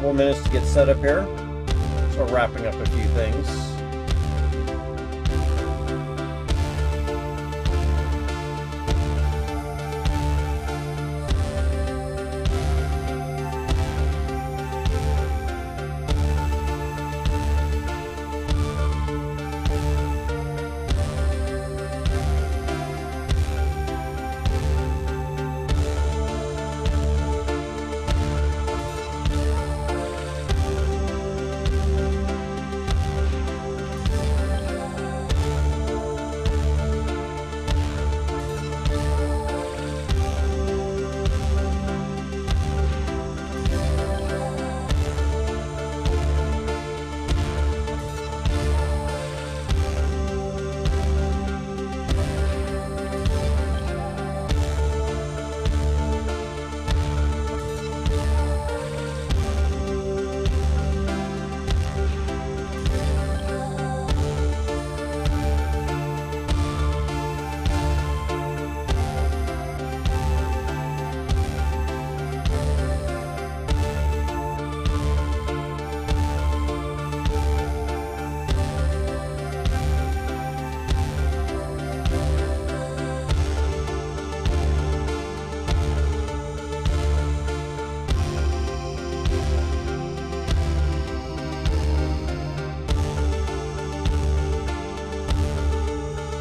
couple of minutes to get set up here. So wrapping up a few things.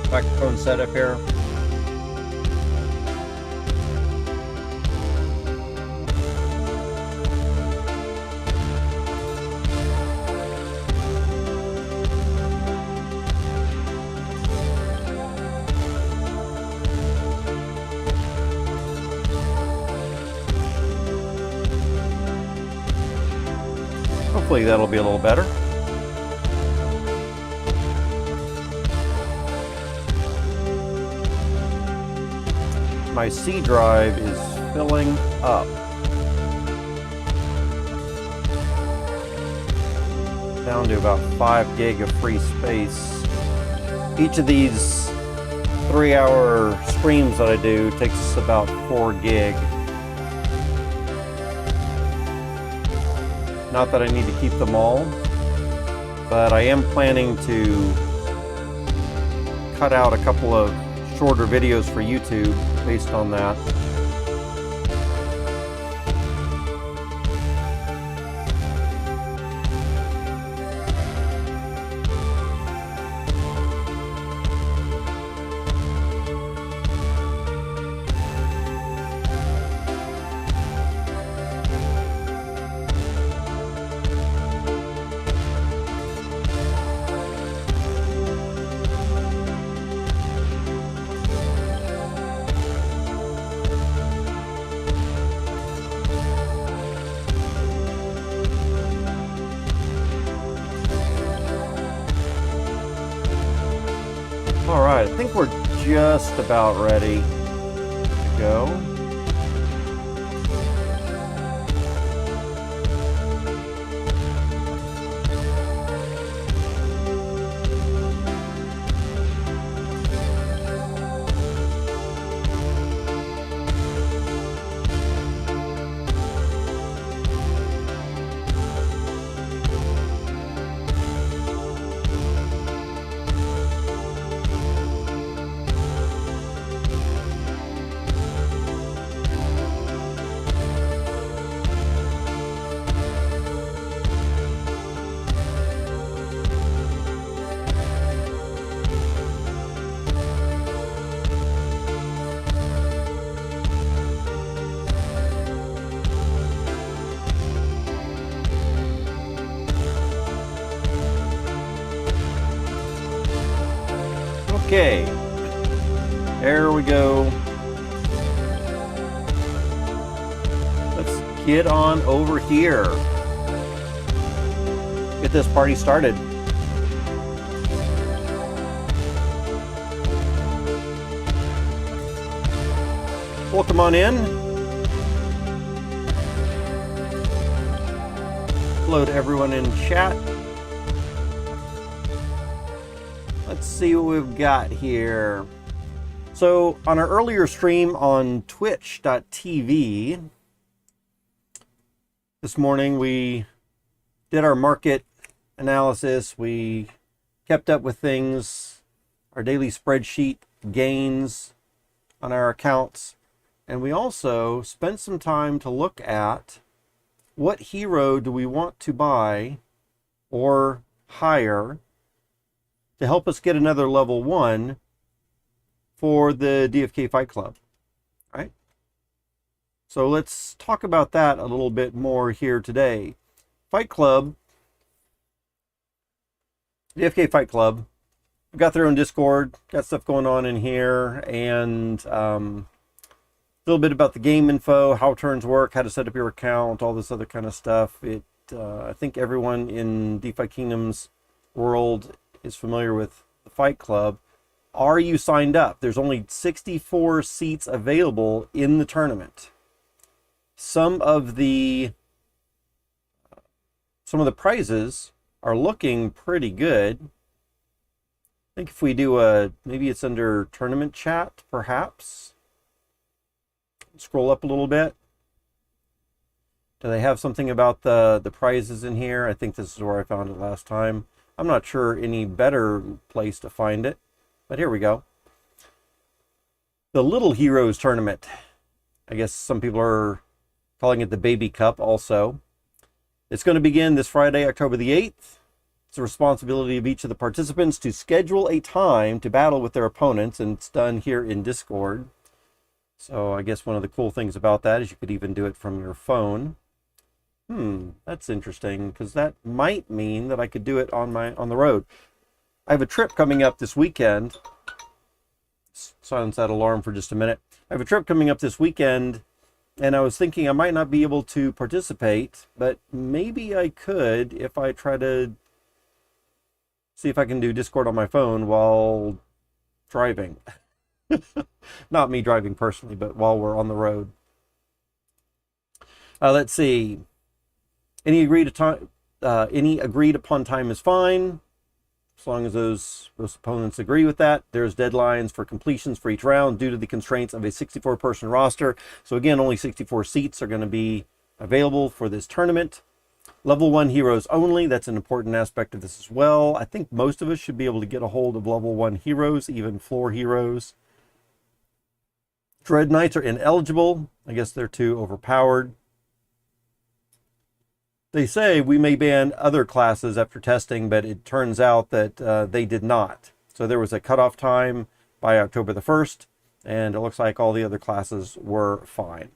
Microphone setup here. Hopefully that'll be a little better. My C drive is filling up. Down to about 5 gig of free space. Each of these 3-hour streams that I do takes about 4 gig. Not that I need to keep them all, but I am planning to cut out a couple of shorter videos for YouTube based on that. Alright, I think we're just about ready to go. Okay, there we go. Let's get on over here. Get this party started. Welcome on in. Hello to everyone in chat. Let's see what we've got here. So on our earlier stream on twitch.tv, this morning we did our market analysis. We kept up with things, our daily spreadsheet gains on our accounts. And we also spent some time to look at what hero do we want to buy or hire to help us get another level 1 for the DFK Fight Club, right? So let's talk about that a little bit more here today. Fight Club, DFK Fight Club, we've got their own Discord, got stuff going on in here, and a little bit about the game info, how turns work, how to set up your account, all this other kind of stuff. I think everyone in DeFi Kingdoms world is familiar with the Fight Club. Are you signed up? There's only 64 seats available in the tournament. Some of the prizes are looking pretty good. I think if we do maybe it's under tournament chat, perhaps. Scroll up a little bit. Do they have something about the prizes in here? I think this is where I found it last time. I'm not sure any better place to find it, but here we go. The Little Heroes Tournament. I guess some people are calling it the Baby Cup also. It's going to begin this Friday, October the 8th. It's the responsibility of each of the participants to schedule a time to battle with their opponents, and it's done here in Discord. So I guess one of the cool things about that is you could even do it from your phone. That's interesting, because that might mean that I could do it on the road. I have a trip coming up this weekend. Silence that alarm for just a minute. I have a trip coming up this weekend, and I was thinking I might not be able to participate, but maybe I could if I try to see if I can do Discord on my phone while driving. Not me driving personally, but while we're on the road. Let's see. Any agreed upon time is fine, as long as those opponents agree with that. There's deadlines for completions for each round due to the constraints of a 64-person roster. So again, only 64 seats are going to be available for this tournament. Level 1 heroes only. That's an important aspect of this as well. I think most of us should be able to get a hold of level 1 heroes, even floor heroes. Dread Knights are ineligible. I guess they're too overpowered. They say we may ban other classes after testing, but it turns out that they did not. So there was a cutoff time by October the 1st, and it looks like all the other classes were fine.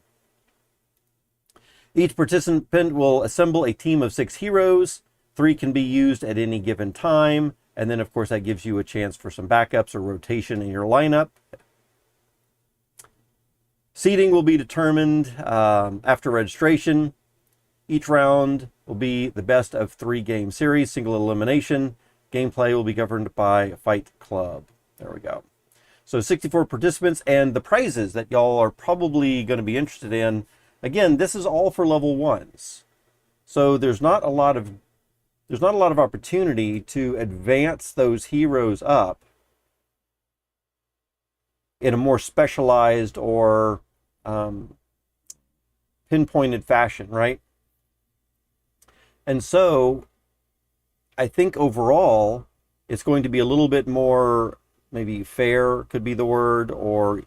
Each participant will assemble a team of 6 heroes. 3 can be used at any given time, and then of course that gives you a chance for some backups or rotation in your lineup. Seeding will be determined after registration. Each round will be the best of 3 game series, single elimination. Gameplay will be governed by Fight Club. There we go. So 64 participants, and the prizes that y'all are probably going to be interested in. Again, this is all for level 1s. So there's not a lot of opportunity to advance those heroes up in a more specialized or pinpointed fashion, right? And so I think overall it's going to be a little bit more maybe fair could be the word, or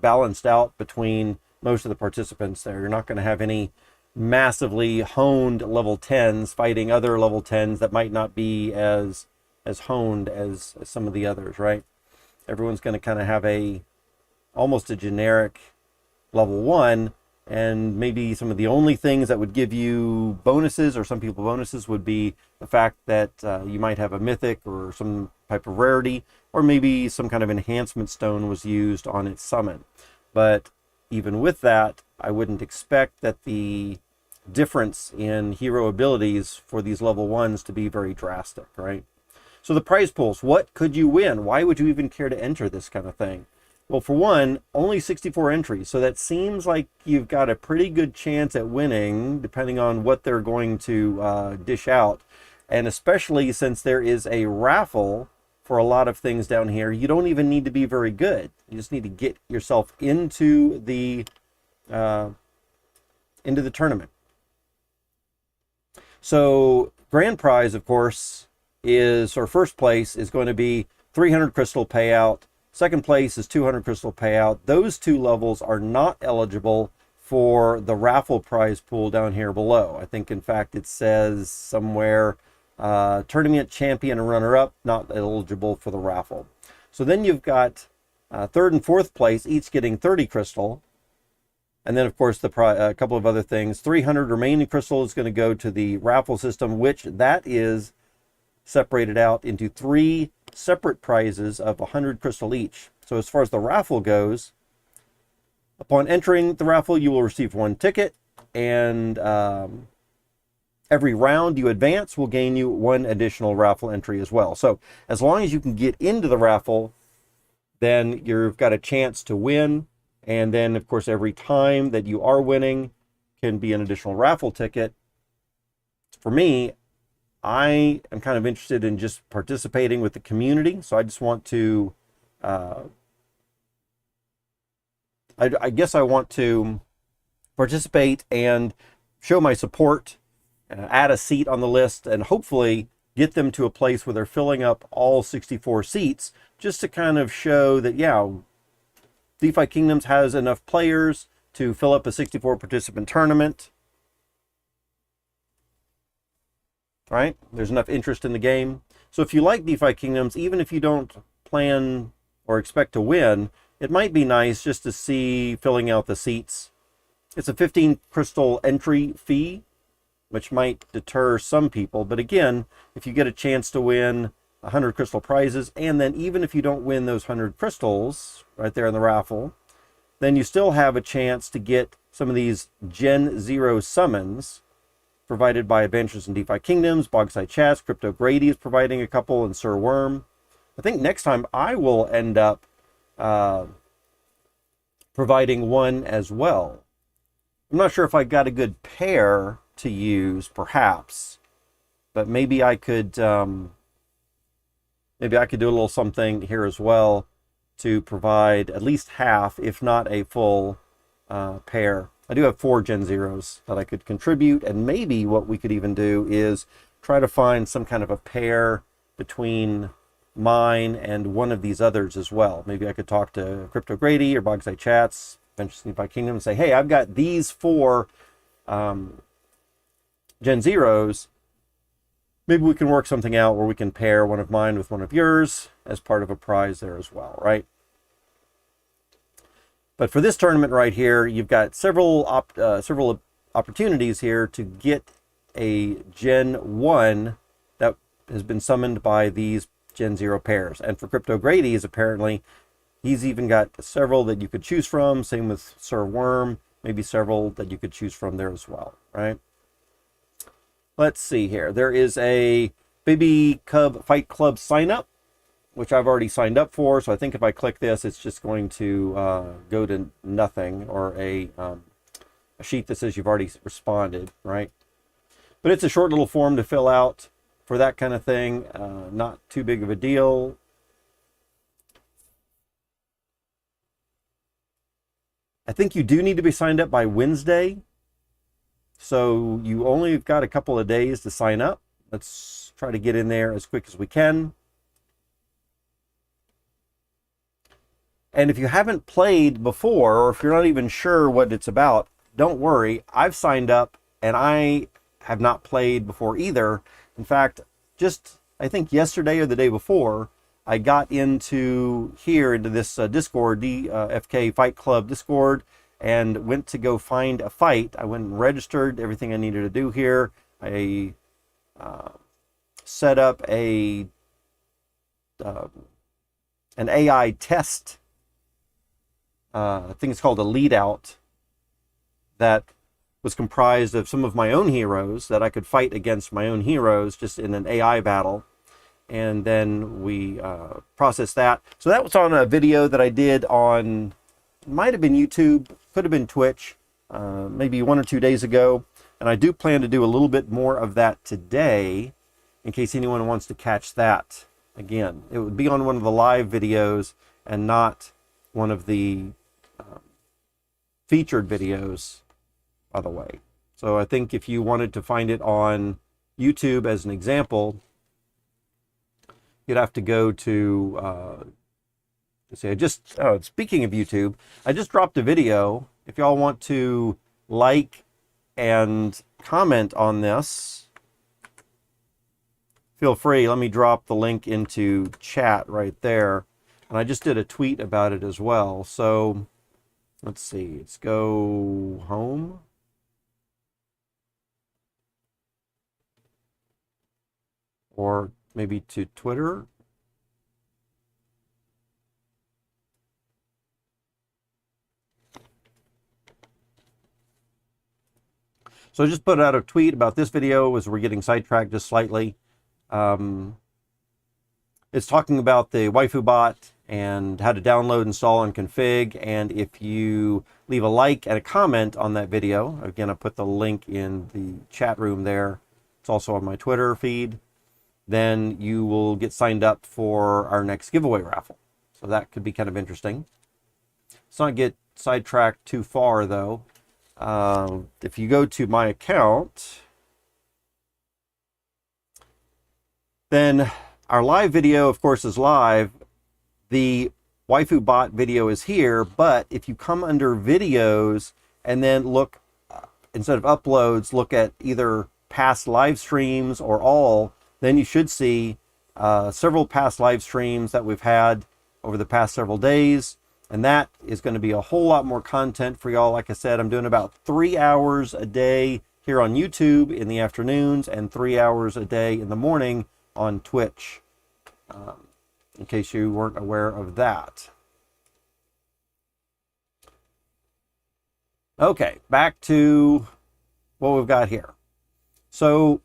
balanced out between most of the participants there. You're not going to have any massively honed level 10s fighting other level 10s that might not be as honed as some of the others, right? Everyone's going to kind of have almost a generic level 1, and maybe some of the only things that would give you bonuses, or some people bonuses, would be the fact that you might have a mythic or some type of rarity, or maybe some kind of enhancement stone was used on its summon. But even with that, I wouldn't expect that the difference in hero abilities for these level 1s to be very drastic, right? So the prize pools, what could you win? Why would you even care to enter this kind of thing? Well, for one, only 64 entries, so that seems like you've got a pretty good chance at winning, depending on what they're going to dish out. And especially since there is a raffle for a lot of things down here, you don't even need to be very good. You just need to get yourself into the tournament. So Grand prize, of course, is, or first place is going to be 300 crystal payout. Second place is 200 crystal payout. Those two levels are not eligible for the raffle prize pool down here below. I think, in fact, it says somewhere tournament champion and runner-up not eligible for the raffle. So then you've got third and fourth place each getting 30 crystal. And then, of course, a couple of other things. 300 remaining crystal is going to go to the raffle system, which that is separated out into 3 separate prizes of 100 crystal each. So as far as the raffle goes, upon entering the raffle, you will receive 1 ticket, and every round you advance will gain you 1 additional raffle entry as well. So as long as you can get into the raffle, then you've got a chance to win. And then, of course, every time that you are winning can be an additional raffle ticket. For me, I am kind of interested in just participating with the community. So I just want to, I guess I want to participate and show my support, add a seat on the list, and hopefully get them to a place where they're filling up all 64 seats, just to kind of show that, yeah, DeFi Kingdoms has enough players to fill up a 64 participant tournament. Right? There's enough interest in the game. So if you like DeFi Kingdoms, even if you don't plan or expect to win, it might be nice just to see filling out the seats. It's a 15 crystal entry fee, which might deter some people. But again, if you get a chance to win 100 crystal prizes, and then even if you don't win those 100 crystals right there in the raffle, then you still have a chance to get some of these Gen0 Summons provided by Adventures in DeFi Kingdoms, Bogside Chats, Crypto Grady is providing a couple, and Sir Worm. I think next time I will end up providing one as well. I'm not sure if I got a good pair to use, perhaps, but maybe I could maybe I could do a little something here as well to provide at least half, if not a full pair. I do have 4 Gen Zeros that I could contribute, and maybe what we could even do is try to find some kind of a pair between mine and one of these others as well. Maybe I could talk to Crypto Grady or Bogside Chats, Adventures in DeFi Kingdom, and say, hey, I've got these 4 Gen Zeros. Maybe we can work something out where we can pair one of mine with one of yours as part of a prize there as well, right? But for this tournament right here, you've got several opportunities here to get a Gen 1 that has been summoned by these Gen 0 pairs. And for Crypto Grady's, apparently, he's even got several that you could choose from. Same with Sir Worm, maybe several that you could choose from there as well, right? Let's see here. There is a Baby Cub Fight Club sign up, which I've already signed up for. So I think if I click this, it's just going to go to nothing, or a sheet that says you've already responded, right? But it's a short little form to fill out for that kind of thing. Not too big of a deal. I think you do need to be signed up by Wednesday. So you only got a couple of days to sign up. Let's try to get in there as quick as we can. And if you haven't played before, or if you're not even sure what it's about, don't worry. I've signed up and I have not played before either. In fact, just I think yesterday or the day before, I got into this Discord, DFK Fight Club Discord, and went to go find a fight. I went and registered everything I needed to do here. I set up an AI test. I think it's called a lead out, that was comprised of some of my own heroes that I could fight against my own heroes just in an AI battle. And then we processed that. So that was on a video that I did on, might have been YouTube, could have been Twitch, maybe 1 or 2 days ago. And I do plan to do a little bit more of that today, in case anyone wants to catch that again. It would be on one of the live videos and not one of the featured videos, by the way. So I think if you wanted to find it on YouTube as an example, you'd have to go to, let's see, speaking of YouTube, I just dropped a video. If y'all want to like and comment on this, feel free. Let me drop the link into chat right there. And I just did a tweet about it as well. So let's see, let's go home. Or maybe to Twitter. So I just put out a tweet about this video as we're getting sidetracked just slightly. It's talking about the waifu bot and how to download, install, and config. And if you leave a like and a comment on that video, again, I put the link in the chat room there. It's also on my Twitter feed. Then you will get signed up for our next giveaway raffle. So that could be kind of interesting. Let's not get sidetracked too far, though. If you go to my account, then our live video, of course, is live. The waifu bot video is here, but if you come under videos and then look, instead of uploads, look at either past live streams or all, then you should see several past live streams that we've had over the past several days. And that is going to be a whole lot more content for y'all. Like I said, I'm doing about 3 hours a day here on YouTube in the afternoons and 3 hours a day in the morning on Twitch, in case you weren't aware of that. Okay, back to what we've got here. So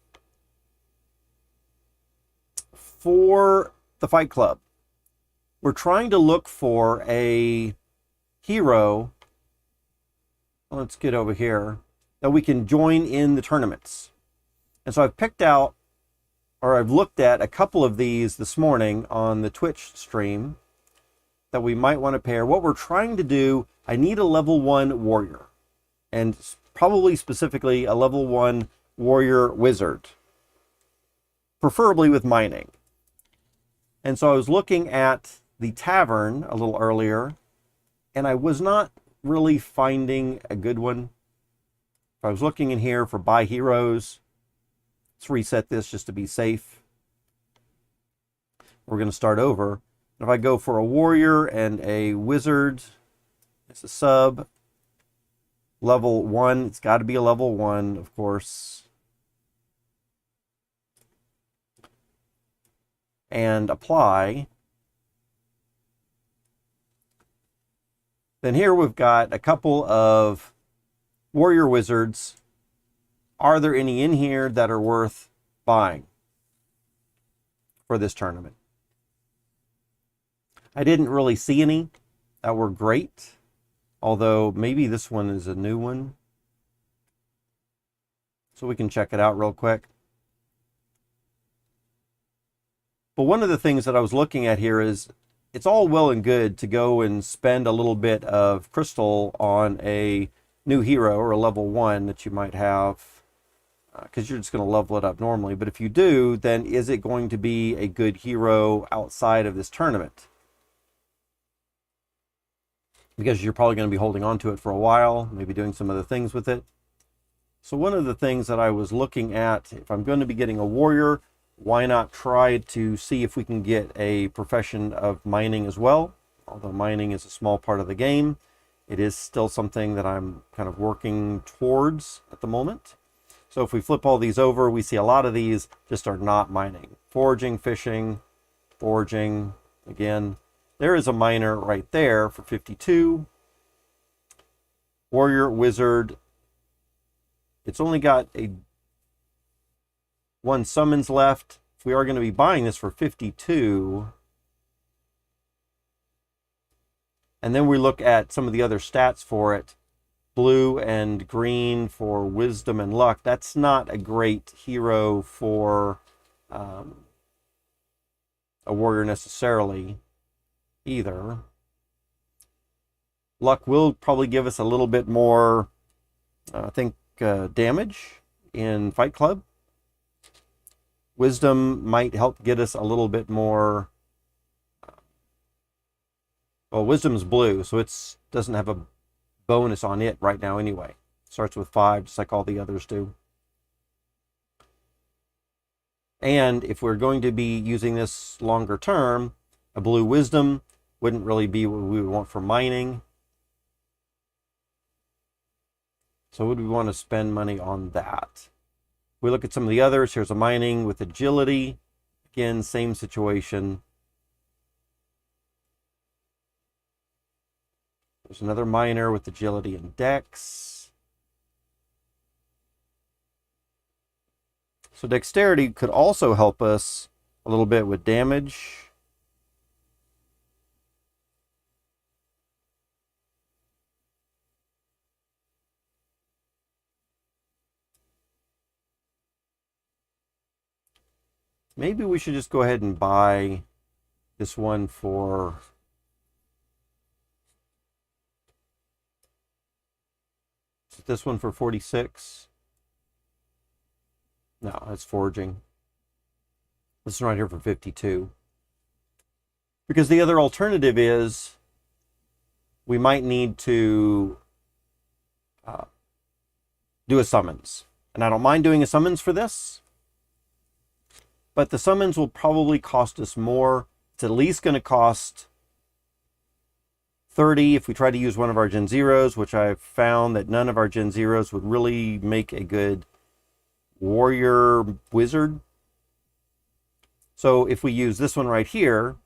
for the Fight Club, we're trying to look for a hero. Let's get over here, that we can join in the tournaments. And so I've picked out, or I've looked at a couple of these this morning on the Twitch stream that we might want to pair. What we're trying to do, I need a level 1 warrior, and probably specifically a level 1 warrior wizard, preferably with mining. And so I was looking at the tavern a little earlier, and I was not really finding a good one. I was looking in here for buy heroes. Let's reset this just to be safe. We're going to start over. If I go for a warrior and a wizard, it's a sub. Level 1, it's got to be a level 1, of course. And apply. Then here we've got a couple of warrior wizards. Are there any in here that are worth buying for this tournament? I didn't really see any that were great, although maybe this one is a new one. So we can check it out real quick. But one of the things that I was looking at here is, it's all well and good to go and spend a little bit of crystal on a new hero or a level 1 that you might have, because you're just going to level it up normally. But if you do, then is it going to be a good hero outside of this tournament? Because you're probably going to be holding on to it for a while, maybe doing some other things with it. So one of the things that I was looking at, if I'm going to be getting a warrior, why not try to see if we can get a profession of mining as well? Although mining is a small part of the game, it is still something that I'm kind of working towards at the moment. So if we flip all these over, we see a lot of these just are not mining. Foraging, fishing, foraging. Again, there is a miner right there for 52. Warrior, wizard. It's only got a 1 summons left. If we are going to be buying this for 52, and then we look at some of the other stats for it, blue and green for wisdom and luck, that's not a great hero for a warrior necessarily either. Luck will probably give us a little bit more, I think, damage in Fight Club. Wisdom might help get us a little bit more. Well, Wisdom's blue, so it doesn't have a bonus on it right now anyway. It starts with 5, just like all the others do. And if we're going to be using this longer term, a blue Wisdom wouldn't really be what we would want for mining. So would we want to spend money on that? We look at some of the others. Here's a mining with agility. Again, same situation. There's another miner with agility and dex. So dexterity could also help us a little bit with damage. Maybe we should just go ahead and buy this one for... Is this one for 46? No, that's forging. This one right here for 52. Because the other alternative is we might need to do a summons. And I don't mind doing a summons for this, but the summons will probably cost us more. It's at least going to cost 30 if we try to use one of our Gen 0s, which I've found that none of our Gen 0s would really make a good warrior wizard. So if we use this one right here,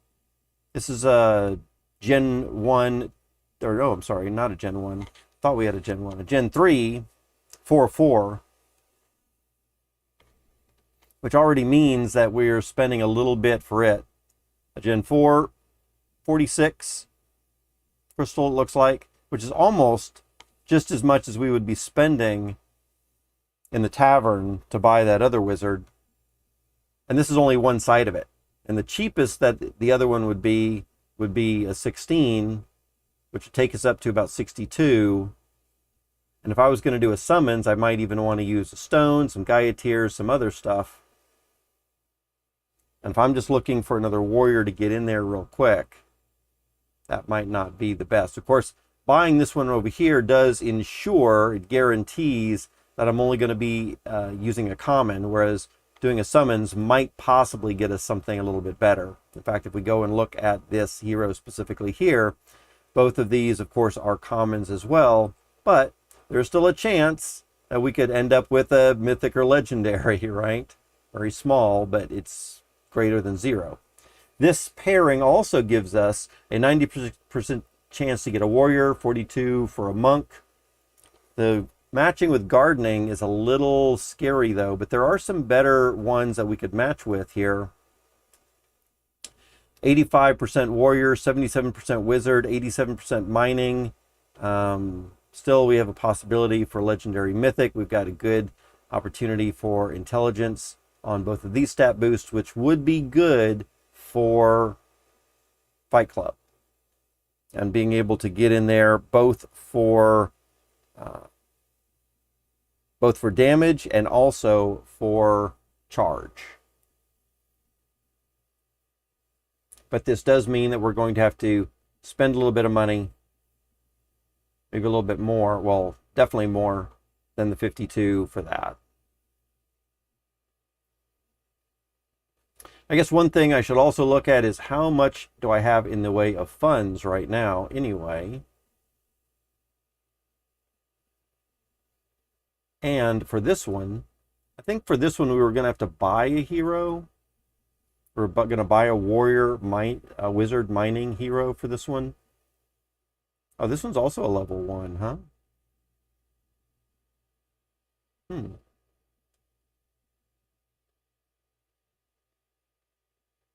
this is a Gen 1, or no, I'm sorry, not a Gen 1. Thought we had a Gen 1, a Gen 3, 4/4, which already means that we're spending a little bit for it. A Gen 4, 46 crystal, it looks like, which is almost just as much as we would be spending in the tavern to buy that other wizard. And this is only one side of it. And the cheapest that the other one would be a 16, which would take us up to about 62. And if I was going to do a summons, I might even want to use a stone, some Gaia tears, some other stuff. And if I'm just looking for another warrior to get in there real quick, that might not be the best. Of course, buying this one over here does ensure, it guarantees that I'm only going to be using a common, whereas doing a summons might possibly get us something a little bit better. In fact, if we go and look at this hero specifically here, both of these, of course, are commons as well, but there's still a chance that we could end up with a mythic or legendary, right? Very small, but it's greater than 0. This pairing also gives us a 90% chance to get a warrior, 42 for a monk. The matching with gardening is a little scary though, but there are some better ones that we could match with here. 85% warrior, 77% wizard, 87% mining. Still, we have a possibility for legendary mythic. We've got a good opportunity for intelligence on both of these stat boosts, which would be good for Fight Club. And being able to get in there both for damage and also for charge. But this does mean that we're going to have to spend a little bit of money, maybe a little bit more, well, definitely more than the 52 for that. I guess one thing I should also look at is how much do I have in the way of funds right now anyway. And for this one, I think for this one we were going to have to buy a hero. We're going to buy a warrior, a wizard mining hero for this one. Oh, this one's also a level 1, huh?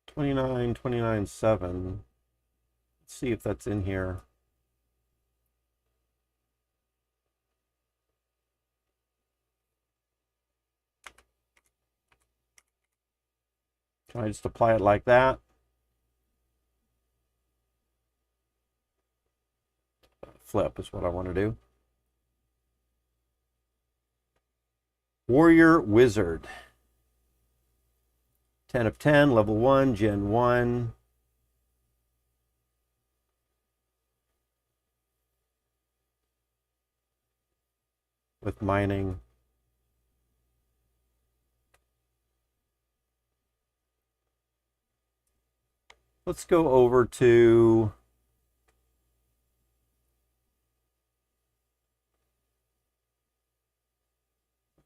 29, 29, 7. Let's see if that's in here. Can I just apply it like that? Flip is what I want to do. Warrior Wizard. 10 of 10, level 1, Gen 1. With mining. Let's go over to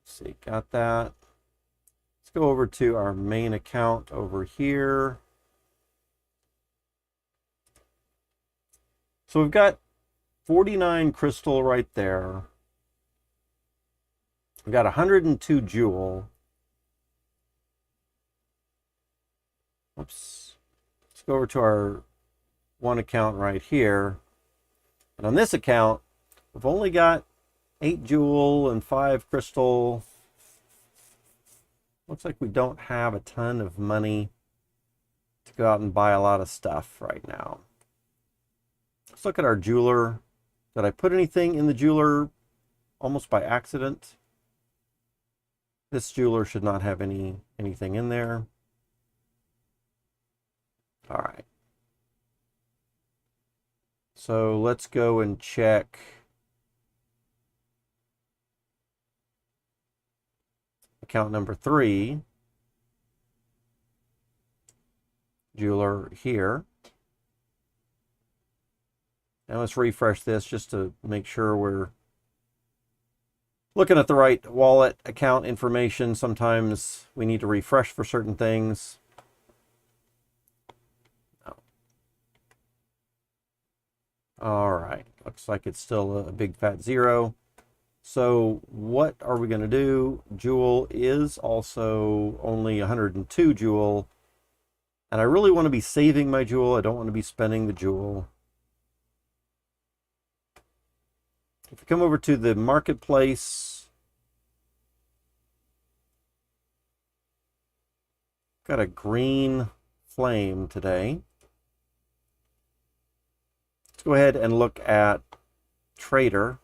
see, got that. Let's go over to our main account over here. So we've got 49 crystal right there. We've got 102 jewel. Oops. Let's go over to our one account right here. And on this account, we've only got 8 jewel and 5 crystal. Looks like we don't have a ton of money to go out and buy a lot of stuff right now. Let's look at our jeweler. Did I put anything in the jeweler almost by accident? This jeweler should not have anything in there. All right. So let's go and check account number 3. Jeweler here. Now let's refresh this just to make sure we're looking at the right wallet account information. Sometimes we need to refresh for certain things. No. All right, looks like it's still a big fat 0. So what are we going to do? Jewel is also only 102 jewel. And I really want to be saving my jewel. I don't want to be spending the jewel. If we come over to the marketplace, got a green flame today. Let's go ahead and look at trader.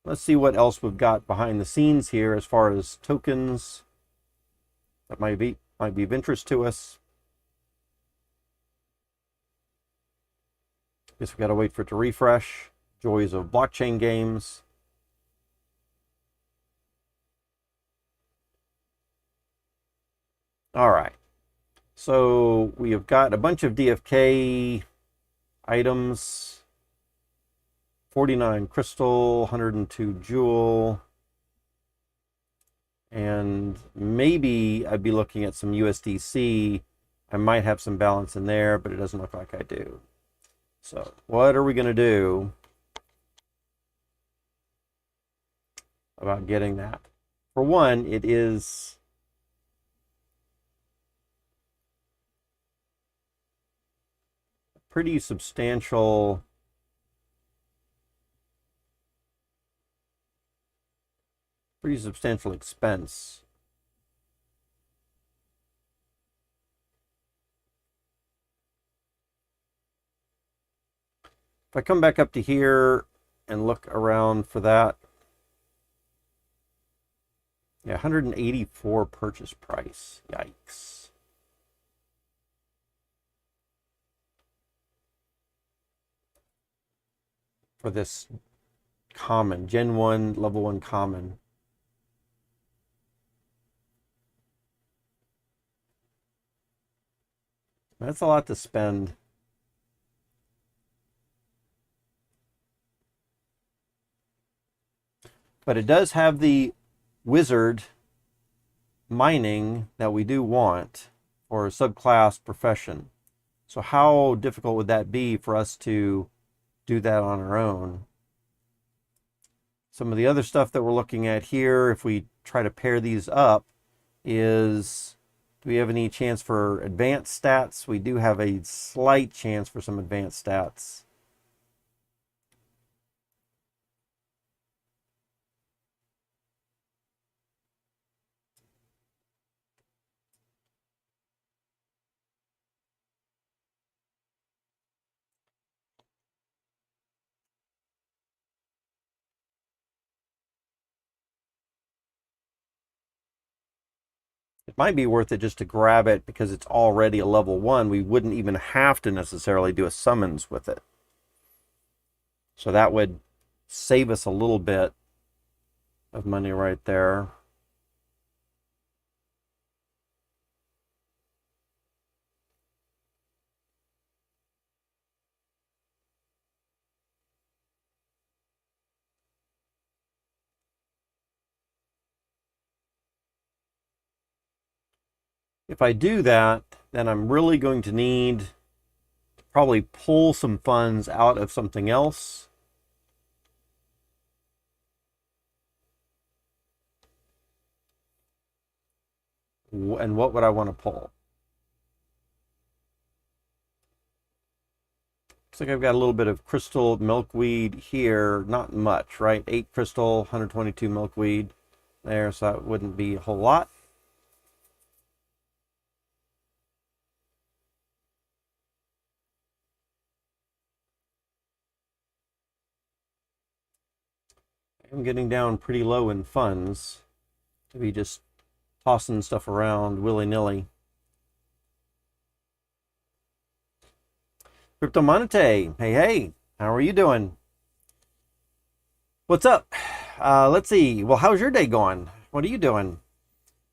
Let's see what else we've got behind the scenes here as far as tokens that might be of interest to us. Guess we got to wait for it to refresh. Joys of blockchain games. All right. So we have got a bunch of DFK items. 49 crystal, 102 jewel. And maybe I'd be looking at some USDC. I might have some balance in there, but it doesn't look like I do. So what are we going to do about getting that? For one, it is pretty substantial expense. If I come back up to here and look around for that, yeah, 184 purchase price. Yikes. For this common, Gen 1, level 1 common. That's a lot to spend. But it does have the wizard mining that we do want for a subclass profession. So how difficult would that be for us to do that on our own? Some of the other stuff that we're looking at here, if we try to pair these up, is do we have any chance for advanced stats? We do have a slight chance for some advanced stats. It might be worth it just to grab it because it's already a level 1. We wouldn't even have to necessarily do a summons with it. So that would save us a little bit of money right there. If I do that, then I'm really going to need to probably pull some funds out of something else. And what would I want to pull? Looks like I've got a little bit of crystal milkweed here. Not much, right? 8 crystal, 122 milkweed there, so that wouldn't be a whole lot. I'm getting down pretty low in funds to be just tossing stuff around willy-nilly. Crypto Monete, hey, how are you doing? What's up? Let's see. Well, how's your day going? What are you doing?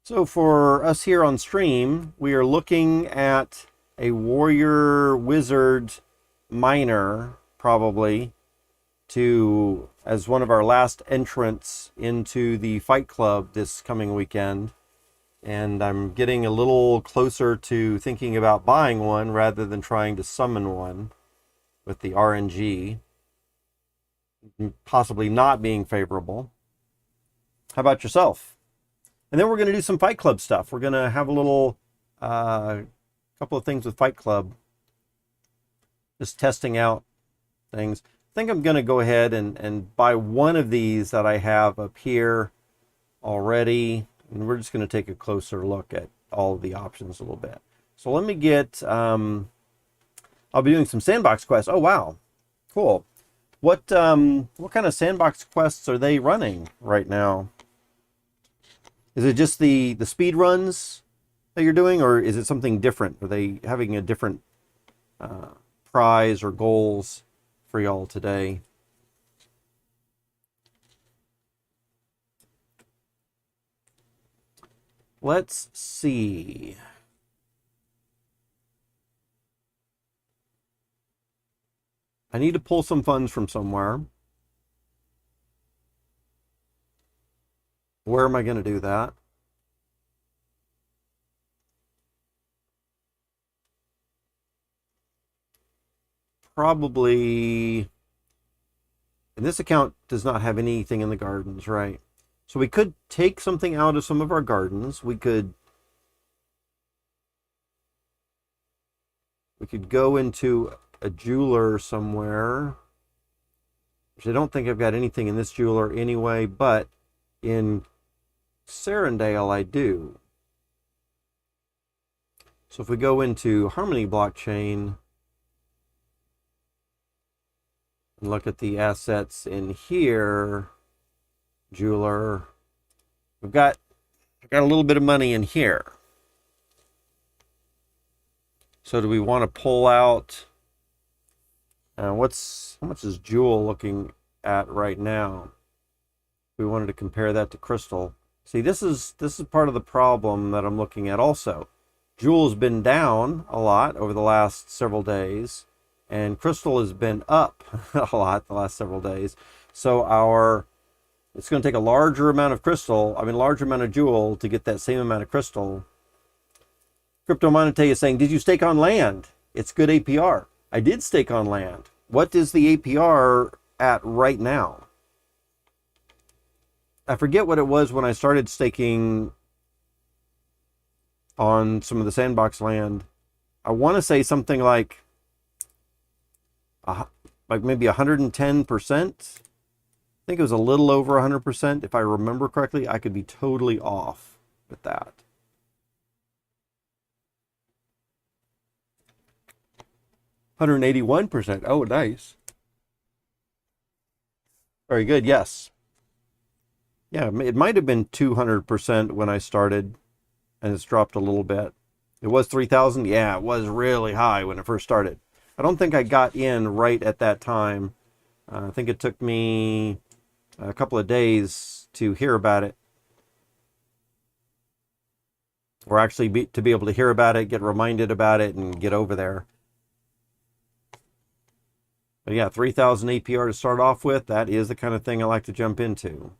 So for us here on stream, we are looking at a warrior wizard miner, probably, as one of our last entrants into the Fight Club this coming weekend. And I'm getting a little closer to thinking about buying one rather than trying to summon one with the RNG possibly not being favorable. How about yourself? And then we're going to do some Fight Club stuff. We're going to have a little couple of things with Fight Club, just testing out things. I think I'm going to go ahead and buy one of these that I have up here already. And we're just going to take a closer look at all of the options a little bit. So let me get, I'll be doing some sandbox quests. Oh, wow. Cool. What kind of sandbox quests are they running right now? Is it just the speed runs that you're doing, or is it something different? Are they having a different prize or goals for y'all today? Let's see. I need to pull some funds from somewhere. Where am I going to do that? Probably, and this account does not have anything in the gardens, right? So we could take something out of some of our gardens. We could go into a jeweler somewhere, which I don't think I've got anything in this jeweler anyway, but in Serendale I do. So if we go into Harmony blockchain and look at the assets in here, jeweler, I've got a little bit of money in here. So do we want to pull out, how much is Jewel looking at right now? We wanted to compare that to Crystal. See, this is part of the problem that I'm looking at also. Jewel's been down a lot over the last several days, and Crystal has been up a lot the last several days. So it's going to take a larger amount of larger amount of Jewel to get that same amount of Crystal. Crypto Monete is saying, did you stake on land? It's good APR. I did stake on land. What is the APR at right now? I forget what it was when I started staking on some of the sandbox land. I want to say something like maybe 110%. I think it was a little over 100%. If I remember correctly, I could be totally off with that. %. Oh, nice. Very good. Yes. Yeah, it might have been 200% when I started, and it's dropped a little bit. It was 3,000. Yeah, it was really high when it first started. I don't think I got in right at that time. I think it took me a couple of days to hear about it. Or actually to be able to hear about it, get reminded about it, and get over there. But yeah, 3,000 APR to start off with, that is the kind of thing I like to jump into.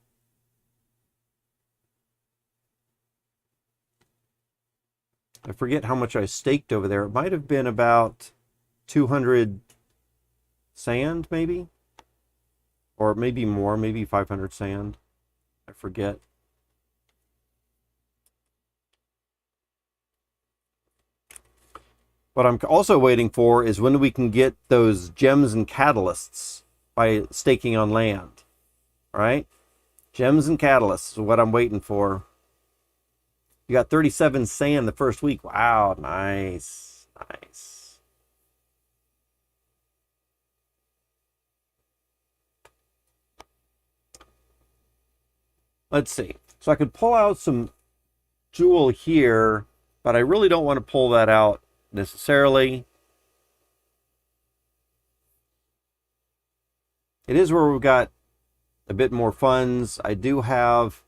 I forget how much I staked over there. It might have been about 200 sand, maybe? Or maybe more, maybe 500 sand. I forget. What I'm also waiting for is when we can get those gems and catalysts by staking on land. All right? Gems and catalysts is what I'm waiting for. You got 37 sand the first week. Wow, nice. Nice. Let's see. So I could pull out some jewel here, but I really don't want to pull that out necessarily. It is where we've got a bit more funds. I do have,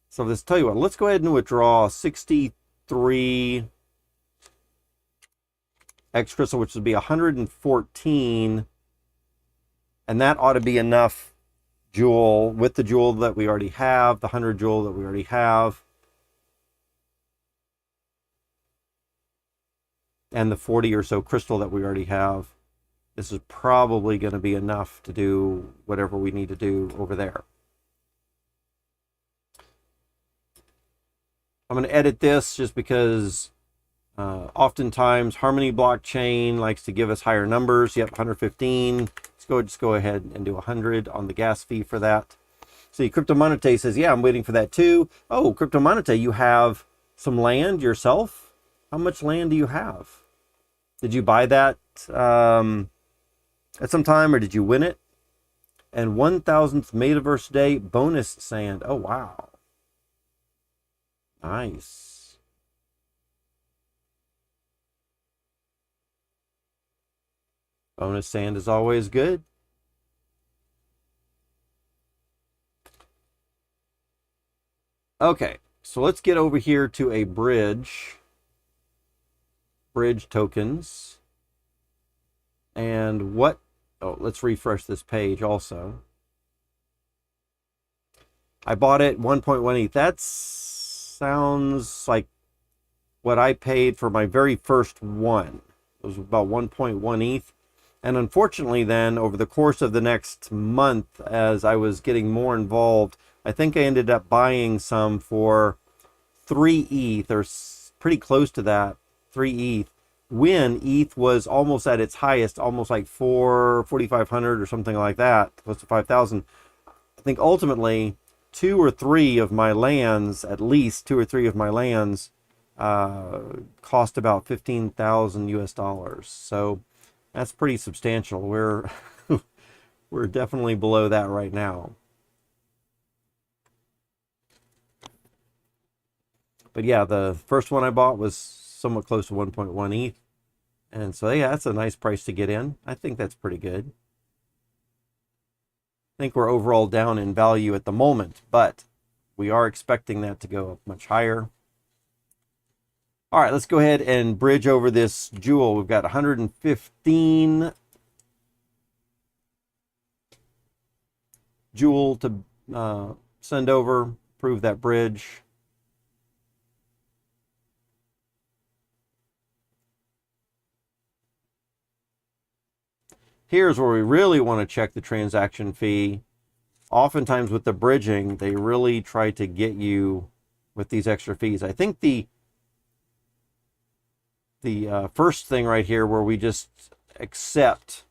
so let's tell you what, let's go ahead and withdraw 63 X crystal, which would be 114, and that ought to be enough jewel with the jewel that we already have, the 100 jewel that we already have, and the 40 or so crystal that we already have. This is probably going to be enough to do whatever we need to do over there. I'm going to edit this just because oftentimes Harmony blockchain likes to give us higher numbers. Yep, 115. Just go ahead and do 100 on the gas fee for that. See, CryptoMonete says, yeah, I'm waiting for that too. Oh, CryptoMonete, you have some land yourself? How much land do you have? Did you buy that at some time, or did you win it? And 1,000th Metaverse Day bonus sand. Oh, wow. Nice. Bonus sand is always good. Okay, so let's get over here to a bridge. Bridge tokens. And what, oh, let's refresh this page also. I bought it 1.1 ETH. That sounds like what I paid for my very first one. It was about 1.1 ETH. And unfortunately then, over the course of the next month, as I was getting more involved, I think I ended up buying some for 3 ETH, or pretty close to that, 3 ETH, when ETH was almost at its highest, almost like 4,500 or something like that, close to 5,000. I think ultimately 2 or 3 of my lands, at least 2 or 3 of my lands, cost about 15,000 US dollars. So that's pretty substantial. We're we're definitely below that right now. But yeah, the first one I bought was somewhat close to 1.1 ETH. And so yeah, that's a nice price to get in. I think that's pretty good. I think we're overall down in value at the moment, but we are expecting that to go up much higher. All right, let's go ahead and bridge over this jewel. We've got 115 jewel to send over, prove that bridge. Here's where we really want to check the transaction fee. Oftentimes with the bridging, they really try to get you with these extra fees. I think the first thing right here where we just accept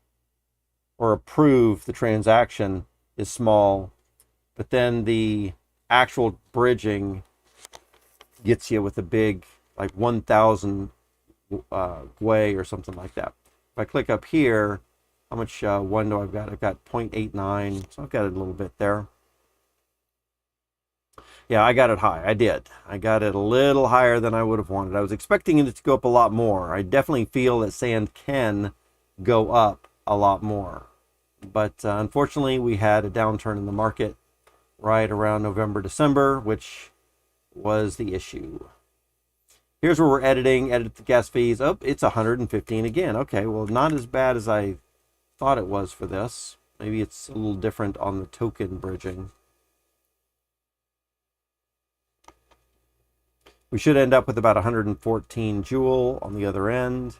or approve the transaction is small, but then the actual bridging gets you with a big, like 1,000 Gwei or something like that. If I click up here, how much one do I've got? I've got 0.89, so I've got a little bit there. Yeah, I got it high. I did. I got it a little higher than I would have wanted. I was expecting it to go up a lot more. I definitely feel that sand can go up a lot more. But unfortunately, we had a downturn in the market right around November, December, which was the issue. Here's where we're edit the gas fees. Oh, it's 115 again. Okay, well, not as bad as I thought it was for this. Maybe it's a little different on the token bridging. We should end up with about 114 Joule on the other end.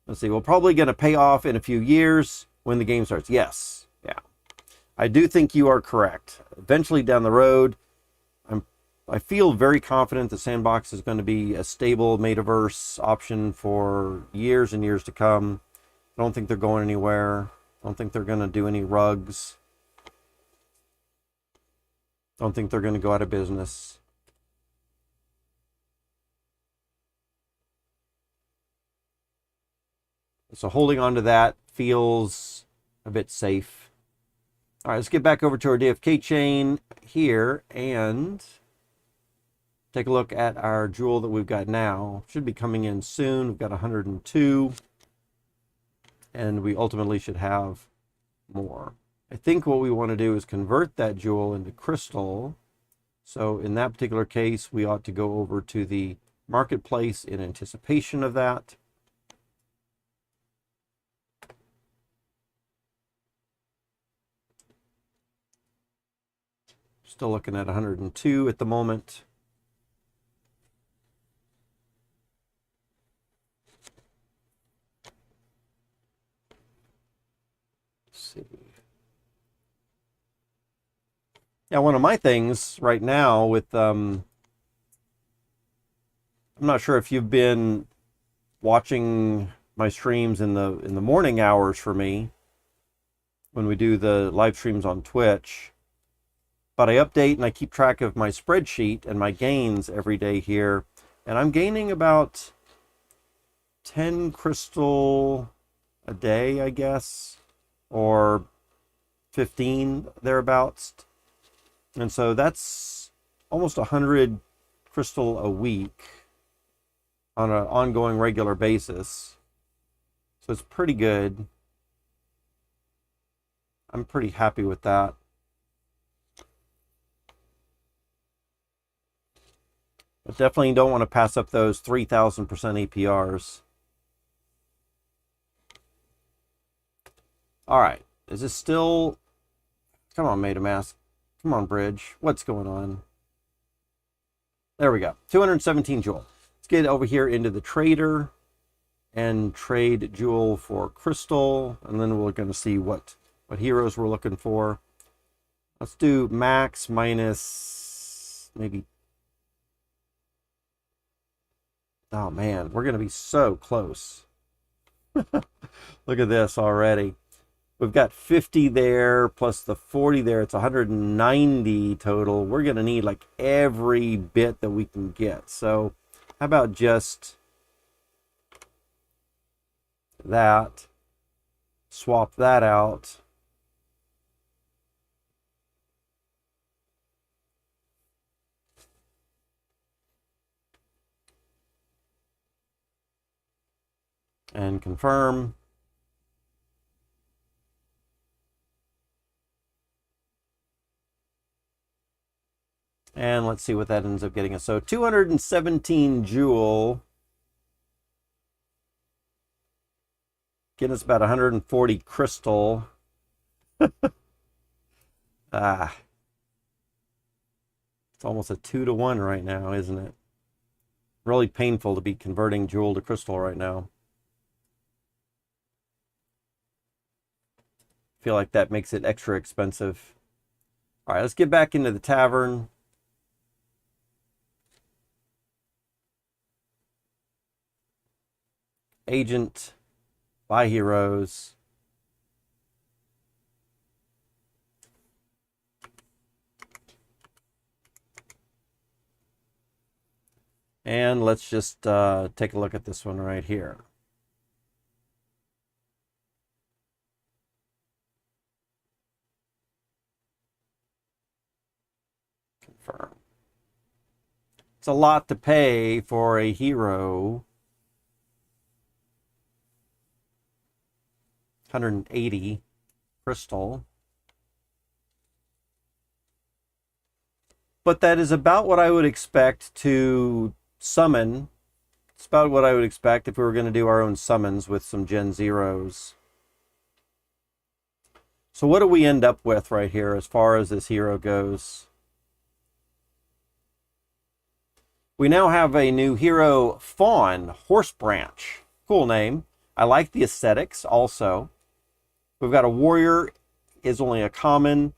Let's see, we're probably going to pay off in a few years when the game starts. Yes, yeah. I do think you are correct. Eventually down the road, I feel very confident that Sandbox is going to be a stable metaverse option for years and years to come. I don't think they're going anywhere. I don't think they're going to do any rugs. I don't think they're going to go out of business. So holding on to that feels a bit safe. All right, let's get back over to our DFK chain here and take a look at our Joule that we've got now. Should be coming in soon. We've got 102. And we ultimately should have more. I think what we want to do is convert that Joule into crystal. So in that particular case, we ought to go over to the marketplace in anticipation of that. Still looking at 102 at the moment. Let's see. Yeah, one of my things right now with I'm not sure if you've been watching my streams in the morning hours for me when we do the live streams on Twitch. But I update and I keep track of my spreadsheet and my gains every day here. And I'm gaining about 10 crystal a day, I guess, or 15 thereabouts. And so that's almost 100 crystal a week on an ongoing regular basis. So it's pretty good. I'm pretty happy with that. But definitely don't want to pass up those 3,000% APRs. All right. Is this still... Come on, MetaMask. Come on, Bridge. What's going on? There we go. 217 Joule. Let's get over here into the trader and trade Joule for crystal. And then we're going to see what heroes we're looking for. Let's do max minus maybe... Oh, man. We're going to be so close. Look at this already. We've got 50 there plus the 40 there. It's 190 total. We're going to need like every bit that we can get. So how about just that? Swap that out. And confirm. And let's see what that ends up getting us. So 217 Joule. Getting us about 140 crystal. It's almost a 2-to-1 right now, isn't it? Really painful to be converting Joule to crystal right now. Feel like that makes it extra expensive. All right, let's get back into the tavern. Agent, buy heroes. And let's just take a look at this one right here. It's a lot to pay for a hero. 180 crystal. But that is about what I would expect to summon. It's about what I would expect if we were going to do our own summons with some Gen 0s. So what do we end up with right here as far as this hero goes? We now have a new hero, Fawn Horse Branch. Cool name. I like the aesthetics also. We've got a warrior, is only a common,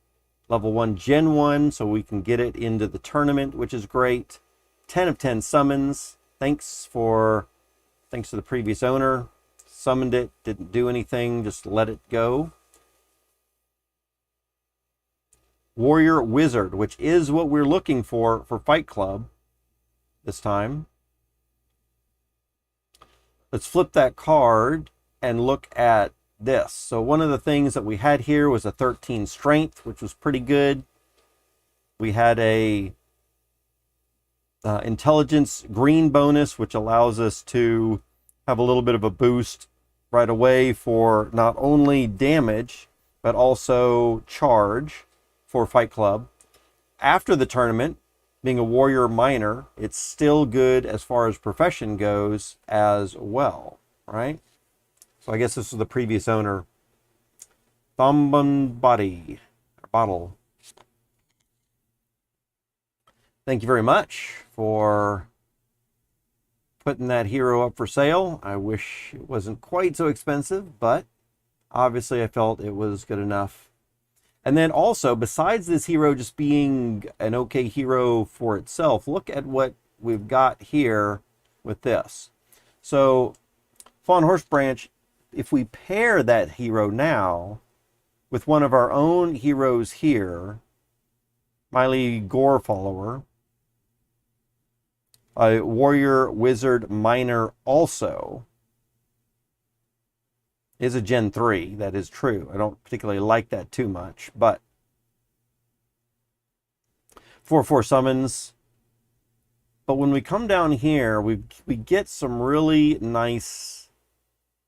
level 1 Gen 1, so we can get it into the tournament, which is great. 10 of 10 summons. Thanks to the previous owner. Summoned it, didn't do anything, just let it go. Warrior Wizard, which is what we're looking for Fight Club this time. Let's flip that card and look at this. So one of the things that we had here was a 13 strength, which was pretty good. We had a intelligence green bonus, which allows us to have a little bit of a boost right away for not only damage, but also charge for Fight Club. After the tournament, being a warrior minor, it's still good as far as profession goes as well, right? So I guess this was the previous owner. Bottle. Thank you very much for putting that hero up for sale. I wish it wasn't quite so expensive, but obviously I felt it was good enough. And then also, besides this hero just being an okay hero for itself, look at what we've got here with this. So, Fawn Horse Branch, if we pair that hero now with one of our own heroes here, Miley Gore Follower, a Warrior Wizard Minor also, is a Gen 3. That is true. I don't particularly like that too much, but 4/4 summons. But when we come down here, we get some really nice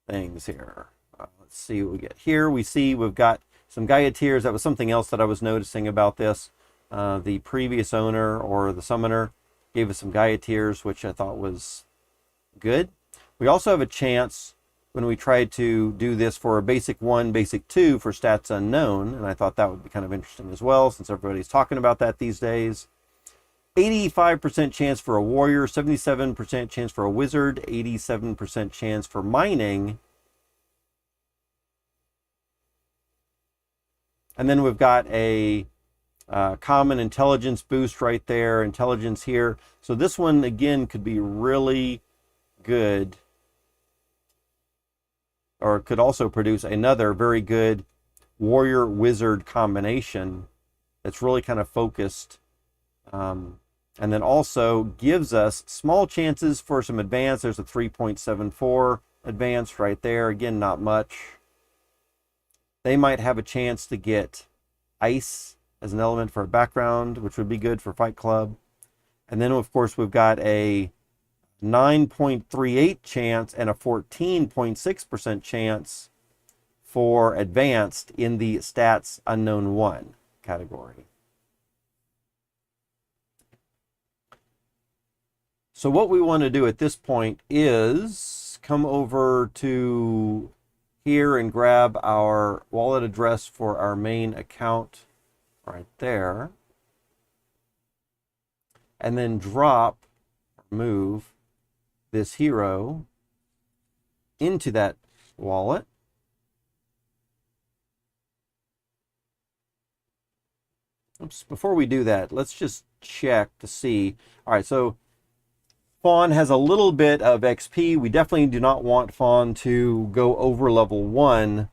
things here. Let's see what we get here. We see we've got some Gaia Tears. That was something else that I was noticing about this. The previous owner or the summoner gave us some Gaia Tears, which I thought was good. We also have a chance when we tried to do this for a basic 1, basic 2 for stats unknown, and I thought that would be kind of interesting as well, since everybody's talking about that these days. 85% chance for a warrior, 77% chance for a wizard, 87% chance for mining. And then we've got a common intelligence boost right there, intelligence here. So this one, again, could be really good, or it could also produce another very good warrior wizard combination that's really kind of focused, and then also gives us small chances for some advance. There's a 3.74 advance right there. Again, not much. They might have a chance to get ice as an element for a background, which would be good for Fight Club. And then, of course, we've got a 9.38 chance and a 14.6% chance for advanced in the stats unknown 1 category. So what we want to do at this point is come over to here and grab our wallet address for our main account right there, and then drop or move this hero into that wallet. Oops, before we do that, let's just check to see. All right, so Fawn has a little bit of XP. We definitely do not want Fawn to go over level 1,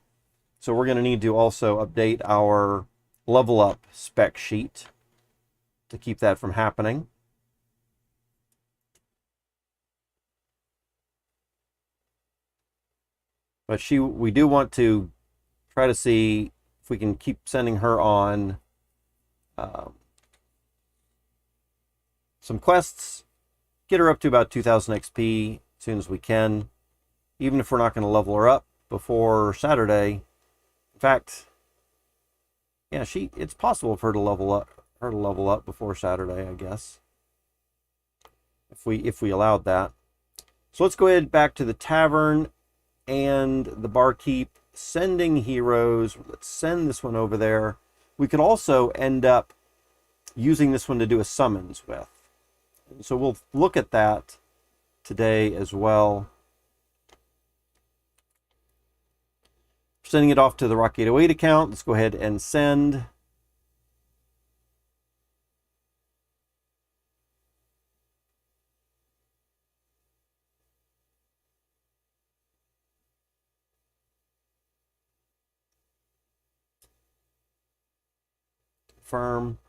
so we're going to need to also update our level up spec sheet to keep that from happening. But we do want to try to see if we can keep sending her on some quests get her up to about 2000 XP as soon as we can, even if we're not going to level her up before Saturday. In fact, yeah, it's possible for her to level up before Saturday, I guess, if we allowed that. So let's go ahead back to the tavern and the barkeep, sending heroes. Let's send this one over there. We could also end up using this one to do a summons with. So we'll look at that today as well. Sending it off to the Rock 808 account. Let's go ahead and send. Confirm.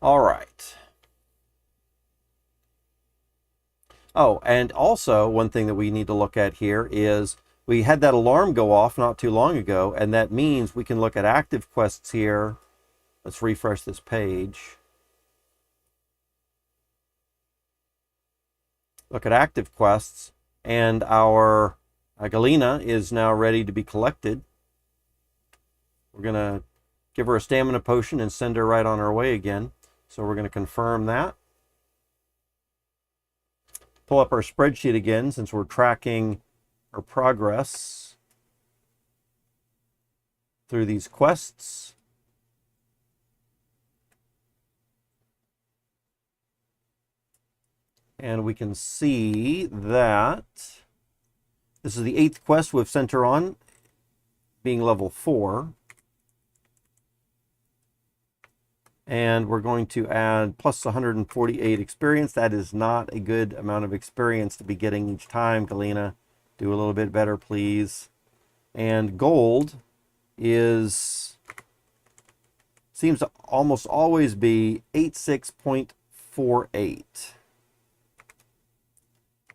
All right. Oh, and also one thing that we need to look at here is we had that alarm go off not too long ago, and that means we can look at active quests here. Let's refresh this page. Look at active quests, and our Galena is now ready to be collected. We're going to give her a stamina potion and send her right on her way again. So we're going to confirm that. Pull up our spreadsheet again since we're tracking our progress through these quests. And we can see that this is the 8th quest we've sent her on, being level 4. And we're going to add plus 148 experience. That is not a good amount of experience to be getting each time. Galena, do a little bit better, please. And gold seems to almost always be 86.48.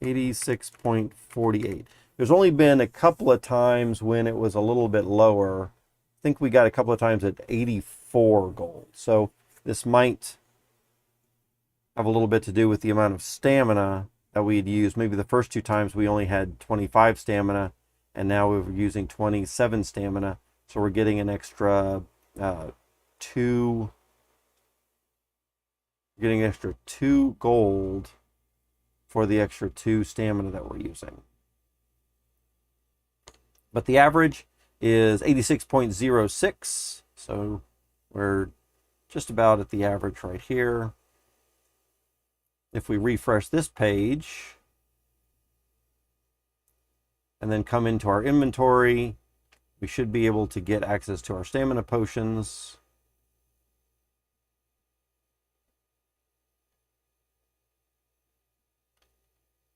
86.48. There's only been a couple of times when it was a little bit lower. I think we got a couple of times at 84 gold. So this might have a little bit to do with the amount of stamina that we'd used. Maybe the first 2 times we only had 25 stamina, and now we're using 27 stamina. So we're getting an extra 2 gold for the extra 2 stamina that we're using. But the average is 86.06, so we're just about at the average right here. If we refresh this page and then come into our inventory, we should be able to get access to our stamina potions.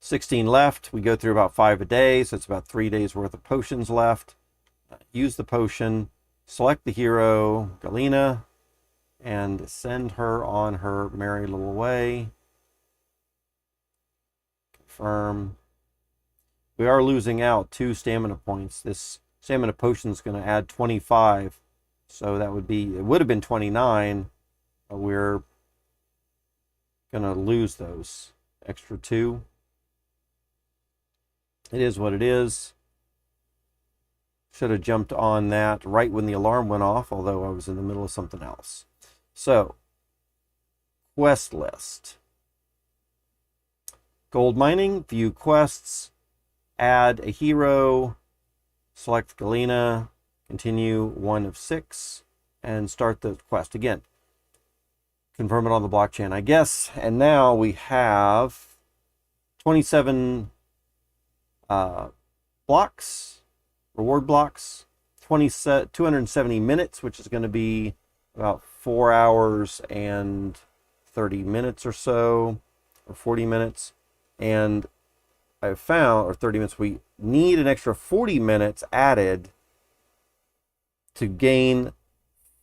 $16 left. We go through about 5 a day, so it's about 3 days worth of potions left. Use the potion, select the hero, Galena, and send her on her merry little way. Confirm. We are losing out 2 stamina points. This stamina potion is going to add 25, so it would have been 29, but we're going to lose those extra 2. It is what it is. Should have jumped on that right when the alarm went off, although I was in the middle of something else. So, quest list. Gold mining, view quests, add a hero, select Galena, continue 1 of 6, and start the quest again. Confirm it on the blockchain, I guess. And now we have 27 blocks, reward blocks, 270 minutes, which is going to be about 4 hours and 30 minutes or so, or 40 minutes. And I've found, or 30 minutes, we need an extra 40 minutes added to gain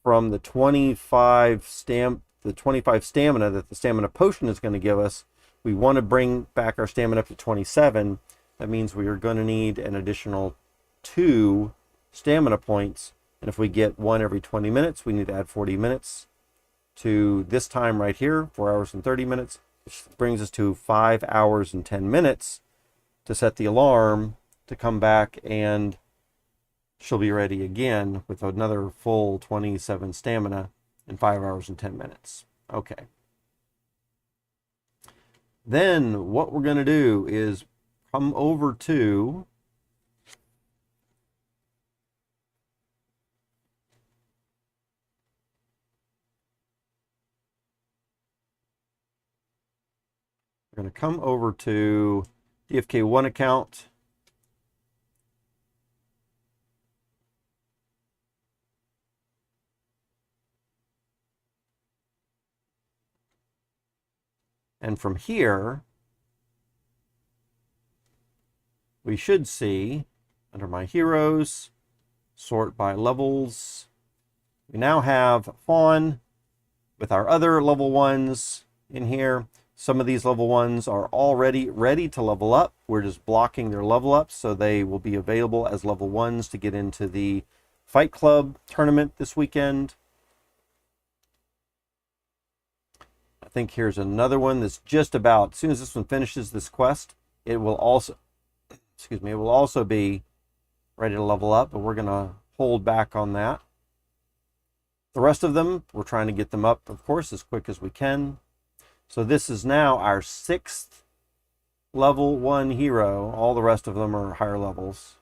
from the 25 stamina that the stamina potion is going to give us. We want to bring back our stamina up to 27. That means we are going to need an additional 2 stamina points. And if we get 1 every 20 minutes, we need to add 40 minutes to this time right here, 4 hours and 30 minutes, which brings us to 5 hours and 10 minutes to set the alarm to come back, and she'll be ready again with another full 27 stamina in 5 hours and 10 minutes. Okay. Then what we're going to do is come over to DFK 1 account. And from here, we should see, under my heroes, sort by levels. We now have Fawn with our other level 1s in here. Some of these level 1s are already ready to level up. We're just blocking their level ups, so they will be available as level 1s to get into the Fight Club tournament this weekend. I think here's another one that's just about, as soon as this one finishes this quest, it will also, it will also be ready to level up, but we're going to hold back on that. The rest of them, we're trying to get them up, of course, as quick as we can. So this is now our 6th level 1 hero. All the rest of them are higher levels.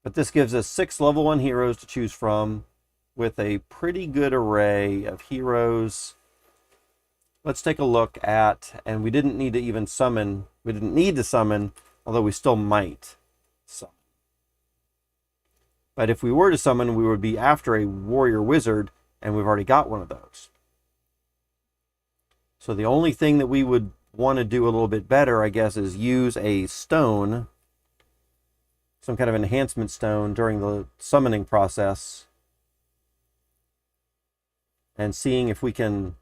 But this gives us 6 level 1 heroes to choose from with a pretty good array of heroes. Let's take a look at, and we didn't need to even summon, we didn't need to summon, although we still might summon. But if we were to summon, we would be after a warrior wizard, and we've already got one of those. So the only thing that we would want to do a little bit better, I guess, is use a stone, some kind of enhancement stone during the summoning process, and seeing if we can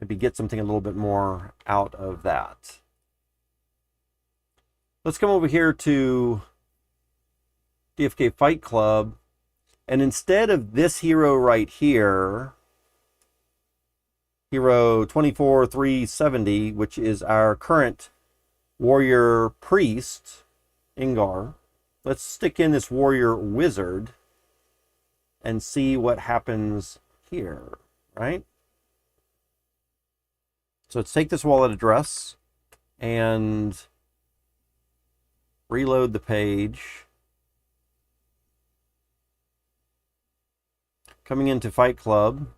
maybe get something a little bit more out of that. Let's come over here to DFK Fight Club, and instead of this hero right here, Hero 24370, which is our current warrior priest, Ingar, let's stick in this warrior wizard and see what happens here, right? So let's take this wallet address and reload the page. Coming into Fight Club,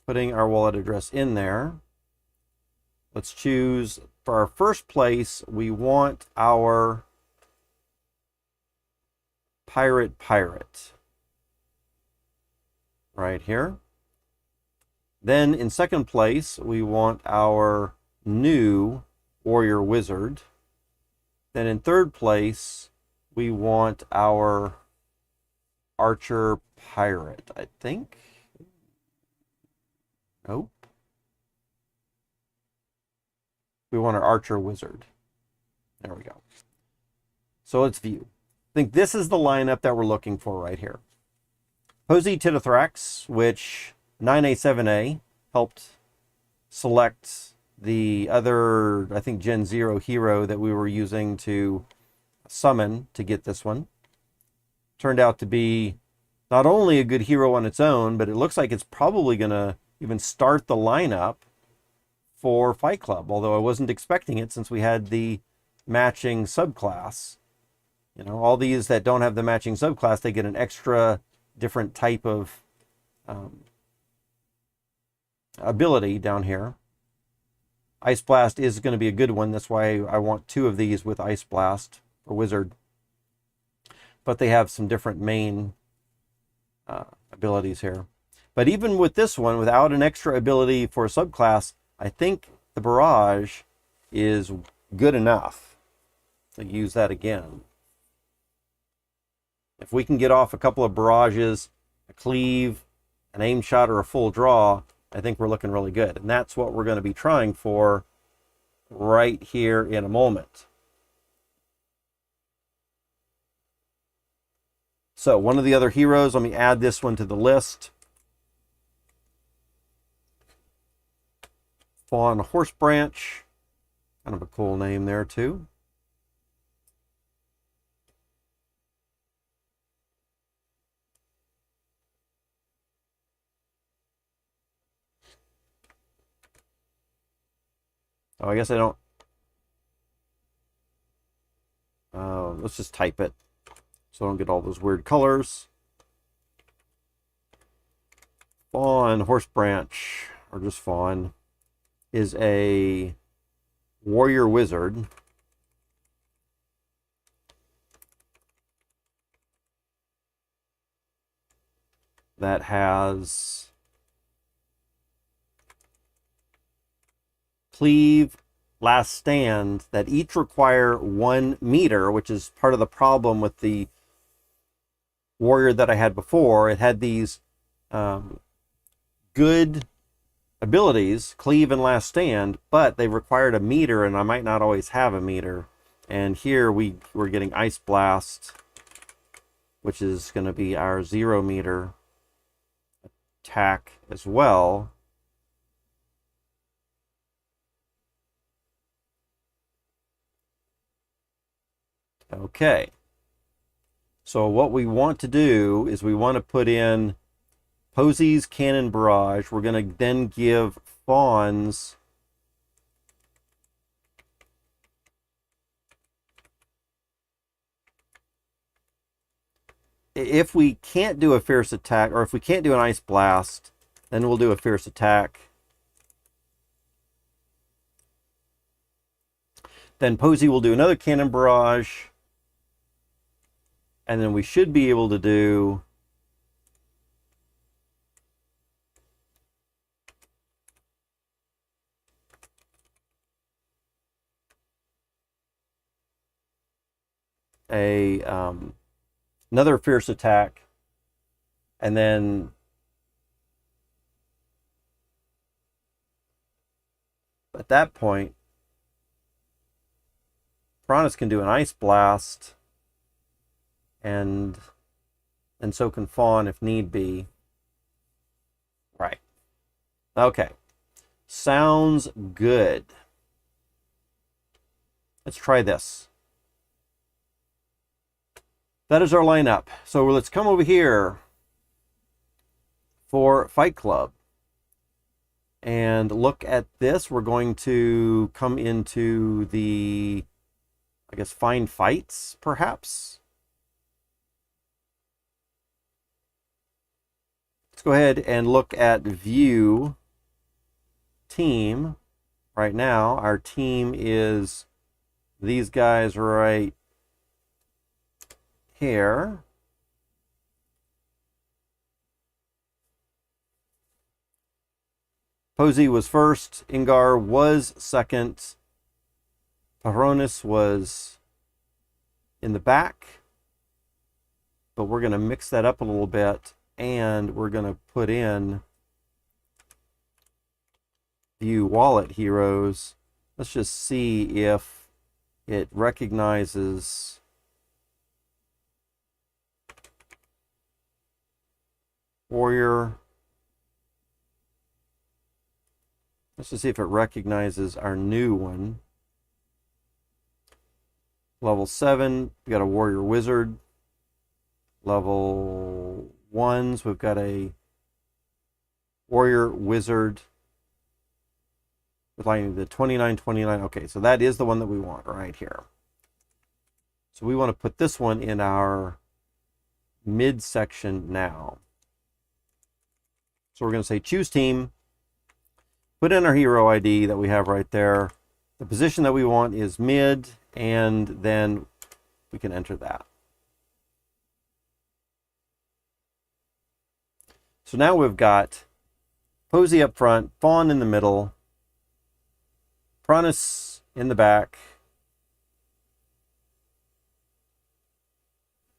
putting our wallet address in there. Let's choose, for our first place, we want our pirate right here. Then in second place, we want our new warrior wizard. Then in third place, we want our archer pirate, I think. Nope. We want our archer wizard. There we go. So let's view. I think this is the lineup that we're looking for right here. Posey Titithrax, which 9A7A helped select the other, I think, Gen0 hero that we were using to summon to get this one. Turned out to be not only a good hero on its own, but it looks like it's probably going to even start the lineup for Fight Club, although I wasn't expecting it since we had the matching subclass. You know, all these that don't have the matching subclass, they get an extra different type of ability down here. Ice Blast is going to be a good one. That's why I want 2 of these with Ice Blast for Wizard. But they have some different main abilities here. But even with this one, without an extra ability for a subclass, I think the Barrage is good enough to use that again. If we can get off a couple of barrages, a cleave, an aim shot, or a full draw, I think we're looking really good. And that's what we're going to be trying for right here in a moment. So one of the other heroes, let me add this one to the list. Fawn Horse Branch, kind of a cool name there too. Oh, I guess I don't. Let's just type it so I don't get all those weird colors. Fawn Horse Branch, or just Fawn, is a warrior wizard. That has cleave, last stand, that each require 1 meter, which is part of the problem with the warrior that I had before. It had these good abilities, cleave and last stand, but they required a meter, and I might not always have a meter. And here we're getting Ice Blast, which is going to be our 0 meter attack as well. Okay, so what we want to do is we want to put in Posy's Cannon Barrage. We're going to then give Fawn's if we can't do a Fierce Attack, or if we can't do an Ice Blast, then we'll do a Fierce Attack. Then Posy will do another Cannon Barrage. And then we should be able to do a another Fierce Attack, and then at that point Piranhas can do an Ice Blast, and so can Fawn if need be. Right. Okay. Sounds good. Let's try this. That is our lineup. So let's come over here for Fight Club and look at this. We're going to come into the, I guess, Find Fights, perhaps. Let's go ahead and look at View Team. Right now, our team is these guys right here. Posy was first, Ingar was second, Piranhas was in the back, but we're going to mix that up a little bit, and we're going to put in View Wallet Heroes. Let's just see if it recognizes Warrior. Let's just see if it recognizes our new one. Level 7, we got a Warrior Wizard. Level 1s, we've got a Warrior Wizard with like the 2929. Okay, so that is the one that we want right here. So we want to put this one in our midsection now. So we're going to say choose team, put in our hero ID that we have right there. The position that we want is mid, and then we can enter that. So now we've got Posy up front, Fawn in the middle, Piranhas in the back,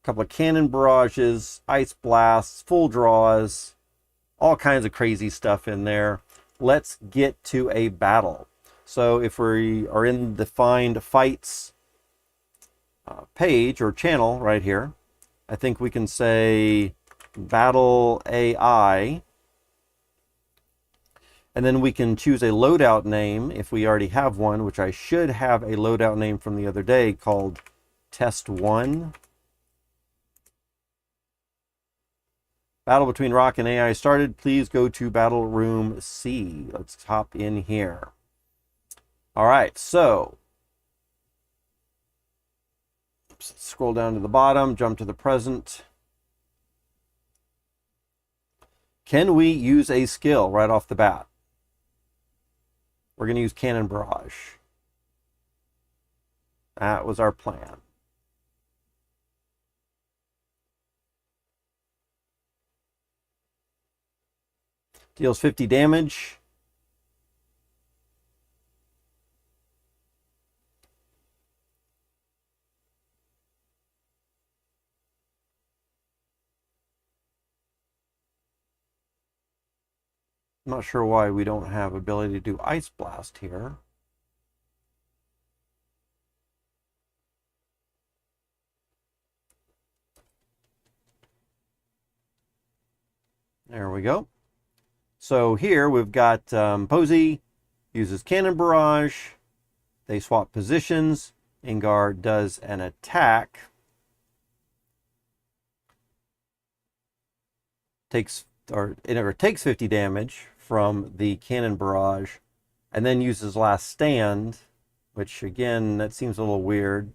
a couple of cannon barrages, ice blasts, full draws, all kinds of crazy stuff in there. Let's get to a battle. So if we are in the Find Fights page or channel right here, I think we can say battle AI. And then we can choose a loadout name if we already have one, which I should have a loadout name from the other day called Test 1. Battle between Rock and AI started. Please go to Battle Room C. Let's hop in here. All right, so scroll down to the bottom, jump to the present. Can we use a skill right off the bat? We're going to use Cannon Barrage. That was our plan. Deals 50 damage. I'm not sure why we don't have ability to do Ice Blast here. There we go. So here we've got Posey uses Cannon Barrage. They swap positions. Ingar does an attack. Takes 50 damage from the Cannon Barrage, and then uses Last Stand, which again, that seems a little weird.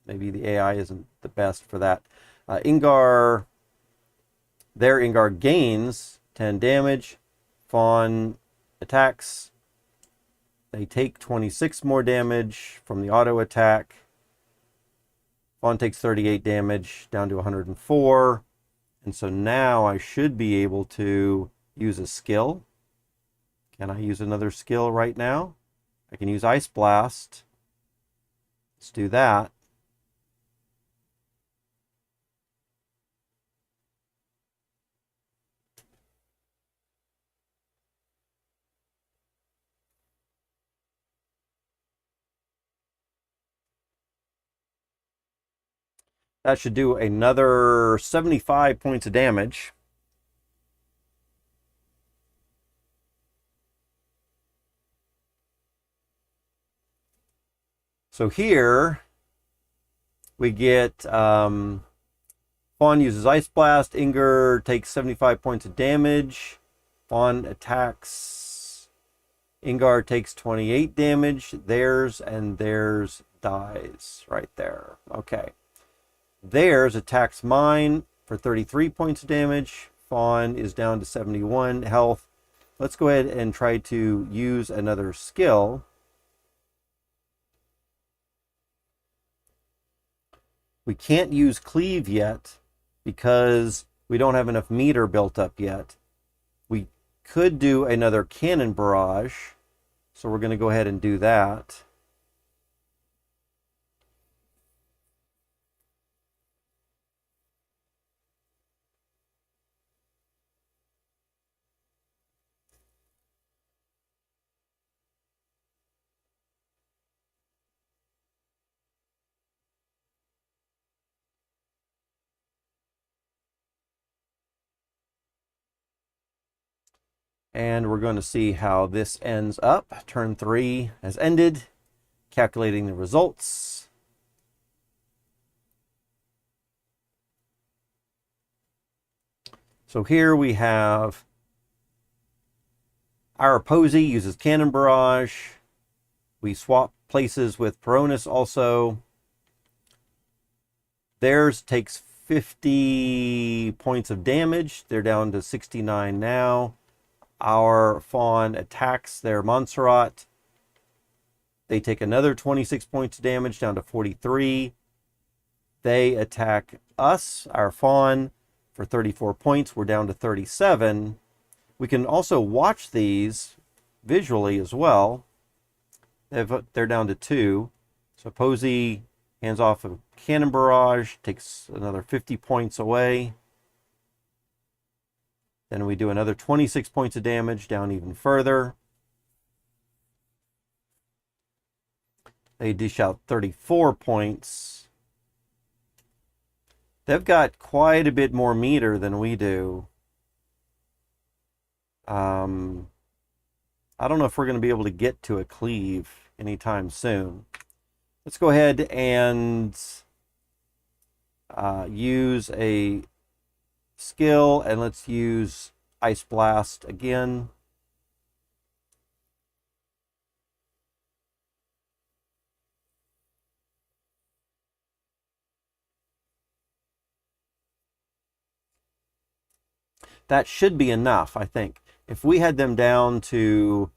Maybe the AI isn't the best for that. Ingar gains 10 damage. Fawn attacks. They take 26 more damage from the auto attack. Fawn takes 38 damage, down to 104. And so now I should be able to use a skill. Can I use another skill right now? I can use Ice Blast. Let's do that. That should do another 75 points of damage. So here we get Fawn uses Ice Blast. Inger takes 75 points of damage. Fawn attacks. Ingar takes 28 damage. Theirs and theirs dies right there. Okay. Theirs attacks mine for 33 points of damage. Fawn is down to 71 health. Let's go ahead and try to use another skill. We can't use Cleave yet because we don't have enough meter built up yet. We could do another Cannon Barrage, so we're going to go ahead and do that. And we're going to see how this ends up. Turn 3 has ended. Calculating the results. So here we have our Posey uses Cannon Barrage. We swap places with Peronis also. Theirs takes 50 points of damage. They're down to 69 now. Our Fawn attacks their Montserrat. They take another 26 points of damage, down to 43. They attack us, our Fawn, for 34 points. We're down to 37. We can also watch these visually as well. They're down to 2. So Posey hands off a Cannon Barrage, takes another 50 points away. Then we do another 26 points of damage, down even further. They dish out 34 points. They've got quite a bit more meter than we do. I don't know if we're going to be able to get to a cleave anytime soon. Let's go ahead and use a skill, and let's use Ice Blast again. That should be enough, I think. If we had them down to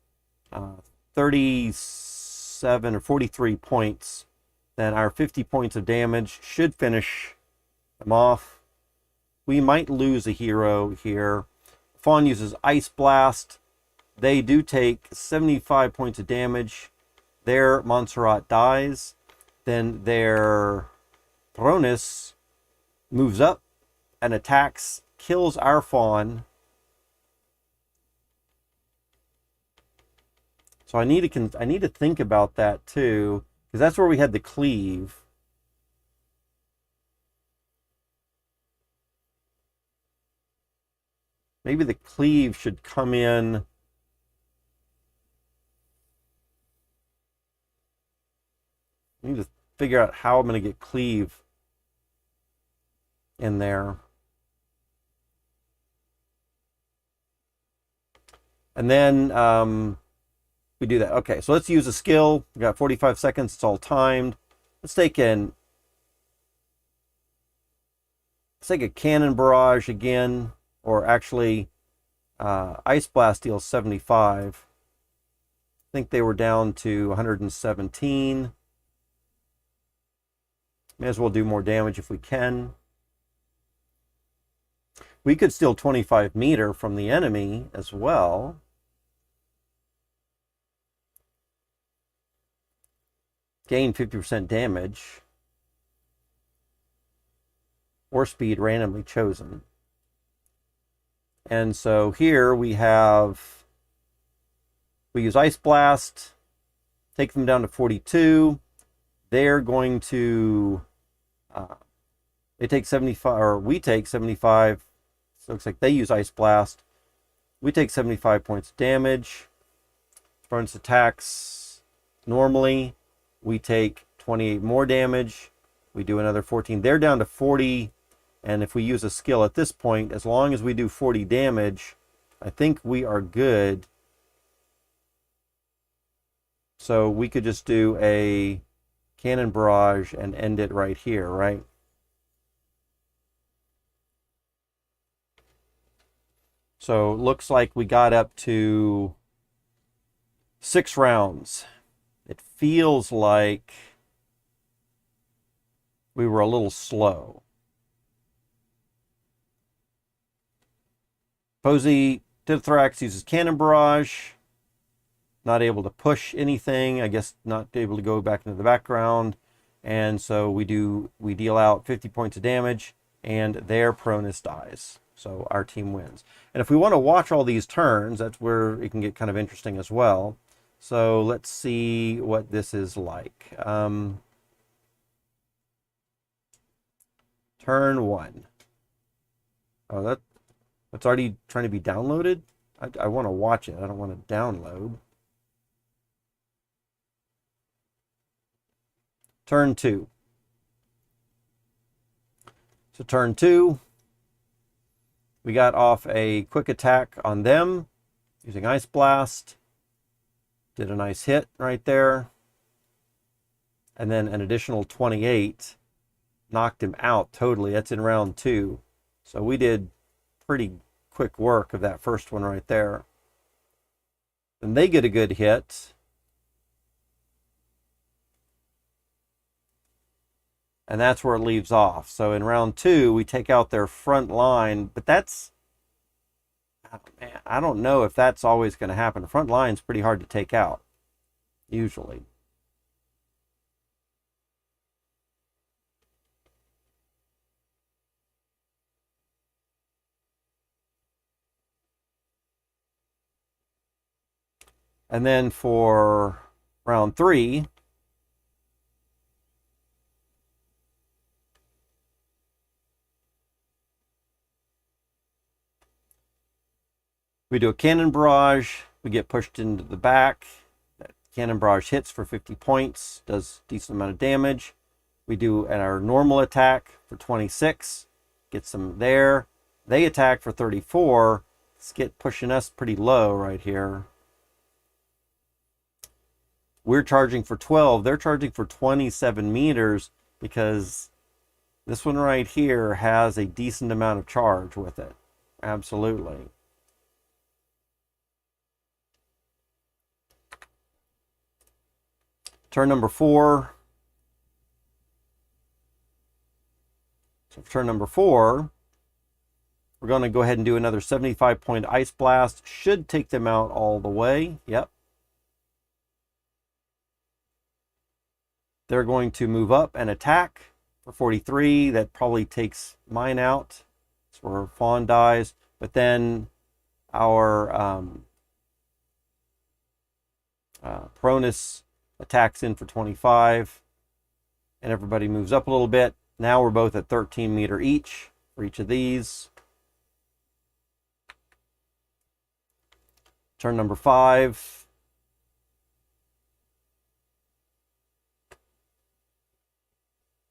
37 or 43 points, then our 50 points of damage should finish them off. We might lose a hero here. Fawn uses Ice Blast. They do take 75 points of damage. Their Montserrat dies. Then their Tronus moves up and attacks, kills our Fawn. So I need to think about that too, because that's where we had the cleave. Maybe the cleave should come in. I need to figure out how I'm going to get cleave in there. And then we do that. Okay, so let's use a skill. We got 45 seconds. It's all timed. Let's take a Cannon Barrage again, or actually Ice Blast deals 75. I think they were down to 117. May as well do more damage if we can. We could steal 25 meter from the enemy as well. Gain 50% damage. Or speed randomly chosen. And so here we use Ice Blast, take them down to 42. They're going to, they take 75, or we take 75. So it looks like they use Ice Blast. We take 75 points of damage. Bonus attacks normally. We take 28 more damage. We do another 14. They're down to 40. And if we use a skill at this point, as long as we do 40 damage, I think we are good. So we could just do a Cannon Barrage and end it right here, right? So it looks like we got up to 6 rounds. It feels like we were a little slow. Posey Tithrax uses Cannon Barrage. Not able to push anything. I guess not able to go back into the background. And so we deal out 50 points of damage, and their Pronus dies. So our team wins. And if we want to watch all these turns, that's where it can get kind of interesting as well. So let's see what this is like. Turn 1. Oh, that's already trying to be downloaded? I want to watch it. I don't want to download. Turn 2. So turn 2, we got off a quick attack on them using Ice Blast. Did a nice hit right there. And then an additional 28 knocked him out totally. That's in round 2. So we did pretty quick work of that first one right there. And they get a good hit. And that's where it leaves off. So in round 2, we take out their front line, but that's, man, I don't know if that's always going to happen. The front line's pretty hard to take out, usually. And then for round 3, We do a cannon barrage. We get pushed into the back. That cannon barrage hits for 50 points, does a decent amount of damage. We do our normal attack for 26, gets them there. They attack for 34. Let's get pushing us pretty low right here. We're charging for 12. They're charging for 27 meters because this one right here has a decent amount of charge with it. Absolutely. Turn number 4. So for turn number 4, we're going to go ahead and do another 75-point Ice Blast. Should take them out all the way. Yep. They're going to move up and attack for 43. That probably takes mine out. That's where Fawn dies. But then our Peronis attacks in for 25. And everybody moves up a little bit. Now we're both at 13 meter each for each of these. Turn number 5.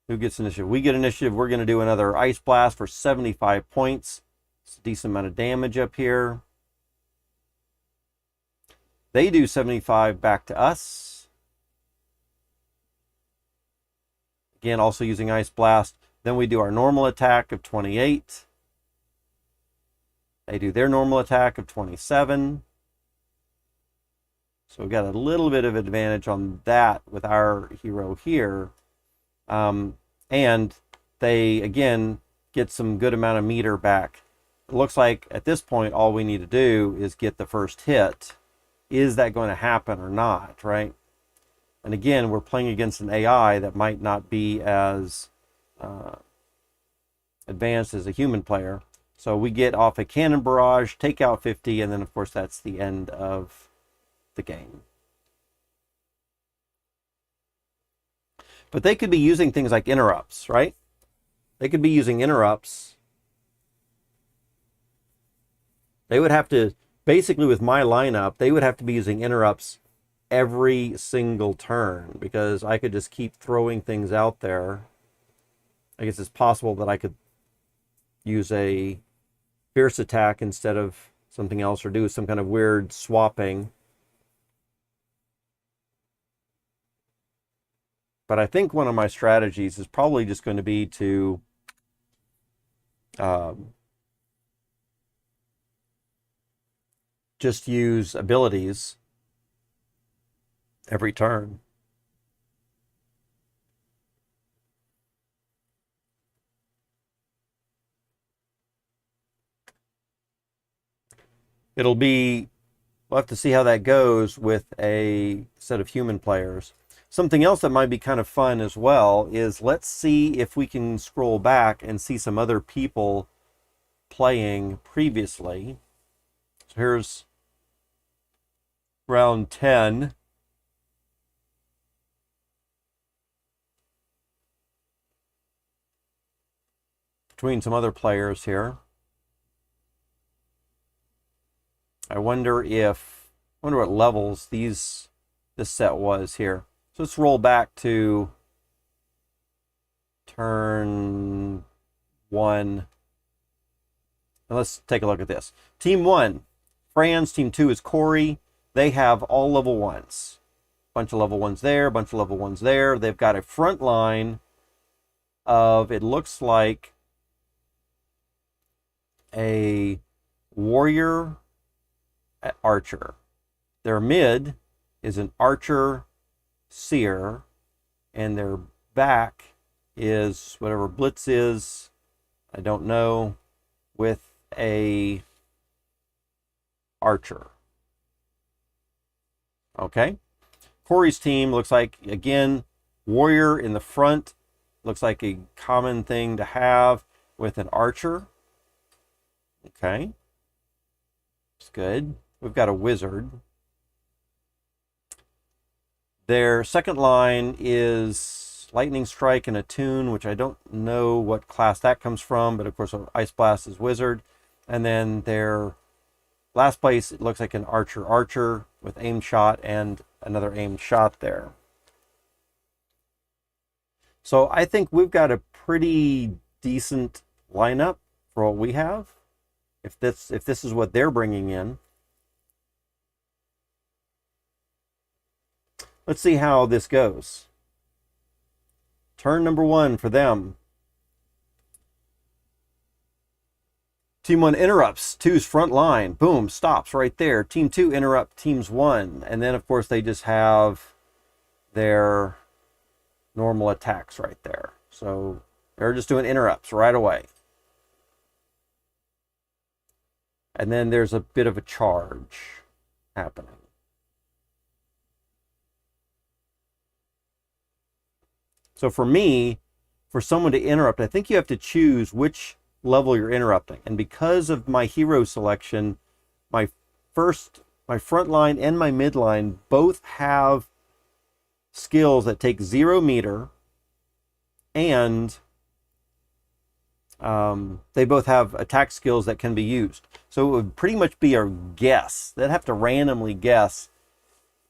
Who gets initiative? We get initiative. We're going to do another Ice Blast for 75 points. It's a decent amount of damage up here. They do 75 back to us. Again, also using Ice Blast. Then we do our normal attack of 28. They do their normal attack of 27. So we've got a little bit of advantage on that with our hero here. And they, again, get some good amount of meter back. It looks like at this point, all we need to do is get the first hit. Is that going to happen or not, right? And again, we're playing against an AI that might not be as advanced as a human player. So we get off a cannon barrage, take out 50, and then, of course, that's the end of the game. But they could be using things like interrupts, right? They could be using interrupts. They would have to, basically with my lineup, they would have to be using interrupts every single turn because I could just keep throwing things out there. I guess it's possible that I could use a fierce attack instead of something else or do some kind of weird swapping. But I think one of my strategies is probably just going to be to just use abilities every turn. We'll have to see how that goes with a set of human players. Something else that might be kind of fun as well is let's see if we can scroll back and see some other people playing previously. So here's round 10. Between some other players here. I wonder what levels this set was here. So let's roll back to turn 1. And let's take a look at this. Team 1, Franz. Team 2 is Corey. They have all level 1s. Bunch of level 1s there, bunch of level 1s there. They've got a front line of, it looks like, a warrior archer. Their mid is an archer seer, and their back is whatever blitz is, I don't know, with a archer. Okay. Corey's team looks like, again, warrior in the front. Looks like a common thing to have with an archer. Okay. It's good. We've got a wizard. Their second line is Lightning Strike and Attune, which I don't know what class that comes from, but of course Ice Blast is Wizard. And then their last place, it looks like an archer with aimed shot and another aimed shot there. So I think we've got a pretty decent lineup for what we have. If this is what they're bringing in. Let's see how this goes. Turn number 1 for them. Team 1 interrupts 2's front line. Boom, stops right there. Team 2 interrupt teams 1. And then, of course, they just have their normal attacks right there. So they're just doing interrupts right away. And then there's a bit of a charge happening. So for me, for someone to interrupt, I think you have to choose which level you're interrupting. And because of my hero selection, my front line and my mid line both have skills that take 0 meter, and they both have attack skills that can be used. So it would pretty much be a guess. They'd have to randomly guess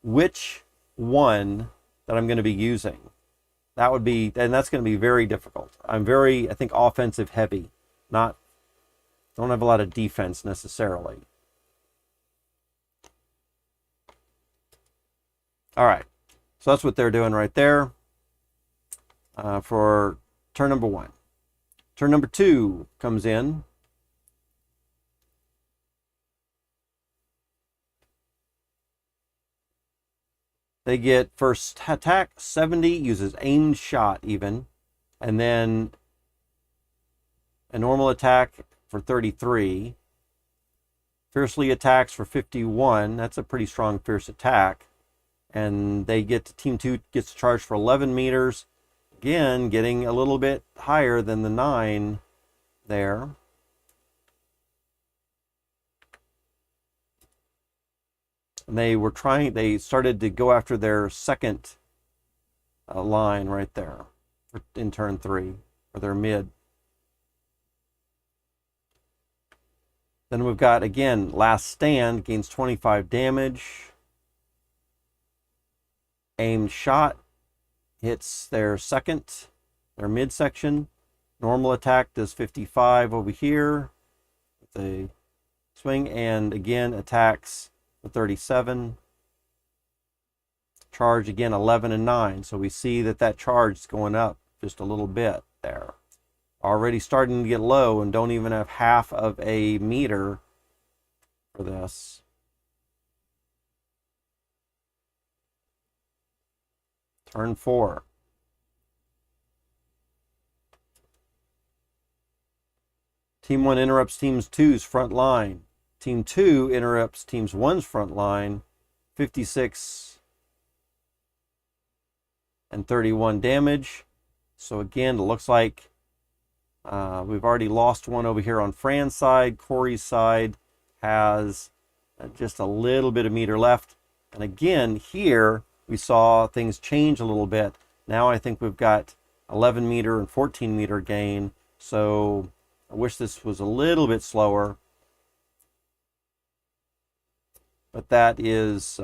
which one that I'm going to be using. That would be, and that's going to be very difficult. I'm very, I think, offensive heavy. Don't have a lot of defense necessarily. All right. So that's what they're doing right there for turn number 1. Turn number 2 comes in. They get first attack 70, uses aimed shot even, and then a normal attack for 33. Fiercely attacks for 51. That's a pretty strong fierce attack. And they get to, team 2 gets charged for 11 meters. Again, getting a little bit higher than the 9 there. And they started to go after their second line right there in turn 3, or their mid. Then we've got, again, Last Stand, gains 25 damage. Aimed shot hits their midsection. Normal attack does 55 over here with a swing, and again attacks for 37. Charge again 11 and 9. So we see that charge is going up just a little bit there. Already starting to get low and don't even have half of a meter for this. Turn 4. Team 1 interrupts Team 2's front line. Team 2 interrupts Team 1's front line. 56 and 31 damage. So again, it looks like we've already lost one over here on Fran's side. Corey's side has just a little bit of meter left. And again, here we saw things change a little bit. Now I think we've got 11 meter and 14 meter gain. So I wish this was a little bit slower. But that is,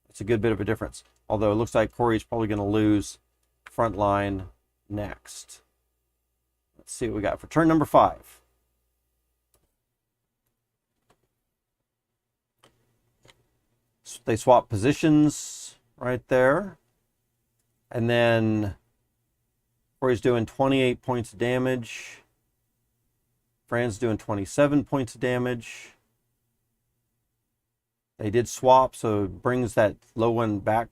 it's a good bit of a difference. Although it looks like Corey's probably going to lose front line next. Let's see what we got for turn number 5. So they swap positions right there. And then Corey's doing 28 points of damage. Fran's doing 27 points of damage. They did swap, so it brings that low one back.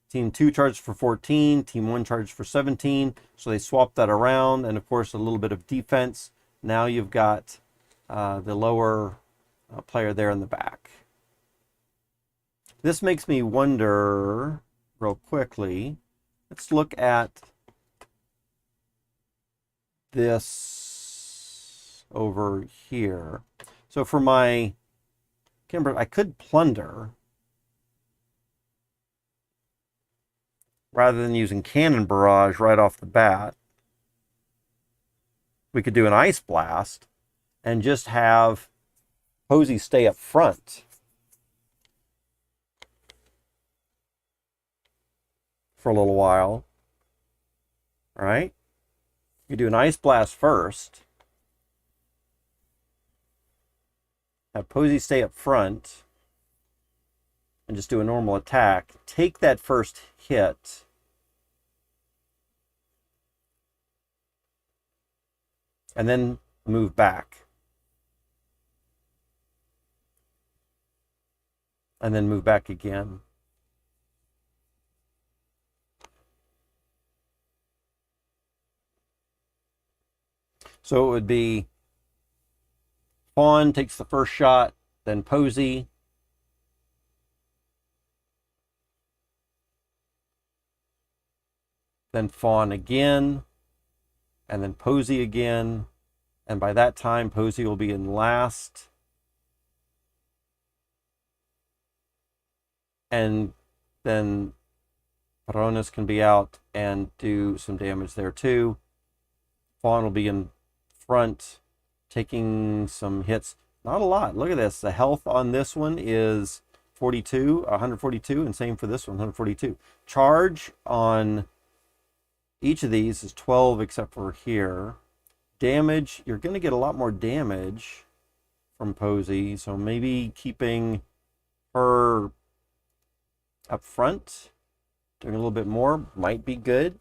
Team 2 charged for 14, Team 1 charged for 17. So they swapped that around, and of course a little bit of defense. Now you've got the lower player there in the back. This makes me wonder, real quickly, let's look at this over here. So for my camera, I could plunder rather than using cannon barrage right off the bat. We could do an ice blast and just have Posey stay up front for a little while. All right. You do an Ice Blast first. Have Posey stay up front. And just do a normal attack. Take that first hit. And then move back. And then move back again. So it would be Fawn takes the first shot, then Posey. Then Fawn again, and then Posey again. And by that time, Posey will be in last. And then Peronis can be out and do some damage there too. Fawn will be in front, taking some hits. Not a lot. Look at this. The health on this one is 142, and same for this one, 142. Charge on each of these is 12 except for here. Damage, you're going to get a lot more damage from Posey, so maybe keeping her up front, doing a little bit more, might be good.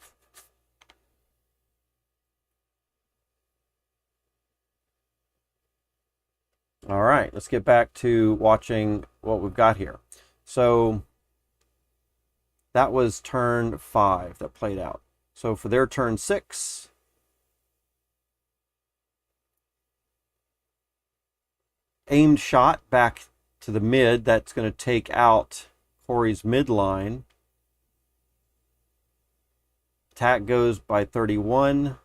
All right, let's get back to watching what we've got here. So that was turn 5 that played out. So for their turn 6, aimed shot back to the mid. That's going to take out Corey's midline. Attack goes by 31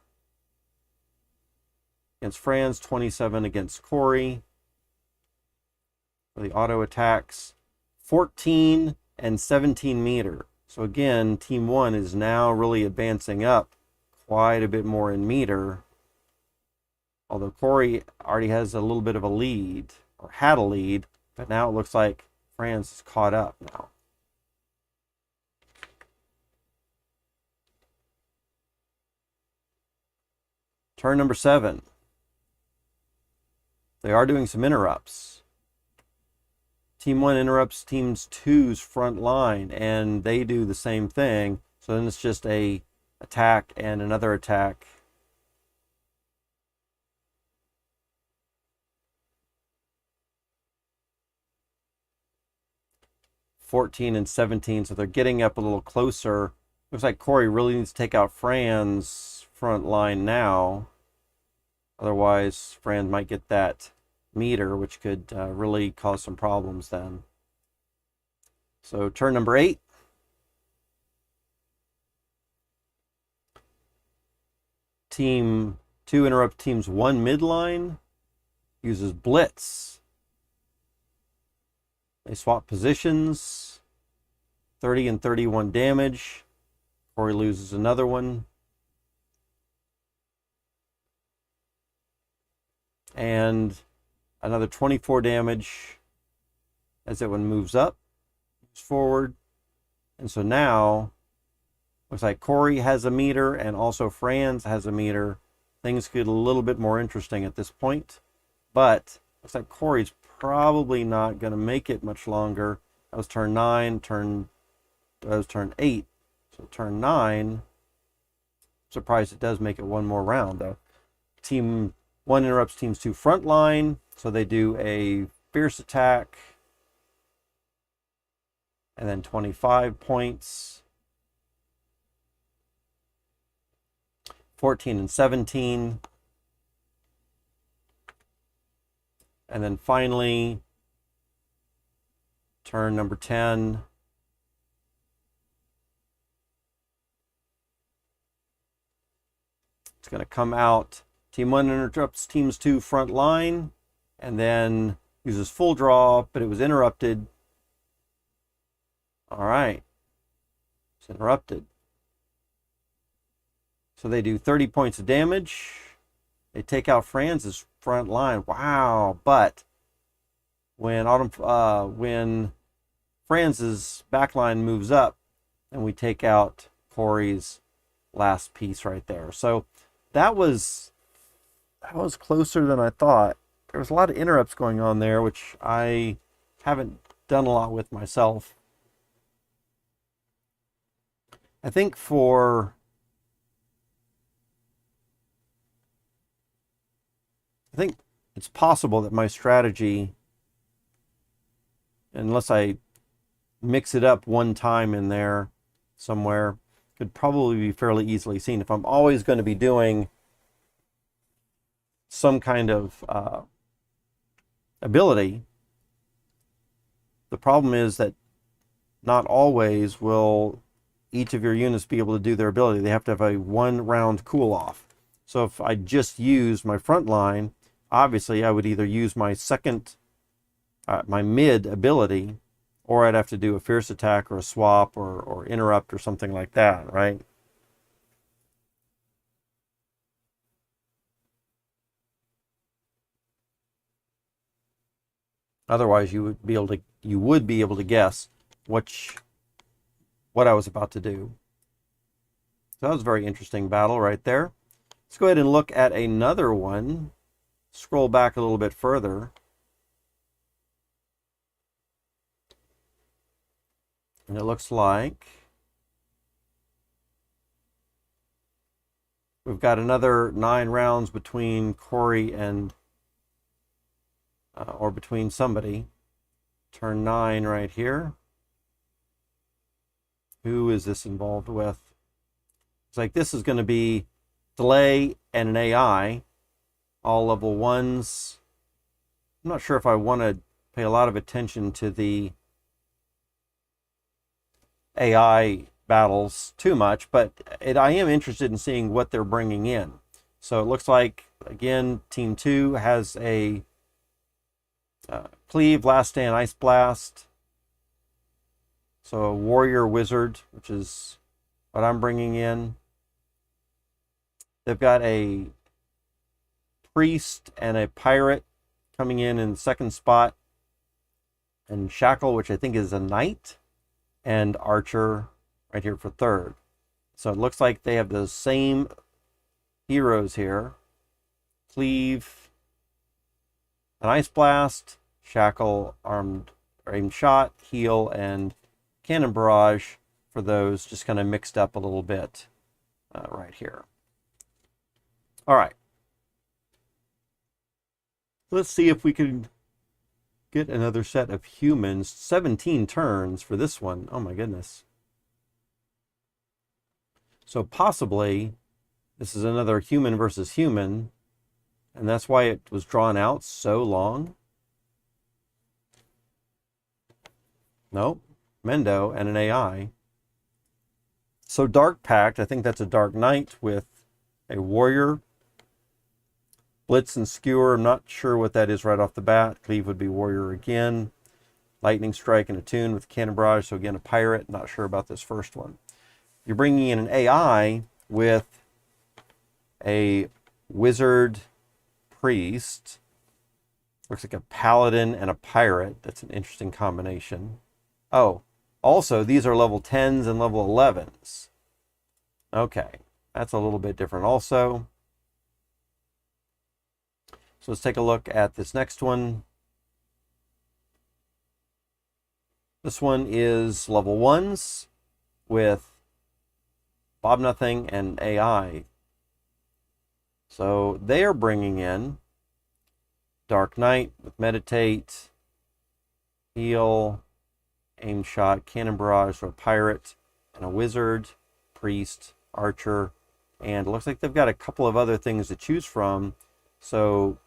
against Franz, 27 against Corey. For the auto attacks, 14 and 17 meter. So again, Team 1 is now really advancing up quite a bit more in meter. Although Corey already has a little bit of a lead, or had a lead, but now it looks like Franz is caught up now. Turn number 7. They are doing some interrupts. Team 1 interrupts Team 2's front line, and they do the same thing. So then it's just a attack and another attack. (14 and 17), so they're getting up a little closer. Looks like Corey really needs to take out Fran's front line now. Otherwise, Fran might get that meter, which could really cause some problems then. So turn number 8. Team 2 interrupts Team's 1 midline. Uses Blitz. They swap positions. 30 and 31 damage. Corey loses another one. And another 24 damage as that one moves up, moves forward. And so now, looks like Corey has a meter and also Franz has a meter. Things get a little bit more interesting at this point. But looks like Corey's probably not going to make it much longer. That was turn 9, that was turn 8. So turn 9, surprised it does make it one more round though. Team 1 interrupts Team 2 front line. So they do a fierce attack. And then 25 points. 14 and 17. And then finally, turn number 10. It's going to come out. Team 1 interrupts Team 2 front line, and then uses full draw, but it was interrupted. All right. It's interrupted. So they do 30 points of damage. They take out Franz's front line. Wow. But when Franz's backline moves up, and we take out Corey's last piece right there. So that was closer than I thought. There was a lot of interrupts going on there, which I haven't done a lot with myself. I think it's possible that my strategy, unless I mix it up one time in there somewhere, could probably be fairly easily seen. If I'm always going to be doing some kind of ability, the problem is that not always will each of your units be able to do their ability. They have to have a 1 round cool off. So if I just use my front line, obviously I would either use my my mid ability, or I'd have to do a fierce attack or a swap or interrupt or something like that, right? Otherwise, you would be able to guess what I was about to do. So that was a very interesting battle right there. Let's go ahead and look at another one. Scroll back a little bit further. And it looks like we've got another 9 rounds between Corey and, or between somebody. Turn 9 right here. Who is this involved with? It's like this is going to be delay and an AI, all level 1s. I'm not sure if I want to pay a lot of attention to the AI battles too much, but I am interested in seeing what they're bringing in. So it looks like, again, Team 2 has a Cleave, Last Stand, Ice Blast. So a Warrior Wizard, which is what I'm bringing in. They've got a Priest and a Pirate coming in the second spot. And Shackle, which I think is a Knight. And Archer right here for third. So it looks like they have the same heroes here. Cleave, an Ice Blast, Shackle, Armed or Aimed Shot, Heal, and Cannon Barrage for those, just kind of mixed up a little bit right here. All right. Let's see if we can get another set of humans. 17 turns for this one. Oh my goodness. So possibly this is another human versus human, and that's why it was drawn out so long. Nope. Mendo and an AI. So Dark Pact, I think that's a Dark Knight with a Warrior. Blitz and Skewer, I'm not sure what that is right off the bat. Cleave would be Warrior again. Lightning Strike and Attune with Cannon Barrage, so again a Pirate. Not sure about this first one. You're bringing in an AI with a Wizard Priest. Looks like a Paladin and a Pirate. That's an interesting combination. Oh, also these are level 10s and level 11s. Okay, that's a little bit different also. So let's take a look at this next one. This one is level 1s with Bob Nothing and AI. So they are bringing in Dark Knight with Meditate, Heal, Aim Shot, Cannon Barrage, or a Pirate, and a Wizard, Priest, Archer, and it looks like they've got a couple of other things to choose from. So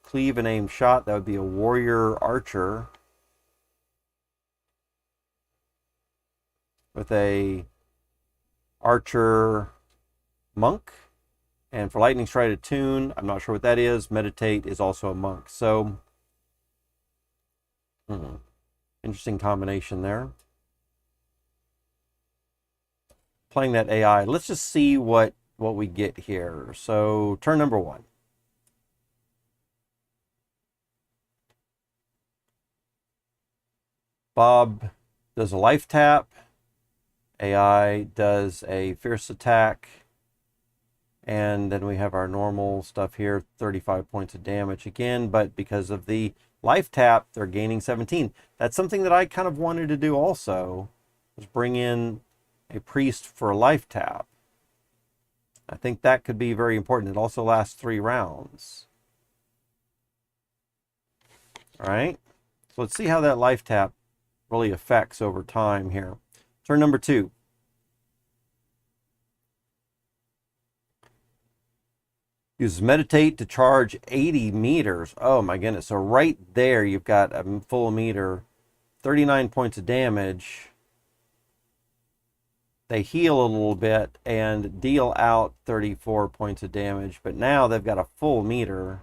Cleave and Aim Shot, that would be a Warrior Archer with a Archer Monk. And for Lightning Strike Attune, I'm not sure what that is. Meditate is also a Monk. So, interesting combination there. Playing that AI. Let's just see what we get here. So, turn number 1. Bob does a life tap. AI does a fierce attack. And then we have our normal stuff here, 35 points of damage again, but because of the life tap, they're gaining 17. That's something that I kind of wanted to do also, was bring in a priest for a life tap. I think that could be very important. It also lasts 3 rounds. All right, so let's see how that life tap really affects over time here. Turn number 2. Uses meditate to charge 80 meters. Oh my goodness. So right there, you've got a full meter, 39 points of damage. They heal a little bit and deal out 34 points of damage. But now they've got a full meter.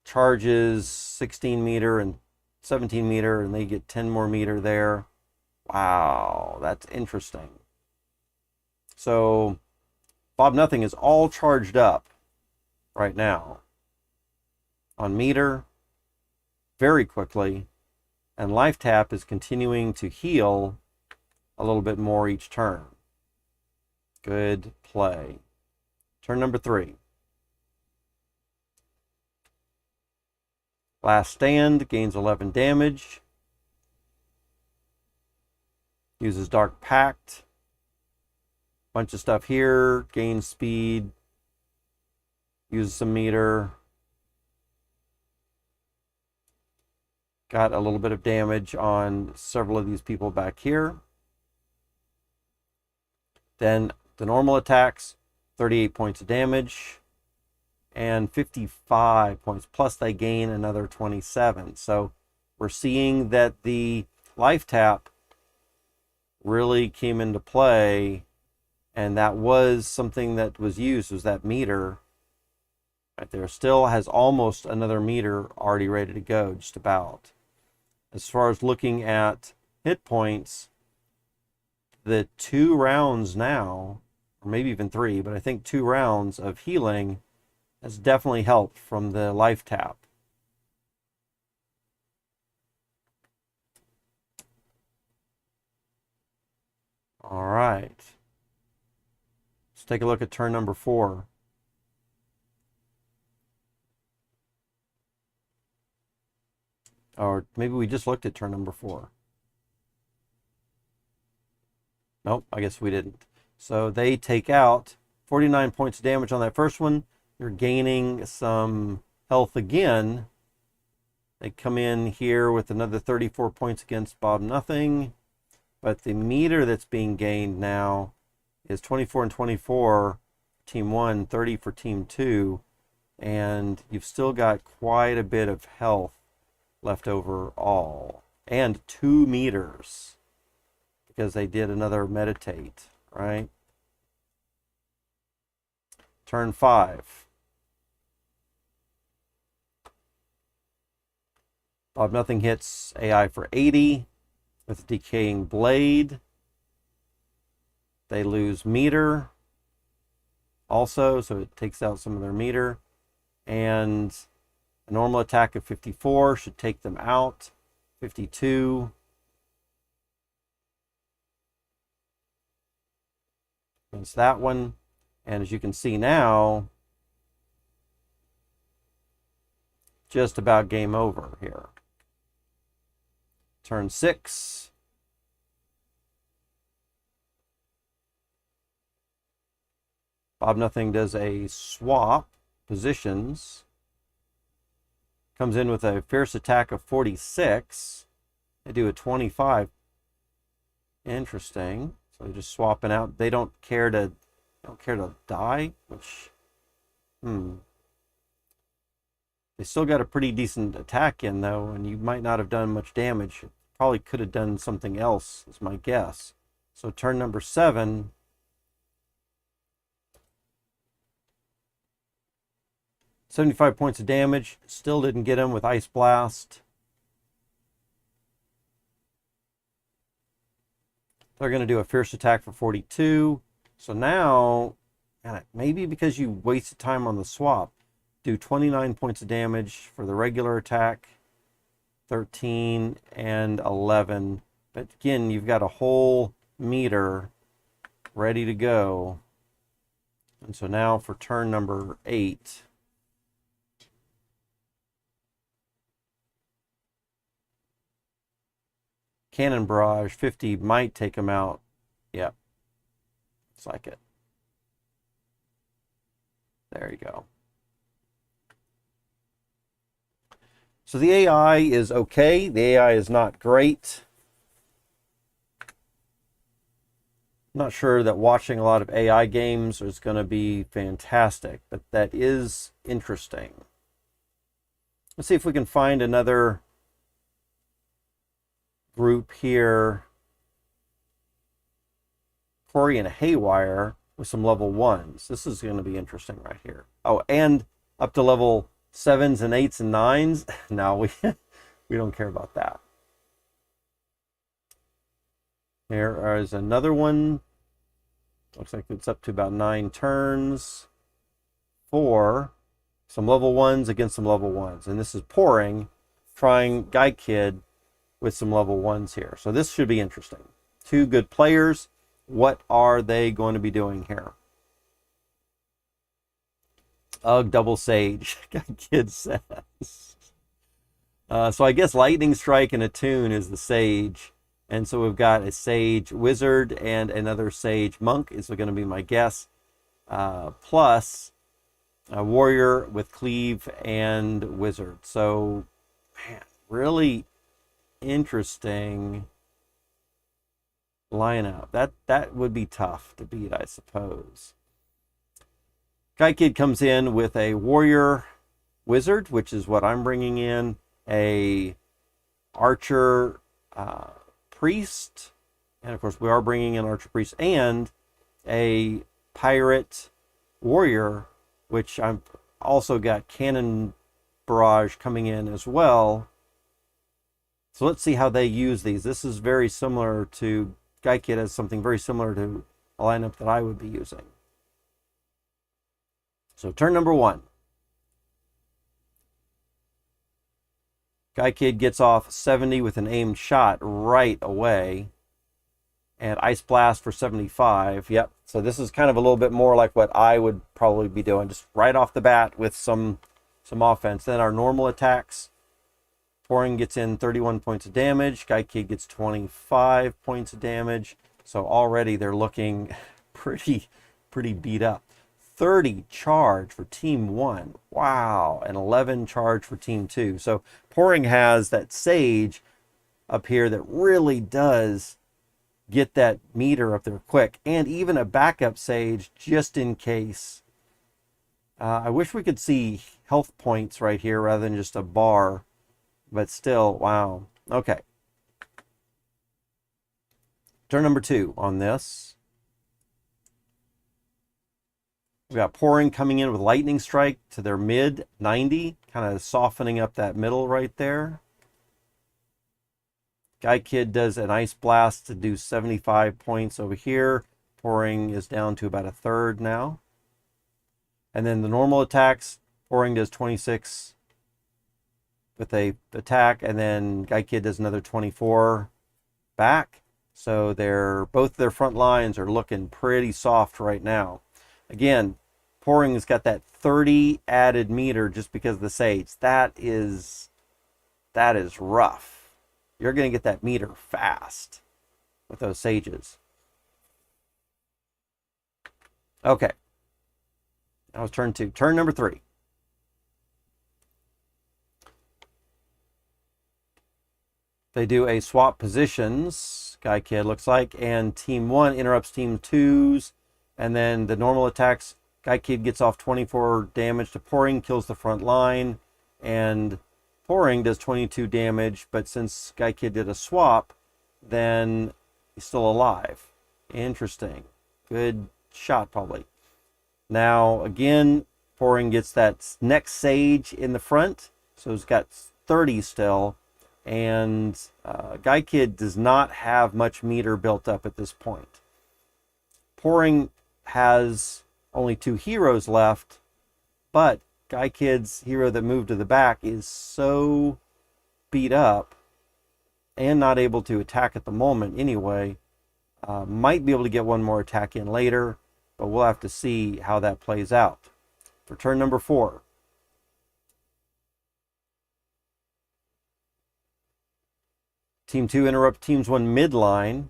Charges 16 meter and 17 meter, and they get 10 more meter there. Wow, that's interesting. So Bob Nothing is all charged up right now on meter very quickly, and life tap is continuing to heal a little bit more each turn. Good play. Turn number 3. Last Stand gains 11 damage. Uses Dark Pact. Bunch of stuff here. Gains speed. Uses some meter. Got a little bit of damage on several of these people back here. Then the normal attacks, 38 points of damage and 55 points. Plus they gain another 27. So we're seeing that the life tap really came into play, and that was something that was used, was that meter right there. Still has almost another meter already ready to go, just about. As far as looking at hit points, the 2 rounds now, or maybe even 3, but I think 2 rounds of healing has definitely helped from the life tap. All right. Let's take a look at turn number 4. Or maybe we just looked at turn number 4. Nope, I guess we didn't. So they take out 49 points of damage on that first one. You're gaining some health again. They come in here with another 34 points against Bob Nothing. But the meter that's being gained now is 24 and 24 for Team 1, 30 for Team 2. And you've still got quite a bit of health left overall. And 2 meters. Because they did another meditate, right? Turn 5. Bob Nothing hits AI for 80 with Decaying Blade. They lose meter also, so it takes out some of their meter. And a normal attack of 54 should take them out. 52. Against that one. And as you can see now, just about game over here. Turn 6. Bob Nothing does a swap positions. Comes in with a fierce attack of 46. They do a 25. Interesting. So they're just swapping out. They don't care to die, which they still got a pretty decent attack in though, and you might not have done much damage. Probably could have done something else, is my guess. So turn number 7. $75 points of damage. Still didn't get him with Ice Blast. They're going to do a fierce attack for 42. So now, maybe because you wasted time on the swap, do 29 points of damage for the regular attack, 13 and 11. But again, you've got a whole meter ready to go. And so now for turn number 8. Cannon Barrage 50 might take him out. Yep. Looks like it. There you go. So the AI is okay. The AI is not great. I'm not sure that watching a lot of AI games is going to be fantastic, but that is interesting. Let's see if we can find another group here. Corey and Haywire with some level 1s. This is going to be interesting right here. Oh, and up to level 7s and 8s and 9s. No, we don't care about that. There is another one. Looks like it's up to about 9 turns for some level 1s against some level 1s. And this is Pouring, trying Guy Kid with some level 1s here. So this should be interesting. 2 good players. What are they going to be doing here? Ugh, double Sage, Guy Kid says. So I guess Lightning Strike and Attune is the Sage. And so we've got a Sage Wizard and another Sage Monk is going to be my guess. Plus a Warrior with Cleave and Wizard. So, man, really interesting lineup. That would be tough to beat, I suppose. Guy Kid comes in with a Warrior Wizard, which is what I'm bringing in. A Archer Priest, and of course we are bringing in Archer Priest, and a Pirate Warrior, which I'm also got Cannon Barrage coming in as well. So let's see how they use these. This is very similar to, Guy Kid has something very similar to a lineup that I would be using. So turn number 1. Guy Kid gets off 70 with an aimed shot right away. And Ice Blast for 75. Yep. So this is kind of a little bit more like what I would probably be doing. Just right off the bat with some offense. Then our normal attacks. Pouring gets in 31 points of damage. Guy Kid gets 25 points of damage. So already they're looking pretty beat up. 30 charge for Team 1. Wow. And 11 charge for Team 2. So Pouring has that Sage up here that really does get that meter up there quick. And even a backup Sage just in case. I wish we could see health points right here rather than just a bar. But still, wow. Okay. Turn number 2 on this. We got Pouring coming in with Lightning Strike to their mid 90, kind of softening up that middle right there. Guy Kid does an Ice Blast to do 75 points over here. Pouring is down to about a third now. And then the normal attacks, Pouring does 26 with a attack, and then Guy Kid does another 24 back. So both their front lines are looking pretty soft right now. Again, Pouring's got that 30 added meter just because of the Sage. That is rough. You're going to get that meter fast with those Sages. Okay. That was turn 2. Turn number 3. They do a swap positions, Guy Kid looks like, and Team 1 interrupts Team 2's, and then the normal attacks, Guy Kid gets off 24 damage to Pouring, kills the front line, and Pouring does 22 damage, but since Guy Kid did a swap, then he's still alive. Interesting. Good shot, probably. Now, again, Pouring gets that next Sage in the front, so he's got 30 still, and Guy Kid does not have much meter built up at this point. Pouring has only 2 heroes left, but Guy Kid's hero that moved to the back is so beat up and not able to attack at the moment anyway. Might be able to get one more attack in later, but we'll have to see how that plays out. For turn number 4. Team 2 interrupt Teams 1 midline,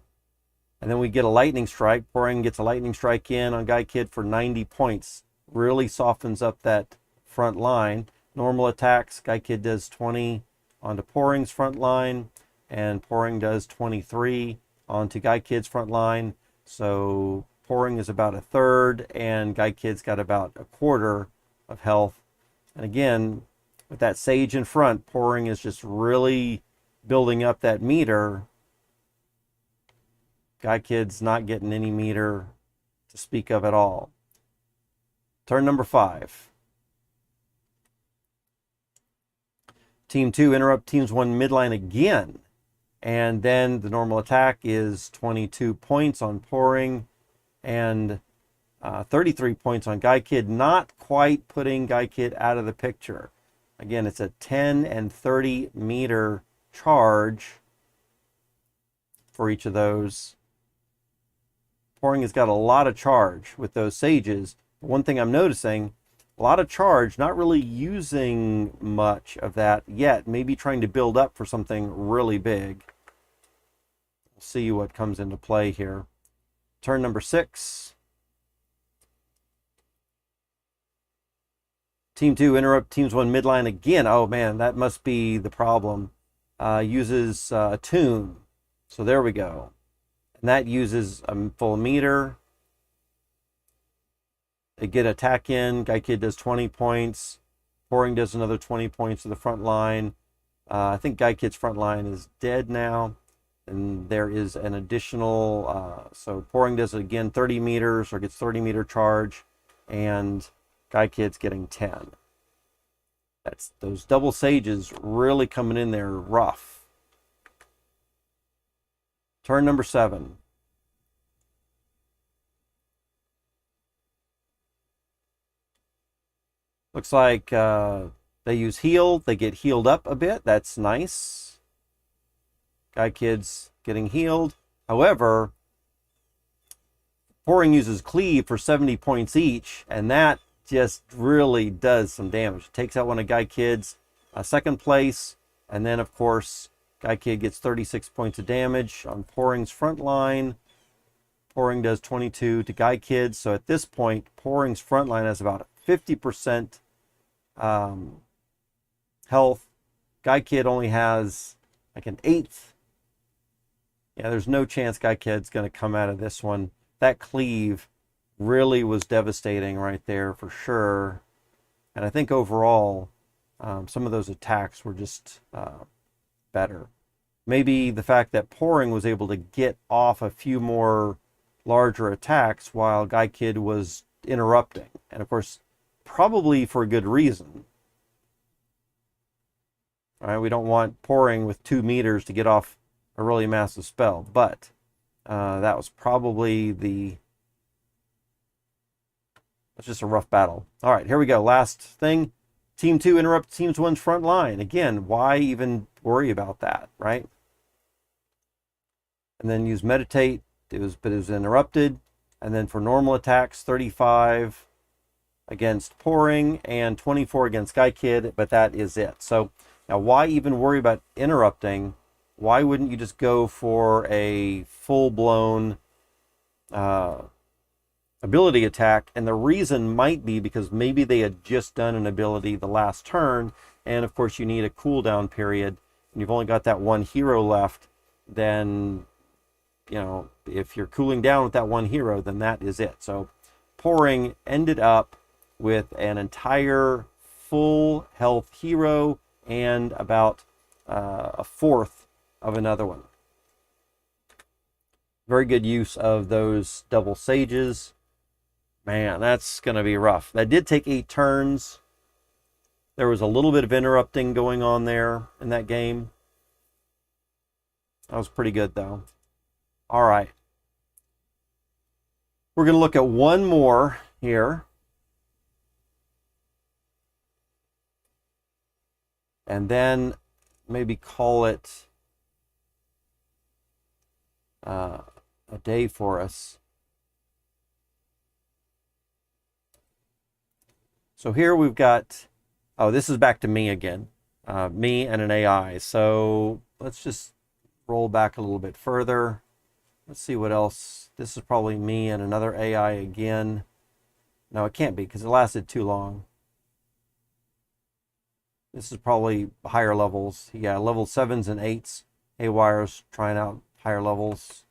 and then we get a lightning strike. Pouring gets a lightning strike in on Guy Kid for 90 points. Really softens up that front line. Normal attacks, Guy Kid does 20 onto Pouring's front line, and Pouring does 23 onto Guy Kid's front line. So Pouring is about a third, and Guy Kid's got about a quarter of health. And again, with that Sage in front, Pouring is just really building up that meter. Guy Kid's not getting any meter to speak of at all. Turn number 5. Team 2 interrupt Teams 1 midline again. And then the normal attack is 22 points on Pouring and 33 points on Guy Kid. Not quite putting Guy Kid out of the picture. Again, it's a 10 and 30 meter charge for each of those. Pouring has got a lot of charge with those Sages. One thing I'm noticing, a lot of charge, not really using much of that yet. Maybe trying to build up for something really big. We'll see what comes into play here. Turn number 6. Team 2 interrupt Teams 1 midline again. Oh man, that must be the problem. Uses Attune. So there we go. And that uses a full meter. They get attack in. Guy Kid does 20 points. Pouring does another 20 points to the front line. I think Guy Kid's front line is dead now. And there is an additional, so Pouring does it again 30 meters or gets 30 meter charge. And Guy Kid's getting 10. That's those double Sages really coming in there rough. Turn number 7. Looks like they use heal. They get healed up a bit. That's nice. Guy Kid's getting healed. However, Pouring uses Cleave for 70 points each, and that just really does some damage. Takes out one of Guy Kid's second place, and then of course Guy Kid gets 36 points of damage on Pouring's front line. Pouring does 22 to Guy Kid. So at this point, Pouring's front line has about 50% health. Guy Kid only has like an 1/8. Yeah, there's no chance Guy Kid's going to come out of this one. That Cleave really was devastating right there for sure. And I think overall, some of those attacks were just better. Maybe the fact that Pouring was able to get off a few more larger attacks while Guy Kid was interrupting. And of course, probably for a good reason. All right, we don't want Pouring with 2 meters to get off a really massive spell, but that was probably that's just a rough battle. All right, here we go. Last thing. Team 2 interrupts Team 1's front line. Again, why even worry about that, right? And then use Meditate. But it was interrupted. And then for normal attacks, 35 against Pouring and 24 against Guy Kid, but that is it. So now why even worry about interrupting? Why wouldn't you just go for a full-blown ability attack? And the reason might be because maybe they had just done an ability the last turn, and of course you need a cooldown period, and you've only got that one hero left. Then, you know, if you're cooling down with that one hero, then that is it. So Pouring ended up with an entire full health hero and about a fourth of another one. Very good use of those double Sages. Man, that's going to be rough. That did take 8 turns. There was a little bit of interrupting going on there in that game. That was pretty good, though. All right. We're going to look at one more here. And then maybe call it a day for us. So here we've got, oh, this is back to me again, me and an AI. So let's just roll back a little bit further. Let's see what else. This is probably me and another AI again. No, it can't be because it lasted too long. This is probably higher levels. Yeah, level 7s and 8s. Haywire's trying out higher levels.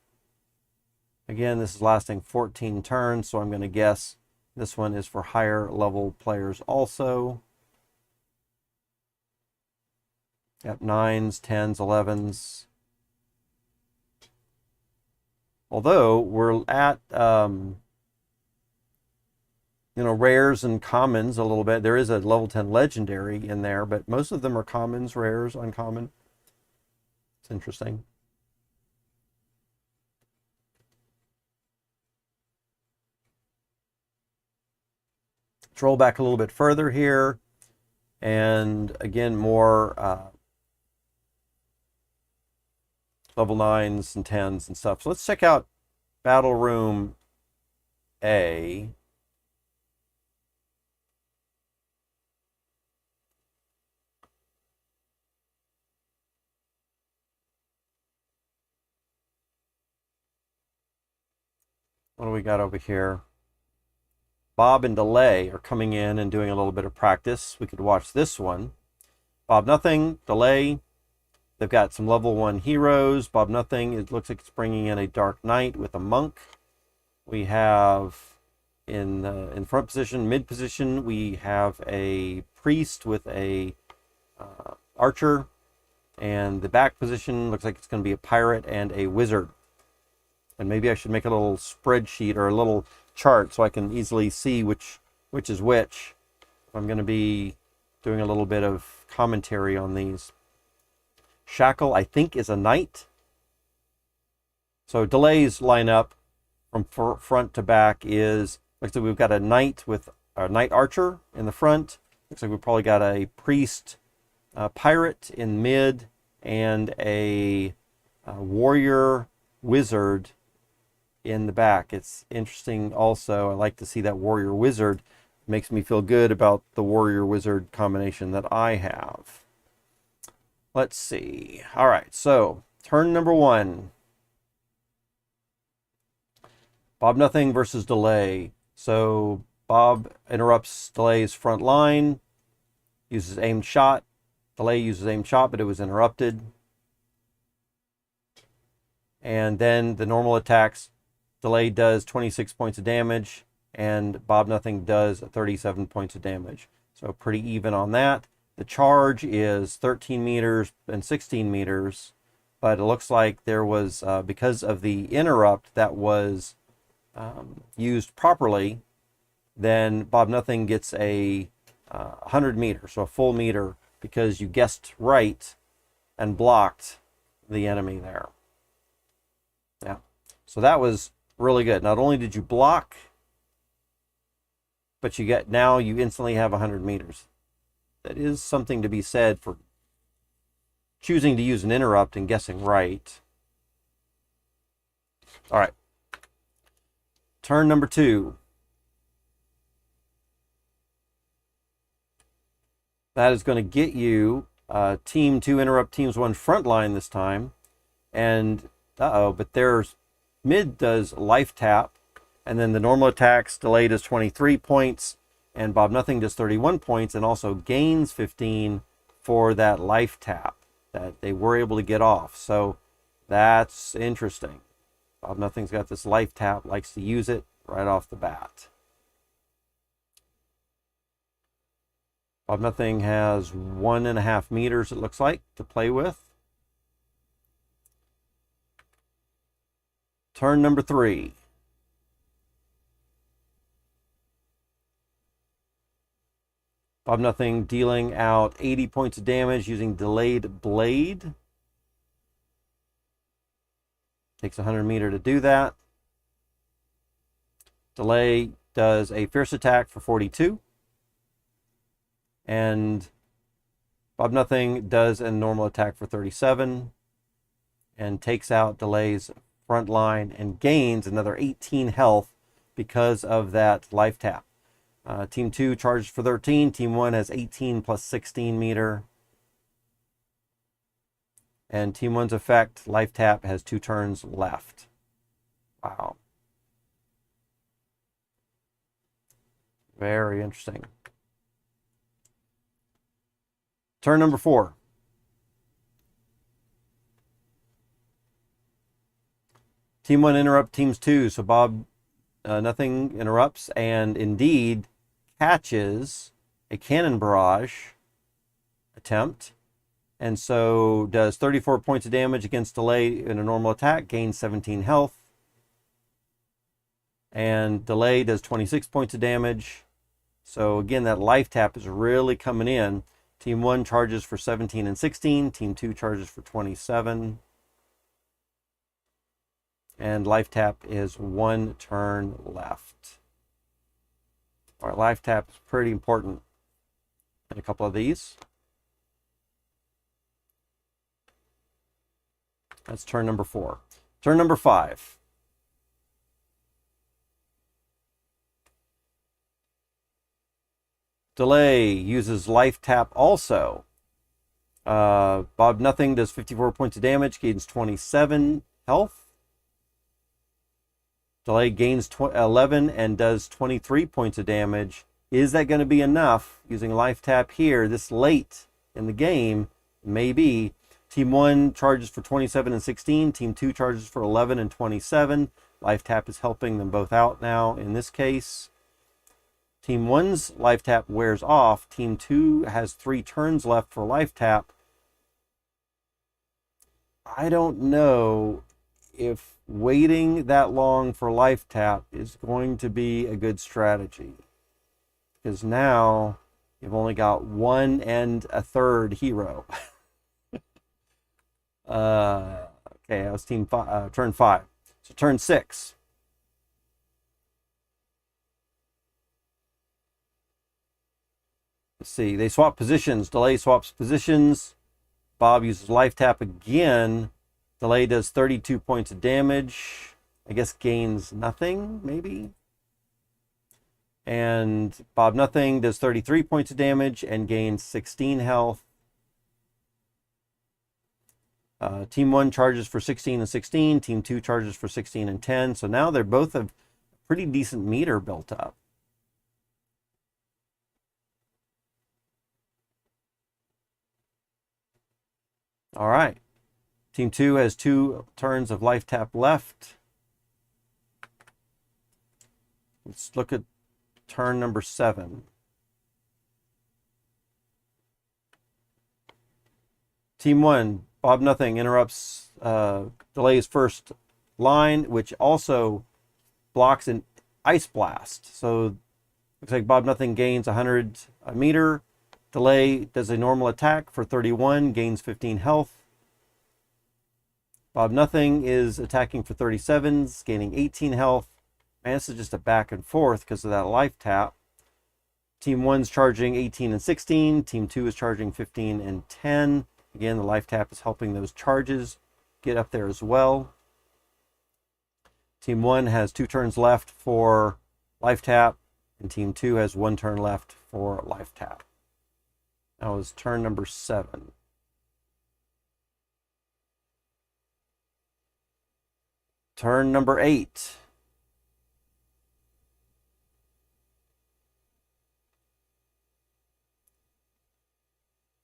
Again, this is lasting 14 turns, so I'm going to guess this one is for higher level players also. Yep, 9s, 10s, 11s. Although we're at, rares and commons a little bit. There is a level 10 legendary in there, but most of them are commons, rares, uncommon. It's interesting. Let's roll back a little bit further here. And again, more level 9s and 10s and stuff. So let's check out Battle Room A. What do we got over here? Bob and Delay are coming in and doing a little bit of practice. We could watch this one. Bob Nothing, Delay. They've got some level 1 heroes. Bob Nothing, it looks like it's bringing in a Dark Knight with a monk. We have in front position, mid position, we have a priest with a archer. And the back position looks like it's going to be a pirate and a wizard. And maybe I should make a little spreadsheet or a little chart so I can easily see which is which. I'm going to be doing a little bit of commentary on these. Shackle, I think, is a knight. So Delay's line up from front to back is, looks like we've got a knight with a knight archer in the front. Looks like we've probably got a priest, pirate in mid, and a warrior wizard in the back. It's interesting also. I like to see that warrior wizard. It makes me feel good about the warrior wizard combination that I have. Let's see. All right, so turn number 1. Bob Nothing versus Delay. So Bob interrupts Delay's front line, uses aimed shot. Delay uses aimed shot, but it was interrupted. And then the normal attacks. Delay does 26 points of damage, and Bob Nothing does 37 points of damage. So pretty even on that. The charge is 13 meters and 16 meters, but it looks like there was, because of the interrupt that was used properly, then Bob Nothing gets a 100 meters, so a full meter, because you guessed right and blocked the enemy there. Yeah, so that was really good. Not only did you block, but you instantly have 100 meters. That is something to be said for choosing to use an interrupt and guessing right. All right. Turn number 2. That is going to get you team 2 interrupt teams 1 front line this time. And but there's mid does life tap, and then the normal attacks. Delay does 23 points, and Bob Nothing does 31 points, and also gains 15 for that life tap that they were able to get off. So that's interesting. Bob Nothing's got this life tap, likes to use it right off the bat. Bob Nothing has 1.5 meters, it looks like, to play with. Turn number 3. Bob Nothing dealing out 80 points of damage using Delayed Blade. Takes 100 meter to do that. Delay does a fierce attack for 42. And Bob Nothing does a normal attack for 37 and takes out Delay's front line and gains another 18 health because of that life tap. Team 2 charges for 13. Team 1 has 18 plus 16 meter. And Team 1's effect, life tap, has 2 turns left. Wow. Very interesting. Turn number 4. Team 1 interrupt Teams 2. So Bob Nothing interrupts and indeed catches a cannon barrage attempt. And so does 34 points of damage against Delay in a normal attack, gains 17 health. And Delay does 26 points of damage. So again, that life tap is really coming in. Team 1 charges for 17 and 16. Team 2 charges for 27. And life tap is 1 turn left. All right, life tap is pretty important in a couple of these. That's turn number 4. Turn number 5. Delay uses life tap also. Bob Nothing does 54 points of damage, gains 27 health. Delay gains 11 and does 23 points of damage. Is that going to be enough using life tap here this late in the game? Maybe. Team 1 charges for 27 and 16. Team 2 charges for 11 and 27. Life tap is helping them both out now in this case. Team 1's life tap wears off. Team 2 has 3 turns left for life tap. I don't know if waiting that long for life tap is going to be a good strategy. Because now you've only got 1 1/3 hero. Okay, that was turn 5. So turn 6. Let's see, they swap positions. Delay swaps positions. Bob uses life tap again. Delay does 32 points of damage. I guess gains nothing, maybe. And Bob Nothing does 33 points of damage and gains 16 health. Team 1 charges for 16 and 16. Team 2 charges for 16 and 10. So now they're both a pretty decent meter built up. All right. Team 2 has 2 turns of life tap left. Let's look at turn number 7. Team 1, Bob Nothing interrupts Delay's first line, which also blocks an ice blast. So looks like Bob Nothing gains 100 meter. Delay does a normal attack for 31, gains 15 health. Bob Nothing is attacking for 37, gaining 18 health. Man, this is just a back and forth because of that life tap. Team 1's charging 18 and 16. Team 2 is charging 15 and 10. Again, the life tap is helping those charges get up there as well. Team 1 has 2 turns left for life tap, and Team 2 has 1 turn left for life tap. That was turn number 7. Turn number 8.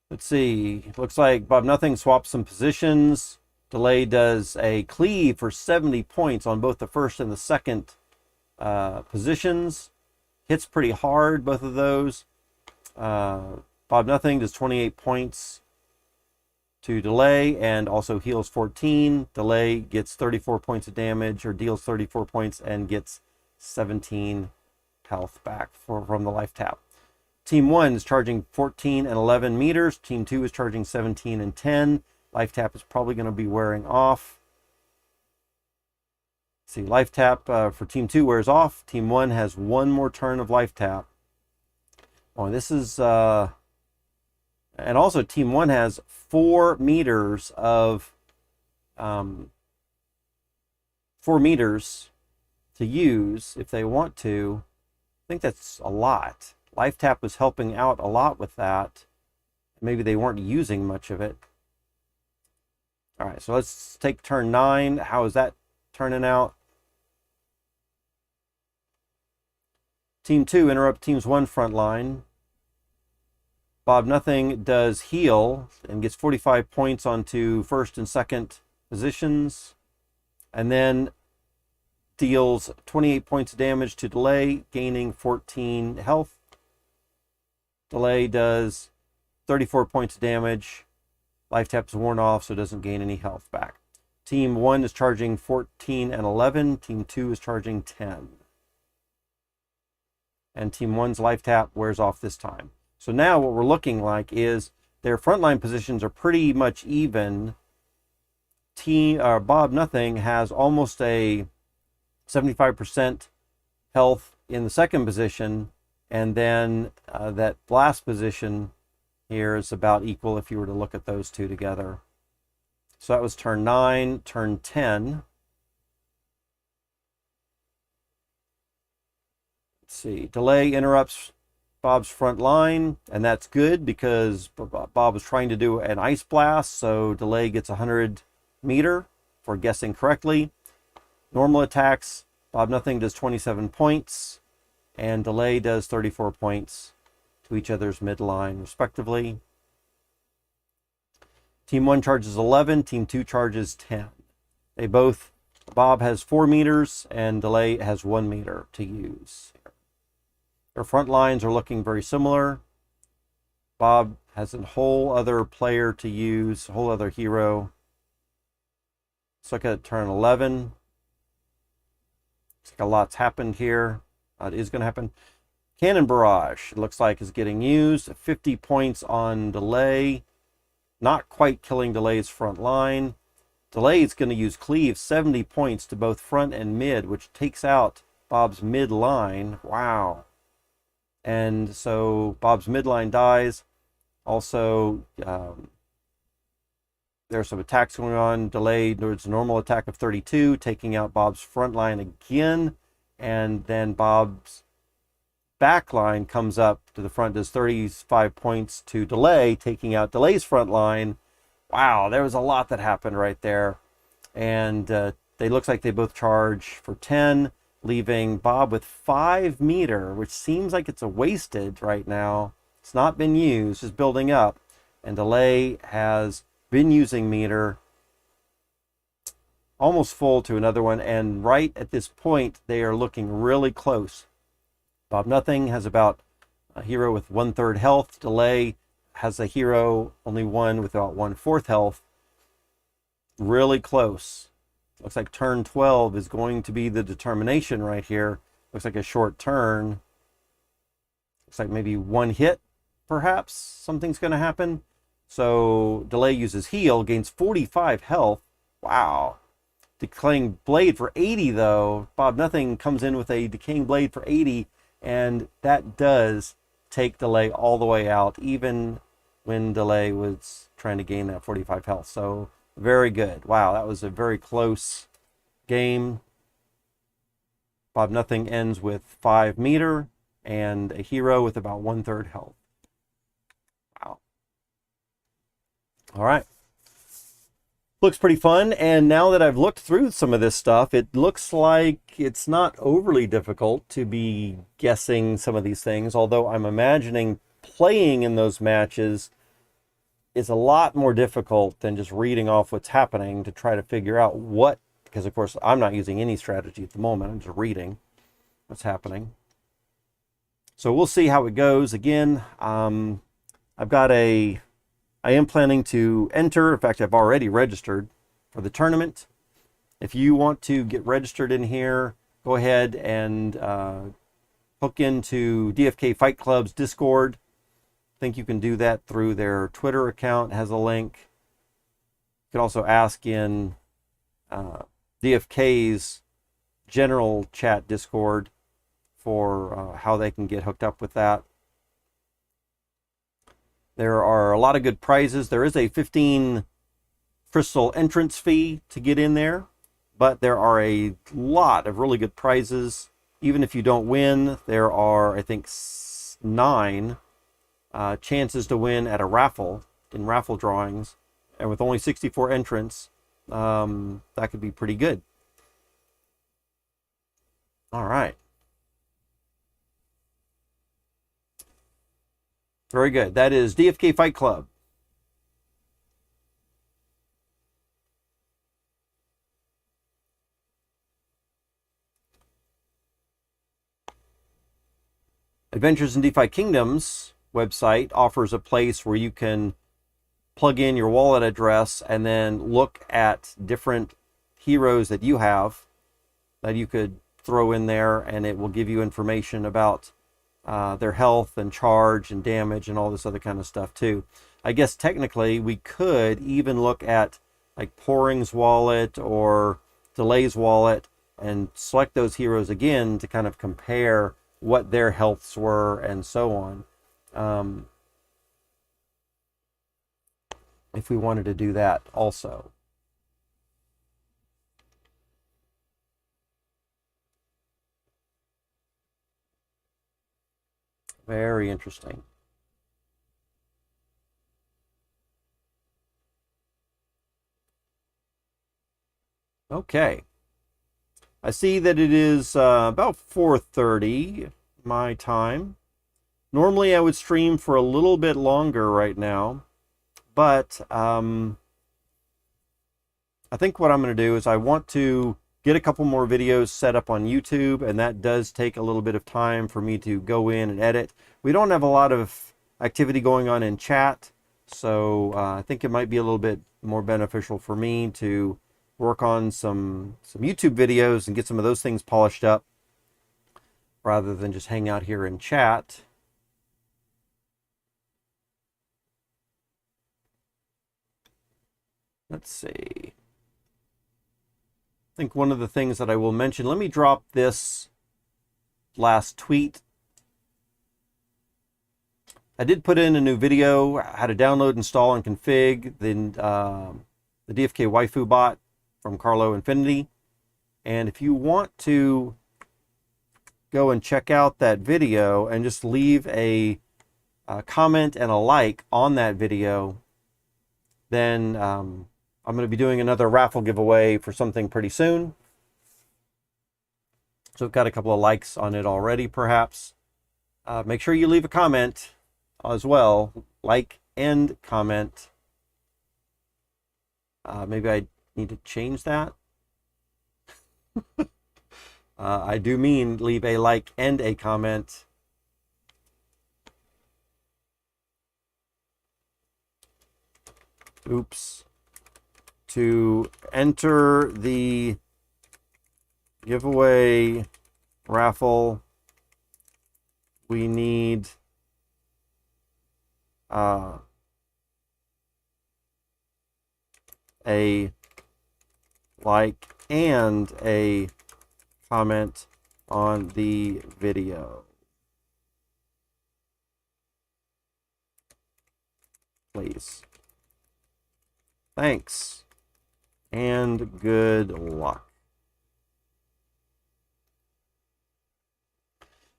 Let's see. Looks like Bob Nothing swaps some positions. Delay does a cleave for 70 points on both the first and the second positions. Hits pretty hard, both of those. Bob Nothing does 28 points to Delay and also heals 14. Delay gets 34 points of damage, or deals 34 points and gets 17 health back from the life tap. Team 1 is charging 14 and 11 meters. Team 2 is charging 17 and 10. Life tap is probably going to be wearing off. See, life tap for Team 2 wears off. Team 1 has 1 more turn of life tap. Oh, this is And also Team 1 has 4 meters of 4 meters to use if they want to. I think that's a lot. Life Tap was helping out a lot with that. Maybe they weren't using much of it. All right, so let's take turn 9. How is that turning out? Team 2 interrupts Team's 1 front line. Bob Nothing does heal and gets 45 points onto first and second positions. And then deals 28 points of damage to Delay, gaining 14 health. Delay does 34 points of damage. Life Tap's worn off, so it doesn't gain any health back. Team 1 is charging 14 and 11. Team 2 is charging 10. And Team 1's Life Tap wears off this time. So now what we're looking like is their frontline positions are pretty much even. Bob Nothing has almost a 75% health in the second position, and then that last position here is about equal if you were to look at those two together. So that was turn 9, turn 10. Let's see, Delay interrupts Bob's front line, and that's good because Bob was trying to do an ice blast, so Delay gets 100 meter for guessing correctly. Normal attacks, Bob Nothing does 27 points, and Delay does 34 points to each other's midline, respectively. Team 1 charges 11, Team 2 charges 10. Bob has 4 meters, and Delay has 1 meter to use. Their front lines are looking very similar. Bob has a whole other player to use, a whole other hero. Let's look at turn 11. Looks like a lot's happened here. It is going to happen. Cannon Barrage, it looks like, is getting used. 50 points on Delay. Not quite killing Delay's front line. Delay is going to use Cleave, 70 points to both front and mid, which takes out Bob's mid line. Wow. And so Bob's midline dies. Also, there's some attacks going on. Delay, there's a normal attack of 32, taking out Bob's front line again. And then Bob's back line comes up to the front, does 35 points to Delay, taking out Delay's front line. Wow, there was a lot that happened right there. And they looks like they both charge for 10. Leaving Bob with 5 meter, which seems like it's a wasted right now. It's not been used, just building up. And Delay has been using meter, almost full to another one. And right at this point, they are looking really close. Bob Nothing has about a hero with 1/3 health. Delay has a hero, only one with about 1/4 health. Really close. Looks like turn 12 is going to be the determination right here. Looks like a short turn. Looks like maybe one hit, perhaps. Something's going to happen. So Delay uses heal, gains 45 health. Wow. Decaying Blade for 80, though. Bob Nothing comes in with a Decaying Blade for 80, and that does take Delay all the way out, even when Delay was trying to gain that 45 health. So very good. Wow, that was a very close game. Bob Nothing ends with 5 meter and a hero with about 1/3 health. Wow. All right. Looks pretty fun. And now that I've looked through some of this stuff, it looks like it's not overly difficult to be guessing some of these things, although I'm imagining playing in those matches is a lot more difficult than just reading off what's happening to try to figure out what, because of course I'm not using any strategy at the moment. I'm just reading what's happening. So we'll see how it goes. Again, I am planning to enter. In fact, I've already registered for the tournament. If you want to get registered in here, go ahead and hook into DFK Fight Klubs Discord. I think you can do that through their Twitter account. It has a link. You can also ask in DFK's general chat Discord for how they can get hooked up with that. There are a lot of good prizes. There is a 15 crystal entrance fee to get in there, but there are a lot of really good prizes. Even if you don't win, there are, I think, 9 chances to win at a raffle, in raffle drawings. And with only 64 entrants, that could be pretty good. All right. Very good. That is DFK Fight Klub. Adventures in DeFi Kingdoms website offers a place where you can plug in your wallet address and then look at different heroes that you have that you could throw in there, and it will give you information about their health and charge and damage and all this other kind of stuff too. I guess technically we could even look at like Pouring's wallet or Delay's wallet and select those heroes again to kind of compare what their healths were and so on. If we wanted to do that also. Very interesting. Okay. I see that it is about 4:30 my time. Normally I would stream for a little bit longer right now, but I think what I'm going to do is I want to get a couple more videos set up on YouTube, and that does take a little bit of time for me to go in and edit. We don't have a lot of activity going on in chat, so I think it might be a little bit more beneficial for me to work on some YouTube videos and get some of those things polished up rather than just hang out here in chat. Let's see. I think one of the things that I will mention, let me drop this last tweet. I did put in a new video, how to download, install, and config the DFK waifu bot from Carlo Infinity. And if you want to go and check out that video and just leave a comment and a like on that video, then I'm going to be doing another raffle giveaway for something pretty soon. So I've got a couple of likes on it already, perhaps. Make sure you leave a comment as well. Like and comment. Maybe I need to change that. I do mean leave a like and a comment. Oops. To enter the giveaway raffle, we need a like and a comment on the video. Please. Thanks. And good luck.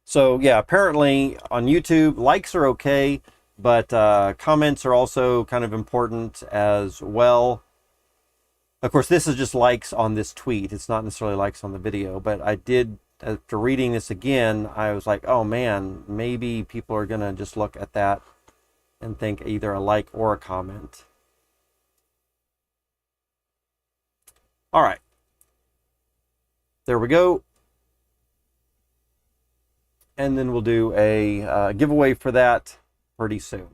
So yeah, apparently on YouTube, likes are okay, but comments are also kind of important as well. Of course, this is just likes on this tweet. It's not necessarily likes on the video, but I did, after reading this again, I was like, oh man, maybe people are going to just look at that and think either a like or a comment. All right. There we go. And then we'll do a giveaway for that pretty soon.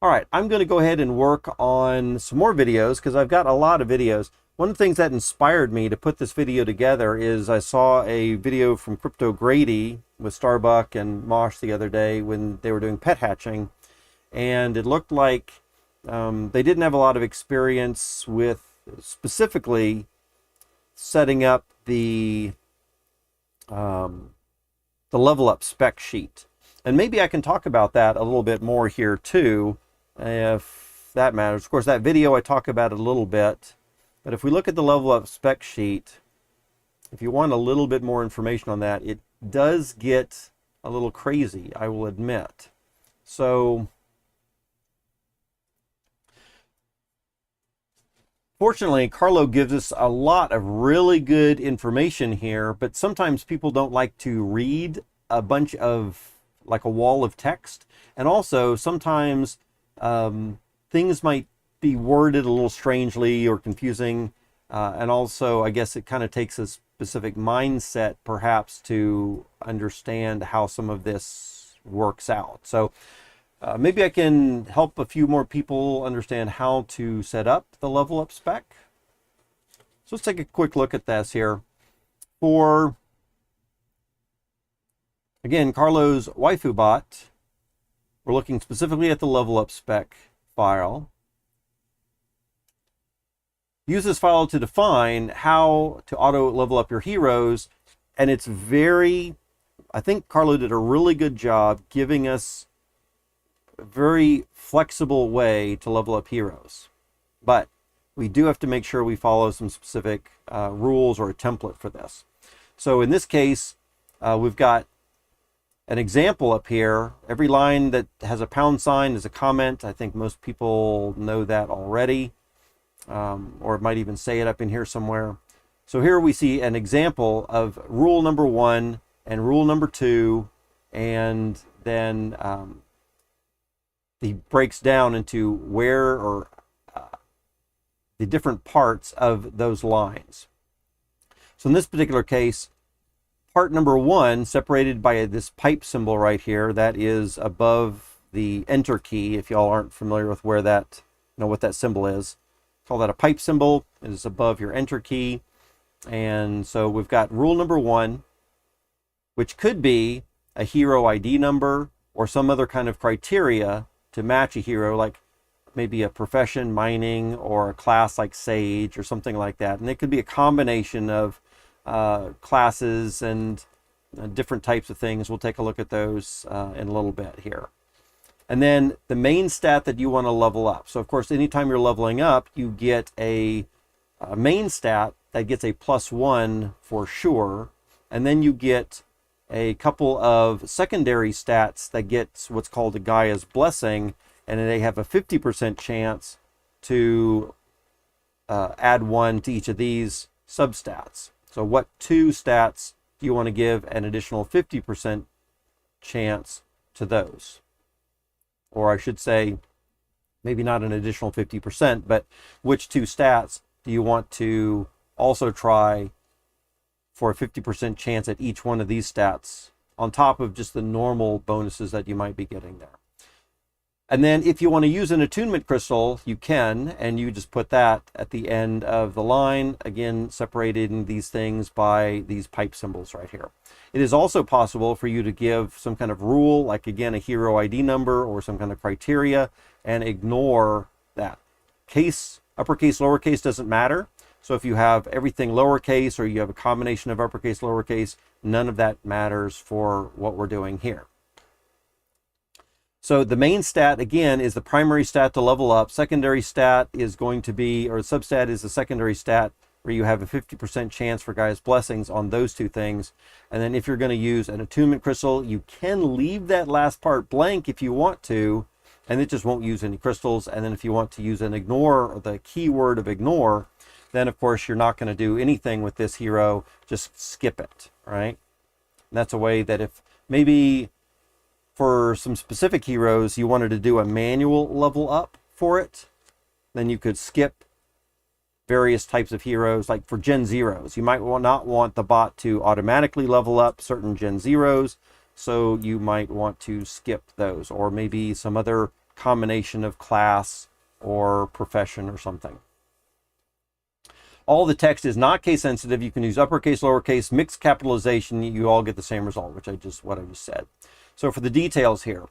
All right, I'm going to go ahead and work on some more videos because I've got a lot of videos. One of the things that inspired me to put this video together is I saw a video from Crypto Grady with Starbuck and Mosh the other day when they were doing pet hatching. And it looked like they didn't have a lot of experience with specifically setting up the level up spec sheet. And maybe I can talk about that a little bit more here too, if that matters. Of course, that video I talk about it a little bit, but if we look at the level up spec sheet, if you want a little bit more information on that, it does get a little crazy, I will admit. So fortunately, Carlo gives us a lot of really good information here, but sometimes people don't like to read a bunch of, like a wall of text. And also sometimes things might be worded a little strangely or confusing. And also, I guess it kind of takes a specific mindset perhaps to understand how some of this works out. So maybe I can help a few more people understand how to set up the level up spec. So let's take a quick look at this here. For, again, Carlo's waifu bot, we're looking specifically at the level up spec file. Use this file to define how to auto level up your heroes. And it's very, I think Carlo did a really good job giving us a very flexible way to level up heroes. But we do have to make sure we follow some specific rules or a template for this. So in this case, we've got an example up here. Every line that has a pound sign is a comment. I think most people know that already. Or it might even say it up in here somewhere. So here we see an example of rule number 1 and rule number 2, and then he breaks down into where or the different parts of those lines. So in this particular case, part number 1, separated by this pipe symbol right here, that is above the enter key. If y'all aren't familiar with where that, what that symbol is, call that a pipe symbol. It is above your enter key. And so we've got rule number 1, which could be a hero ID number or some other kind of criteria to match a hero, like maybe a profession, mining, or a class like Sage or something like that. And it could be a combination of classes and different types of things. We'll take a look at those in a little bit here. And then the main stat that you want to level up. So of course, anytime you're leveling up, you get a main stat that gets a +1 for sure. And then you get a couple of secondary stats that gets what's called a Gaia's Blessing. And they have a 50% chance to add 1 to each of these substats. So what 2 stats do you want to give an additional 50% chance to those? Or I should say, maybe not an additional 50%, but which 2 stats do you want to also try for a 50% chance at each one of these stats on top of just the normal bonuses that you might be getting there? And then if you want to use an attunement crystal, you can, and you just put that at the end of the line, again, separating these things by these pipe symbols right here. It is also possible for you to give some kind of rule, like again, a hero ID number or some kind of criteria, and ignore that. Case, uppercase, lowercase doesn't matter. So if you have everything lowercase or you have a combination of uppercase, lowercase, none of that matters for what we're doing here. So the main stat, again, is the primary stat to level up. Secondary stat is going to be, or substat is the secondary stat where you have a 50% chance for Gaia's Blessings on those 2 things. And then if you're going to use an attunement crystal, you can leave that last part blank if you want to, and it just won't use any crystals. And then if you want to use an ignore, or the keyword of ignore, then of course you're not going to do anything with this hero, just skip it, right? And that's a way that if maybe for some specific heroes you wanted to do a manual level up for it, then you could skip various types of heroes. Like for Gen 0s, you might not want the bot to automatically level up certain Gen 0s, so you might want to skip those, or maybe some other combination of class or profession or something. All the text is not case sensitive. You can use uppercase, lowercase, mixed capitalization. You all get the same result, which what I just said. So for the details here,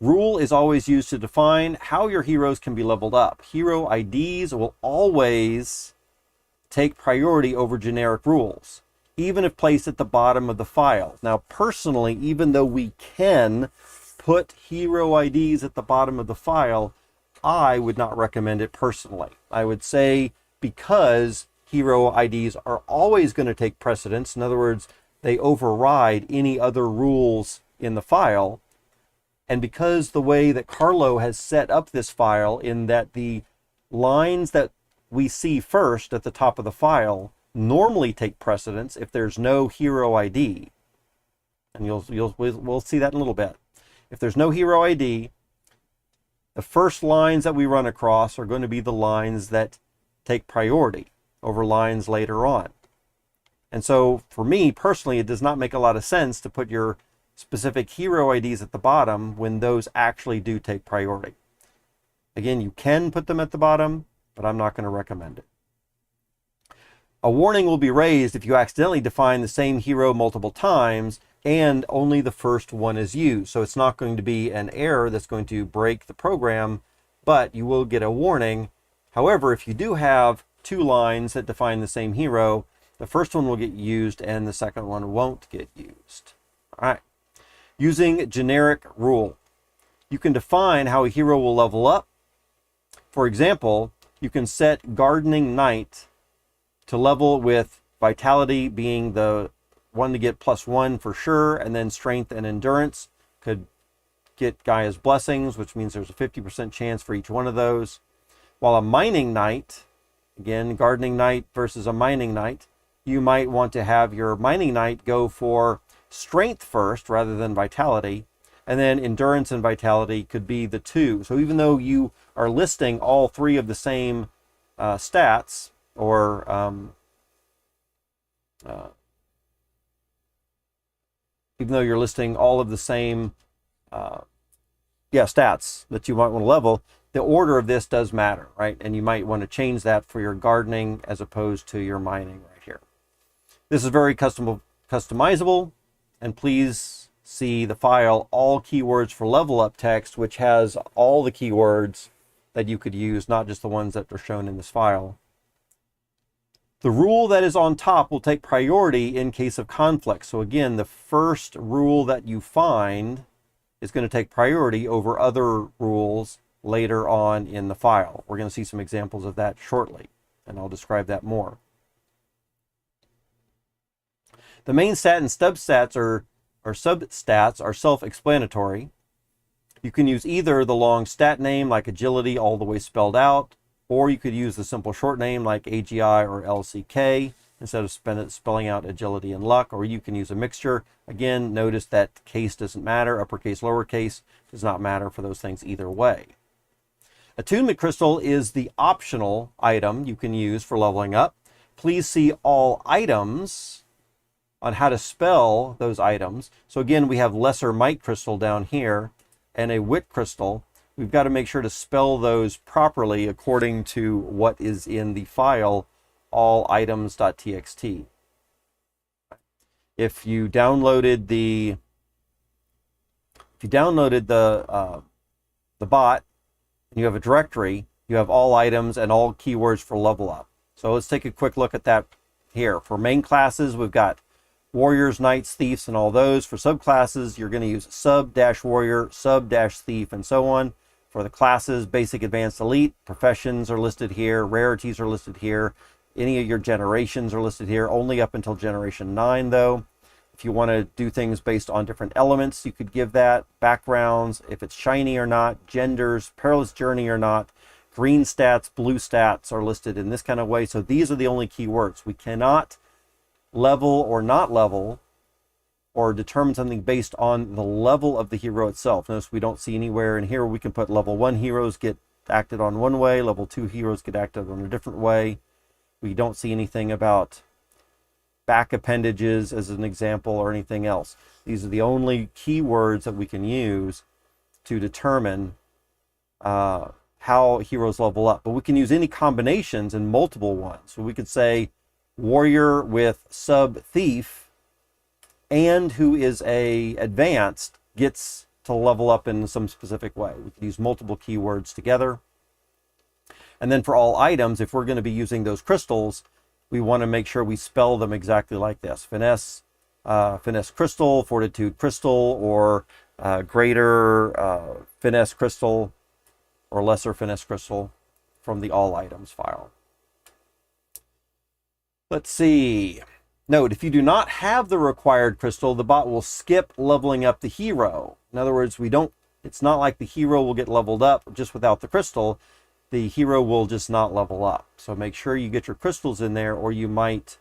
rule is always used to define how your heroes can be leveled up. Hero IDs will always take priority over generic rules, even if placed at the bottom of the file. Now, personally, even though we can put hero IDs at the bottom of the file, I would not recommend it personally. I would say because hero IDs are always going to take precedence, in other words, they override any other rules in the file, and because the way that Carlo has set up this file in that the lines that we see first at the top of the file normally take precedence if there's no hero ID. And we'll see that in a little bit. If there's no hero ID, the first lines that we run across are going to be the lines that take priority over lines later on. And so for me personally, it does not make a lot of sense to put your specific hero IDs at the bottom when those actually do take priority. Again, you can put them at the bottom, but I'm not going to recommend it. A warning will be raised if you accidentally define the same hero multiple times and only the first one is used. So it's not going to be an error that's going to break the program, but you will get a warning. However, if you do have two lines that define the same hero, the first one will get used and the second one won't get used. All right. Using generic rule. You can define how a hero will level up. For example, you can set Gardening Knight to level with Vitality being the one to get +1 for sure, and then Strength and Endurance could get Gaia's Blessings, which means there's a 50% chance for each one of those. While a Mining Knight, again, Gardening Knight versus a Mining Knight, you might want to have your Mining Knight go for Strength first rather than Vitality, and then Endurance and Vitality could be the two. So even though you are listing all three of the same stats, or even though you're listing all of the same stats that you might want to level, the order of this does matter, right? And you might want to change that for your gardening as opposed to your mining right here. This is very customizable, and please see the file All Keywords for Level Up text, which has all the keywords that you could use, not just the ones that are shown in this file. The rule that is on top will take priority in case of conflict. So again, the first rule that you find is going to take priority over other rules later on in the file. We're going to see some examples of that shortly, and I'll describe that more. The main stat and substats are self-explanatory. You can use either the long stat name like Agility all the way spelled out, or you could use the simple short name like AGI or LCK instead of spelling out Agility and Luck, or you can use a mixture. Again, notice that case doesn't matter. Uppercase, lowercase does not matter for those things either way. Attunement Crystal is the optional item you can use for leveling up. Please see all items on how to spell those items. So again, we have Lesser Might Crystal down here and a Wit Crystal. We've got to make sure to spell those properly according to what is in the file allitems.txt. If you downloaded the bot and you have a directory, you have all items and all keywords for level up. So let's take a quick look at that here. For main classes, we've got Warriors, Knights, Thieves, and all those. For subclasses, you're going to use sub-warrior, sub-thief, and so on. For the classes, basic, advanced, elite, professions are listed here, rarities are listed here, any of your generations are listed here, only up until generation 9 though. If you want to do things based on different elements, you could give that, backgrounds, if it's shiny or not, genders, perilous journey or not, green stats, blue stats are listed in this kind of way. So these are the only keywords. We cannot level or not level or determine something based on the level of the hero itself. Notice we don't see anywhere in here we can put level 1 heroes get acted on one way, level 2 heroes get acted on a different way. We don't see anything about back appendages as an example or anything else. These are the only keywords that we can use to determine how heroes level up. But we can use any combinations and multiple ones. So we could say warrior with sub-thief and who is a advanced gets to level up in some specific way. We can use multiple keywords together. And then for all items, if we're going to be using those crystals, we want to make sure we spell them exactly like this. Finesse Crystal, Fortitude Crystal, or greater finesse crystal or lesser finesse crystal from the all items file. Let's see. Note, if you do not have the required crystal, the bot will skip leveling up the hero. In other words, it's not like the hero will get leveled up just without the crystal. The hero will just not level up. So make sure you get your crystals in there, or you might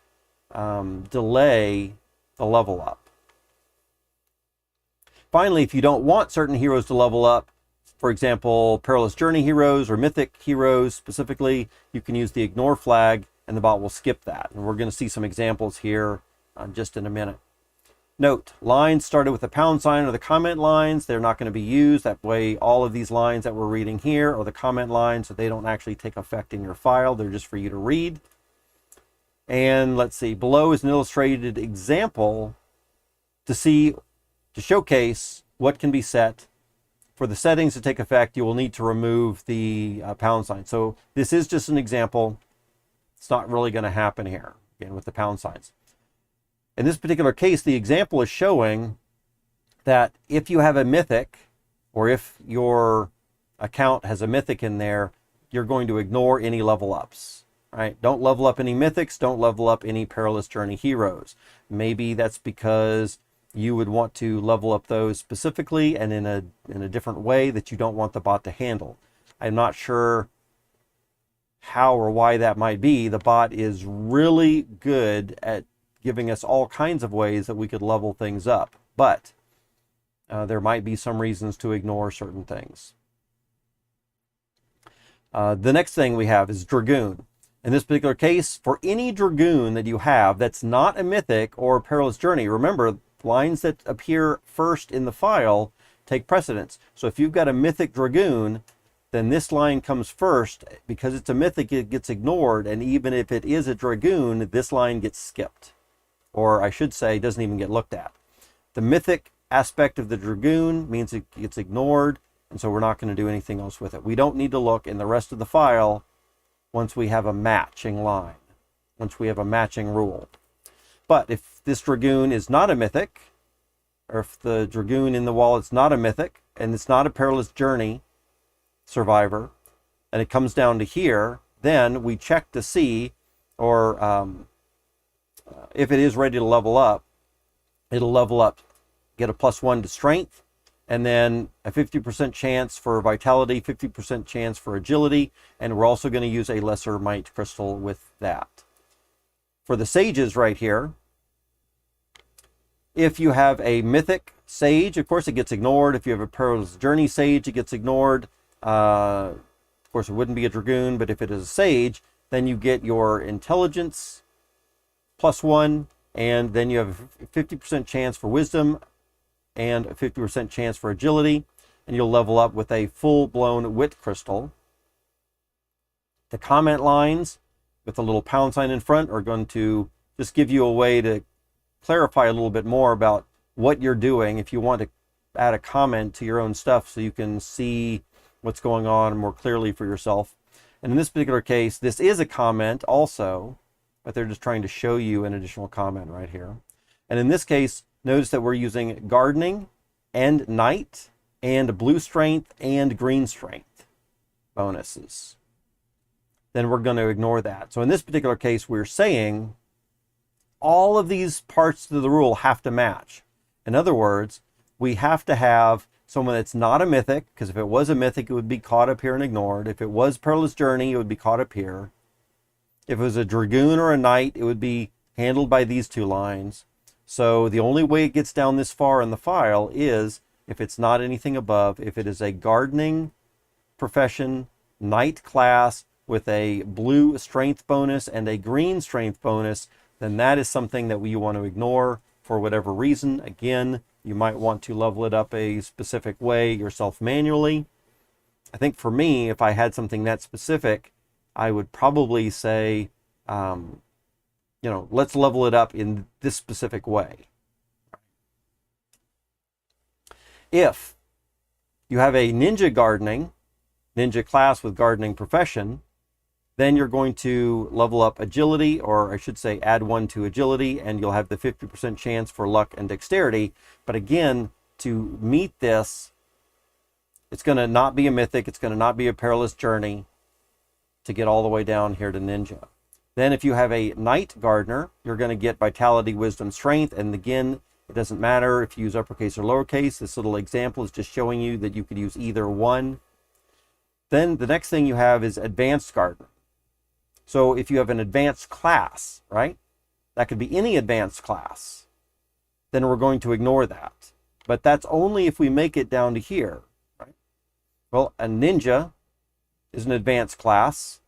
delay the level up. Finally, if you don't want certain heroes to level up, for example, Perilous Journey heroes or Mythic heroes specifically, you can use the ignore flag and the bot will skip that. And we're going to see some examples here just in a minute. Note, lines started with the pound sign or the comment lines, they're not going to be used. That way, all of these lines that we're reading here are the comment lines, so they don't actually take effect in your file. They're just for you to read. And let's see, below is an illustrated example to showcase what can be set. For the settings to take effect, you will need to remove the pound sign. So this is just an example. It's not really going to happen here, again, with the pound signs. In this particular case, the example is showing that if you have a mythic, or if your account has a mythic in there, you're going to ignore any level ups, right? Don't level up any mythics, don't level up any Perilous Journey heroes. Maybe that's because you would want to level up those specifically and in a different way that you don't want the bot to handle. I'm not sure how or why that might be. The bot is really good at giving us all kinds of ways that we could level things up, but there might be some reasons to ignore certain things. The next thing we have is Dragoon. In this particular case, for any Dragoon that you have that's not a Mythic or Perilous Journey, remember, lines that appear first in the file take precedence. So if you've got a Mythic Dragoon, then this line comes first. Because it's a Mythic, it gets ignored, and even if it is a Dragoon, this line gets skipped. Or I should say, doesn't even get looked at. The Mythic aspect of the Dragoon means it gets ignored, and so we're not going to do anything else with it. We don't need to look in the rest of the file once we have a matching line, once we have a matching rule. But if this Dragoon is not a Mythic, or if the Dragoon in the wallet's not a Mythic, and it's not a Perilous Journey survivor, and it comes down to here, then we check to see, or if it is ready to level up, it'll level up, get a +1 to strength, and then a 50% chance for vitality, 50% chance for agility, and we're also going to use a lesser might crystal with that. For the sages right here, if you have a Mythic sage, of course it gets ignored. If you have a Perilous Journey sage, it gets ignored. Of course, it wouldn't be a Dragoon, but if it is a sage, then you get your intelligence +1, and then you have a 50% chance for wisdom and a 50% chance for agility, and you'll level up with a full-blown wit crystal. The comment lines with a little pound sign in front are going to just give you a way to clarify a little bit more about what you're doing if you want to add a comment to your own stuff so you can see what's going on more clearly for yourself. And in this particular case, this is a comment also, but they're just trying to show you an additional comment right here. And in this case, notice that we're using gardening and night and blue strength and green strength bonuses. Then we're going to ignore that. So in this particular case, we're saying all of these parts of the rule have to match. In other words, we have to have someone that's not a Mythic, because if it was a Mythic, it would be caught up here and ignored. If it was Perilous Journey, it would be caught up here. If it was a Dragoon or a Knight, it would be handled by these two lines. So the only way it gets down this far in the file is if it's not anything above. If it is a gardening profession, Knight class with a blue strength bonus and a green strength bonus, then that is something that we want to ignore for whatever reason. Again, you might want to level it up a specific way yourself manually. I think for me, if I had something that specific, I would probably say, let's level it up in this specific way. If you have a ninja class with gardening profession, then you're going to level up agility, or I should say add 1 to agility, and you'll have the 50% chance for luck and dexterity. But again, to meet this, it's going to not be a mythic. It's going to not be a perilous journey to get all the way down here to ninja. Then if you have a Knight Gardener, you're going to get Vitality, Wisdom, Strength. And again, it doesn't matter if you use uppercase or lowercase. This little example is just showing you that you could use either one. Then the next thing you have is Advanced Gardener. So if you have an advanced class, right? That could be any advanced class. Then we're going to ignore that. But that's only if we make it down to here, right? Well, a ninja is an advanced class.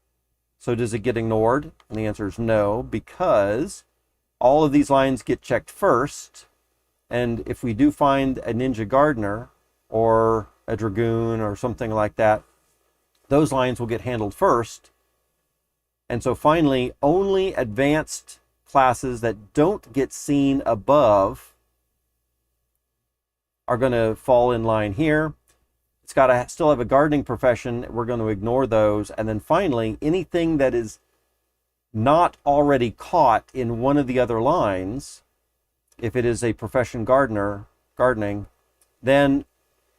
So does it get ignored? And the answer is no, because all of these lines get checked first. And if we do find a Ninja Gardener or a Dragoon or something like that, those lines will get handled first. And so finally, only advanced classes that don't get seen above are going to fall in line here. It's got to still have a gardening profession. We're going to ignore those. And then finally, anything that is not already caught in one of the other lines, if it is a profession gardening, then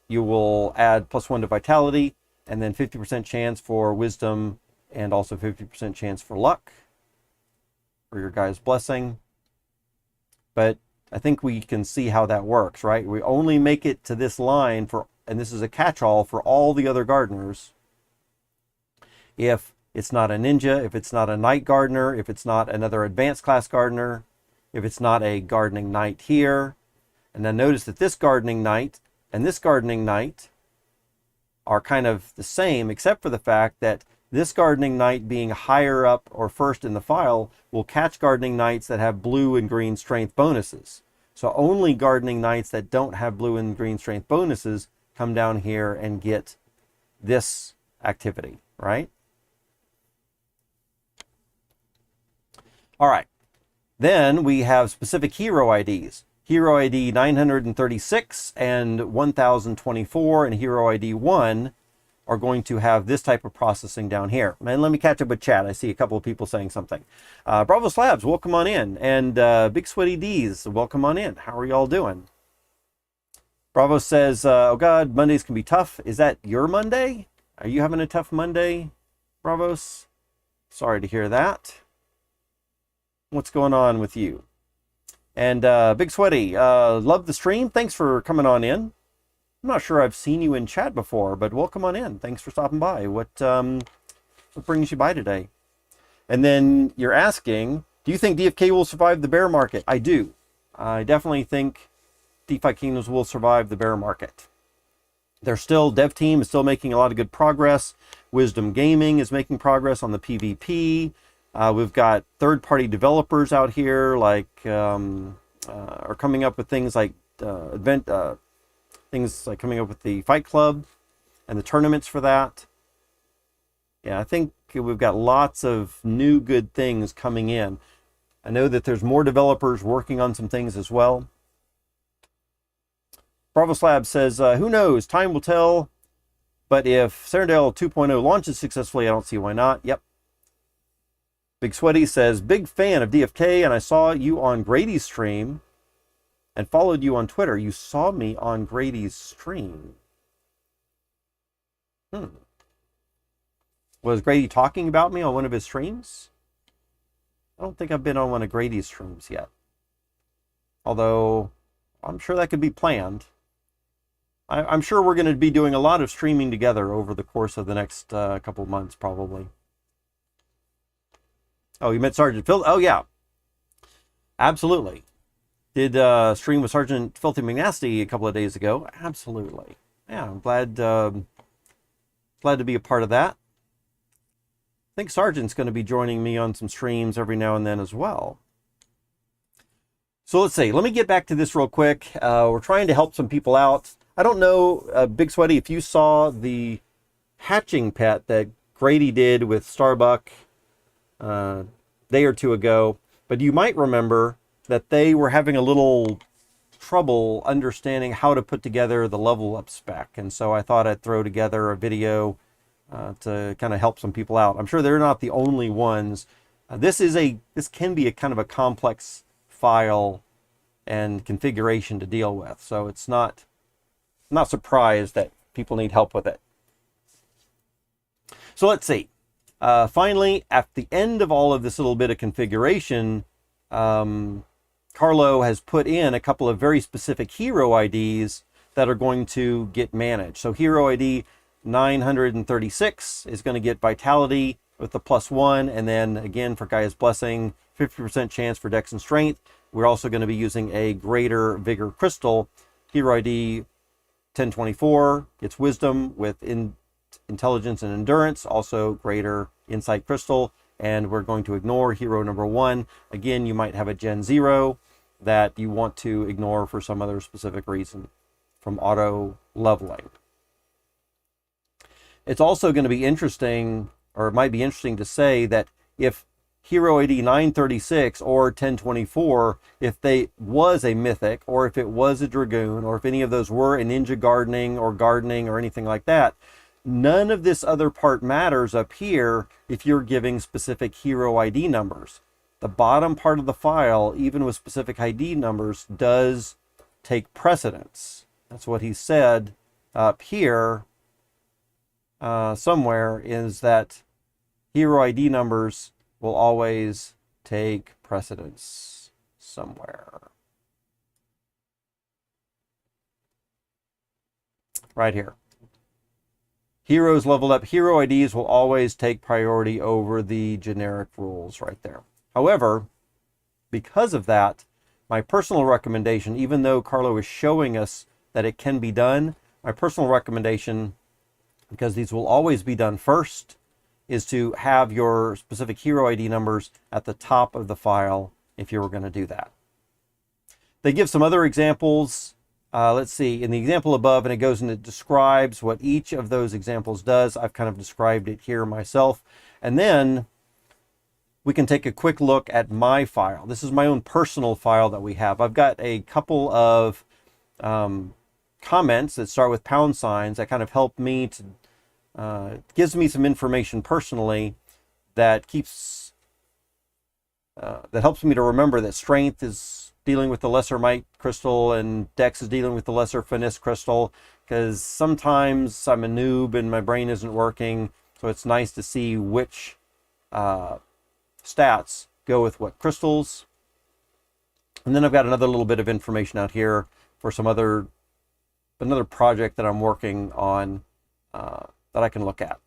you will add +1 to vitality, and then 50% chance for wisdom, and also 50% chance for luck, for your guy's blessing. But I think we can see how that works, right? We only make it to this line for, and this is a catch-all for all the other gardeners, if it's not a ninja, if it's not a Knight Gardener, if it's not another advanced class gardener, if it's not a gardening knight here. And then notice that this gardening knight and this gardening knight are kind of the same, except for the fact that this gardening knight being higher up or first in the file will catch gardening knights that have blue and green strength bonuses. So only gardening knights that don't have blue and green strength bonuses come down here and get this activity, right? All right. Then we have specific hero IDs. Hero ID 936 and 1024 and Hero ID 1 are going to have this type of processing down here. And let me catch up with chat. I see a couple of people saying something. Bravo Slabs, welcome on in. And Big Sweaty D's, welcome on in. How are y'all doing? Bravo says, oh God, Mondays can be tough. Is that your Monday? Are you having a tough Monday, Bravos? Sorry to hear that. What's going on with you? And Big Sweaty, love the stream. Thanks for coming on in. I'm not sure I've seen you in chat before, but welcome on in. Thanks for stopping by. What brings you by today? And then you're asking, do you think DFK will survive the bear market? I do. I definitely think DeFi Kingdoms will survive the bear market. They're still, dev team is still making a lot of good progress. Wisdom Gaming is making progress on the PvP. We've got third-party developers out here, like are coming up with things like coming up with the Fight Club and the tournaments for that. Yeah, I think we've got lots of new good things coming in. I know that there's more developers working on some things as well. Bravo Slab says, who knows? Time will tell. But if Cyrodiil 2.0 launches successfully, I don't see why not. Yep. Big Sweaty says, big fan of DFK, and I saw you on Grady's stream and followed you on Twitter. You saw me on Grady's stream. Was Grady talking about me on one of his streams? I don't think I've been on one of Grady's streams yet. Although, I'm sure that could be planned. I'm sure we're going to be doing a lot of streaming together over the course of the next couple of months, probably. Oh, you met Sergeant Phil? Oh, yeah. Absolutely. Did stream with Sergeant Filthy McNasty a couple of days ago. Absolutely. Yeah, I'm glad to be a part of that. I think Sergeant's going to be joining me on some streams every now and then as well. So let's see. Let me get back to this real quick. We're trying to help some people out. I don't know, Big Sweaty, if you saw the hatching pet that Grady did with Starbuck day or two ago, but you might remember that they were having a little trouble understanding how to put together the level up spec. And so I thought I'd throw together a video to kind of help some people out. I'm sure they're not the only ones. This can be a kind of a complex file and configuration to deal with. So it's not not surprised that people need help with it. So let's see. Finally, at the end of all of this little bit of configuration, Carlo has put in a couple of very specific hero IDs that are going to get managed. So hero ID 936 is going to get vitality with the +1, and then again for Gaia's Blessing, 50% chance for Dex and Strength. We're also going to be using a greater Vigor Crystal. Hero ID 1024 gets Wisdom with Intelligence and Endurance, also greater Insight Crystal, and we're going to ignore hero number 1. Again, you might have a Gen0 that you want to ignore for some other specific reason from auto leveling. It's also going to be interesting, or it might be interesting to say that if hero ID 936 or 1024, if they was a mythic, or if it was a Dragoon, or if any of those were a ninja gardening or anything like that, none of this other part matters up here if you're giving specific hero ID numbers. The bottom part of the file, even with specific ID numbers, does take precedence. That's what he said up here somewhere, is that hero ID numbers will always take precedence somewhere. Right here. Heroes leveled up, hero IDs will always take priority over the generic rules right there. However, because of that, my personal recommendation, even though Carlo is showing us that it can be done, my personal recommendation, because these will always be done first, is to have your specific hero ID numbers at the top of the file if you were going to do that. They give some other examples. Let's see, in the example above, and it goes and it describes what each of those examples does. I've kind of described it here myself. And then we can take a quick look at my file. This is my own personal file that we have. I've got a couple of comments that start with pound signs that kind of help me to, gives me some information personally that keeps, that helps me to remember that Strength is dealing with the lesser Might Crystal and Dex is dealing with the lesser Finesse Crystal, because sometimes I'm a noob and my brain isn't working, so it's nice to see which stats go with what crystals. And then I've got another little bit of information out here for some another project that I'm working on that I can look at.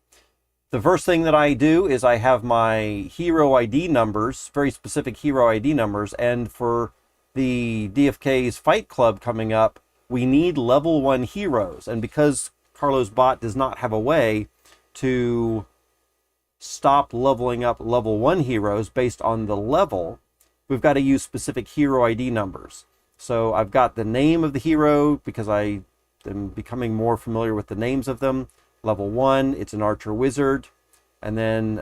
The first thing that I do is I have my hero ID numbers, very specific hero ID numbers, and for the DFK's Fight Club coming up, we need level 1 heroes. And because Carlo's bot does not have a way to stop leveling up level 1 heroes based on the level, we've got to use specific hero ID numbers. So I've got the name of the hero because I am becoming more familiar with the names of them. Level 1, it's an archer wizard. And then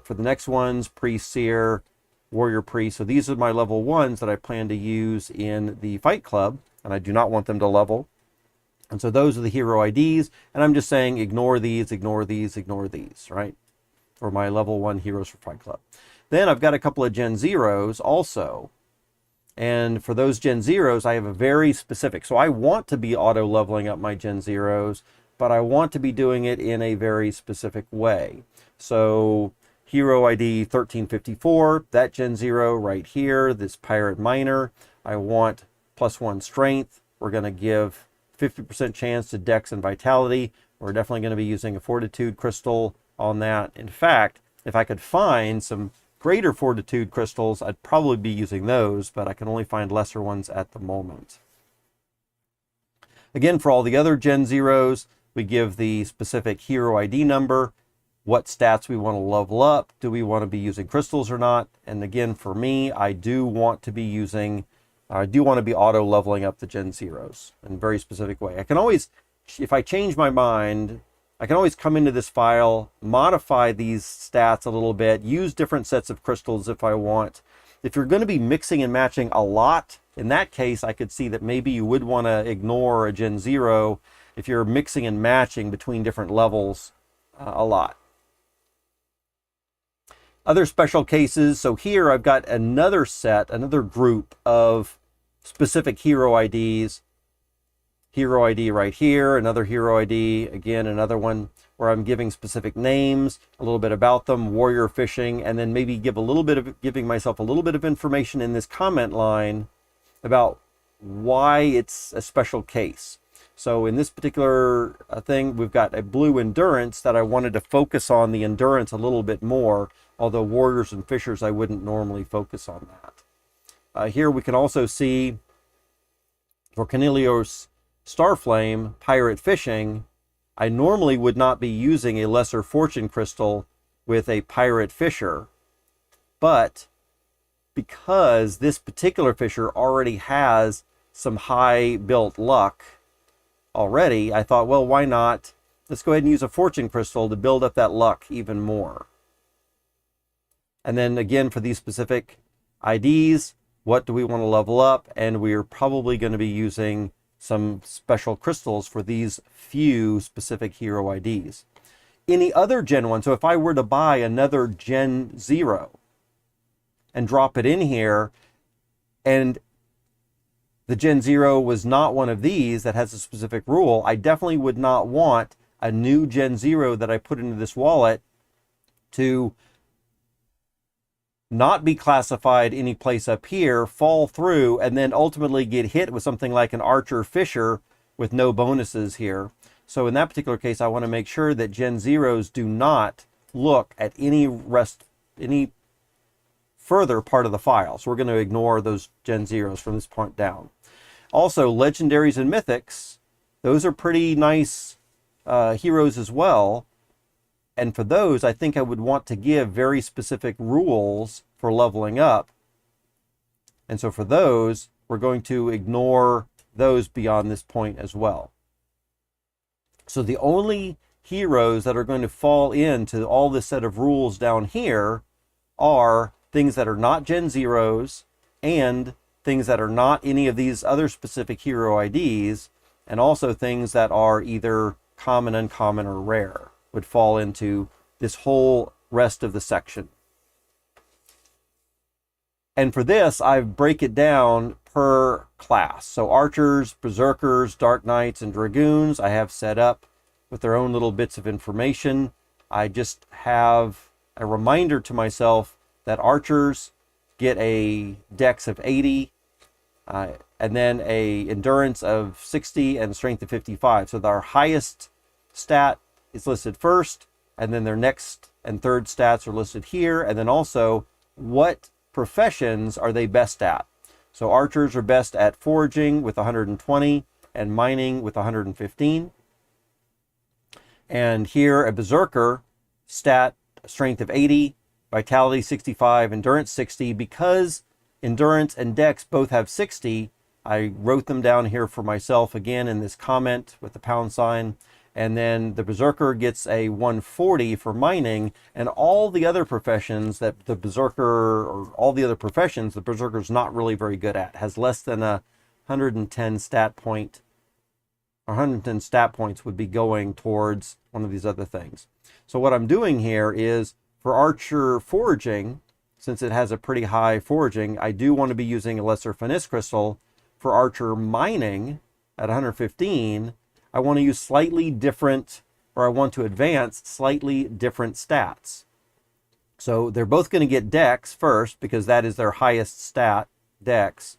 for the next ones, priest, seer, warrior priest. So these are my level 1s that I plan to use in the Fight Club, and I do not want them to level. And so those are the hero IDs, and I'm just saying ignore these, ignore these, ignore these, right? For my level 1 heroes for Fight Club. Then I've got a couple of Gen0s also, and for those Gen0s, I have a very specific, so I want to be auto leveling up my Gen0s, but I want to be doing it in a very specific way. So hero ID 1354, that Gen0 right here, this Pirate Miner, I want +1 strength. We're going to give 50% chance to Dex and Vitality. We're definitely going to be using a Fortitude Crystal on that. In fact, if I could find some greater Fortitude Crystals, I'd probably be using those, but I can only find lesser ones at the moment. Again, for all the other Gen0s, we give the specific hero ID number, what stats we want to level up, do we want to be using crystals or not. And again, for me, I do want to be auto leveling up the Gen0s in a very specific way. I can always, if I change my mind, I can always come into this file, modify these stats a little bit, use different sets of crystals if I want. If you're going to be mixing and matching a lot, in that case, I could see that maybe you would want to ignore a Gen0 if you're mixing and matching between different levels a lot. Other special cases, so here I've got another group of specific hero IDs. hero ID right here, another hero ID, again, another one where I'm giving specific names, a little bit about them, warrior fishing, and then maybe giving myself a little bit of information in this comment line about why it's a special case. So in this particular thing, we've got a blue endurance that I wanted to focus on the endurance a little bit more, although warriors and fishers, I wouldn't normally focus on that. Here we can also see for Cornelius Starflame, pirate fishing, I normally would not be using a lesser fortune crystal with a pirate fisher, but because this particular fisher already has some high built luck already, I thought, well, why not? Let's go ahead and use a fortune crystal to build up that luck even more. And then again, for these specific IDs, what do we want to level up? And we're probably going to be using some special crystals for these few specific hero IDs. Any other Gen 1, so if I were to buy another Gen 0 and drop it in here, and the Gen 0 was not one of these that has a specific rule, I definitely would not want a new Gen 0 that I put into this wallet to not be classified any place up here, fall through, and then ultimately get hit with something like an Archer Fisher with no bonuses here. So in that particular case, I want to make sure that Gen 0s do not look at any further part of the file. So we're going to ignore those Gen 0s from this point down. Also, legendaries and mythics, those are pretty nice heroes as well. And for those, I think I would want to give very specific rules for leveling up. And so for those, we're going to ignore those beyond this point as well. So the only heroes that are going to fall into all this set of rules down here are things that are not Gen 0s and things that are not any of these other specific hero IDs, and also things that are either common, uncommon, or rare would fall into this whole rest of the section. And for this, I break it down per class. So archers, berserkers, dark knights, and dragoons I have set up with their own little bits of information. I just have a reminder to myself that archers get a dex of 80, and then a endurance of 60 and strength of 55. So our highest stat is listed first, and then their next and third stats are listed here, and then also what professions are they best at. So archers are best at foraging with 120 and mining with 115. And here a berserker, stat strength of 80, vitality 65, endurance 60. Because endurance and dex both have 60, I wrote them down here for myself again in this comment with the pound sign. And then the berserker gets a 140 for mining, and all the other professions that the berserker, or all the other professions the berserker's not really very good at, has less than a 110 stat point, or 110 stat points would be going towards one of these other things. So what I'm doing here is for archer foraging, since it has a pretty high foraging, I do want to be using a lesser finesse crystal. For archer mining at 115, I want to use slightly different, or I want to advance slightly different stats. So they're both going to get dex first because that is their highest stat, dex.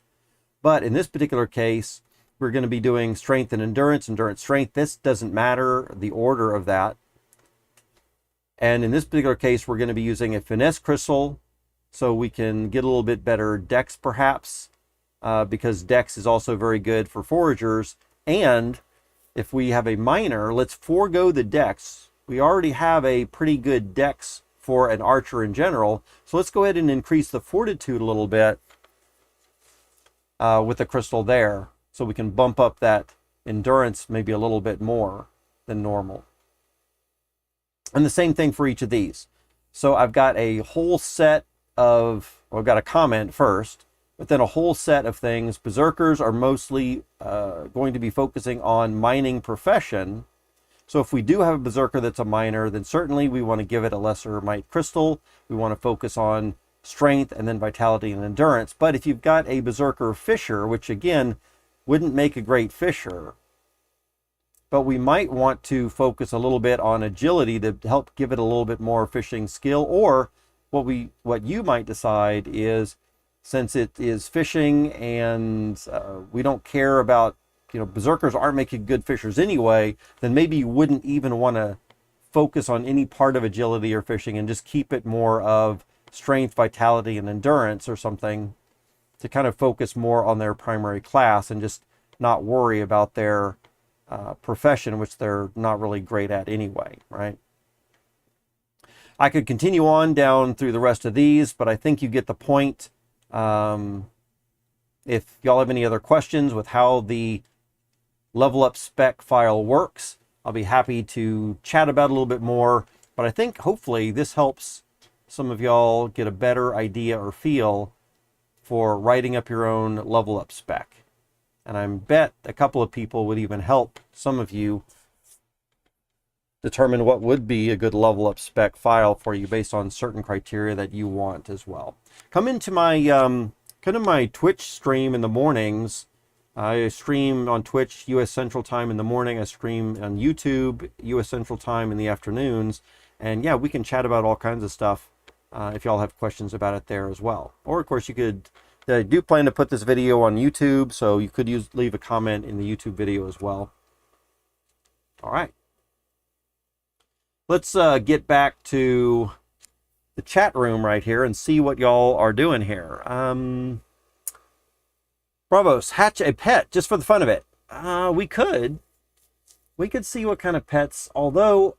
But in this particular case, we're going to be doing strength and endurance, endurance, strength. This doesn't matter, the order of that. And in this particular case, we're going to be using a finesse crystal so we can get a little bit better dex perhaps, because dex is also very good for foragers. And if we have a miner, let's forego the dex. We already have a pretty good dex for an archer in general. So let's go ahead and increase the fortitude a little bit with the crystal there. So we can bump up that endurance maybe a little bit more than normal. And the same thing for each of these. So I've got a whole set of, well, I've got a comment first, but then a whole set of things. Berserkers are mostly going to be focusing on mining profession. So if we do have a berserker that's a miner, then certainly we want to give it a lesser might crystal. We want to focus on strength and then vitality and endurance. But if you've got a berserker fisher, which again wouldn't make a great fisher, but we might want to focus a little bit on agility to help give it a little bit more fishing skill. Or what you might decide is, since it is fishing and we don't care about, berserkers aren't making good fishers anyway, then maybe you wouldn't even want to focus on any part of agility or fishing and just keep it more of strength, vitality, and endurance or something, to kind of focus more on their primary class and just not worry about their profession, which they're not really great at anyway, right? I could continue on down through the rest of these, but I think you get the point. If y'all have any other questions with how the level up spec file works, I'll be happy to chat about it a little bit more. But I think hopefully this helps some of y'all get a better idea or feel for writing up your own level up spec. And I bet a couple of people would even help some of you determine what would be a good level up spec file for you based on certain criteria that you want as well. Come into my Twitch stream in the mornings. I stream on Twitch US Central Time in the morning. I stream on YouTube US Central Time in the afternoons. And yeah, we can chat about all kinds of stuff if y'all have questions about it there as well. Or of course you could, I do plan to put this video on YouTube, so you could leave a comment in the YouTube video as well. All right. Let's get back to the chat room right here and see what y'all are doing here. Bravos, hatch a pet just for the fun of it. We could see what kind of pets, although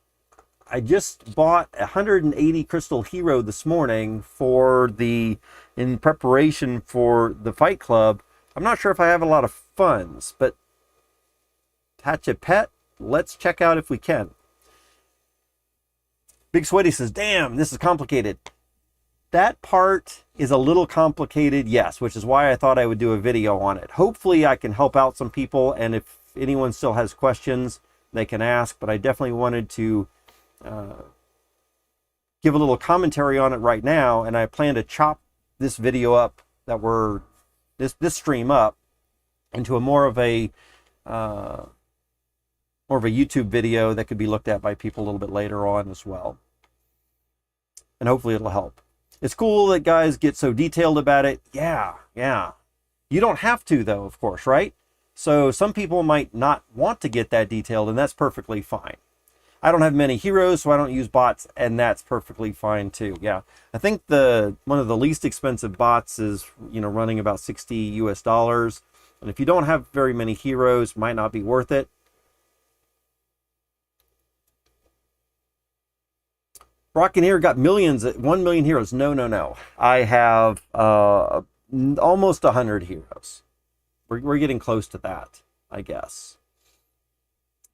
I just bought 180 crystal hero this morning in preparation for the Fight Club. I'm not sure if I have a lot of funds, but hatch a pet, let's check out if we can. Big Sweaty says, damn, this is complicated. That part is a little complicated, yes, which is why I thought I would do a video on it. Hopefully I can help out some people, and if anyone still has questions, they can ask, but I definitely wanted to give a little commentary on it right now, and I plan to chop this video up, this stream up, into more of a YouTube video that could be looked at by people a little bit later on as well. And hopefully it'll help. It's cool that guys get so detailed about it. Yeah. You don't have to though, of course, right? So some people might not want to get that detailed, and that's perfectly fine. I don't have many heroes, so I don't use bots, and that's perfectly fine too. Yeah, I think one of the least expensive bots is running about $60 US, and if you don't have very many heroes, might not be worth it. Rockin' here got millions, 1 million heroes. No. I have almost 100 heroes. We're getting close to that, I guess.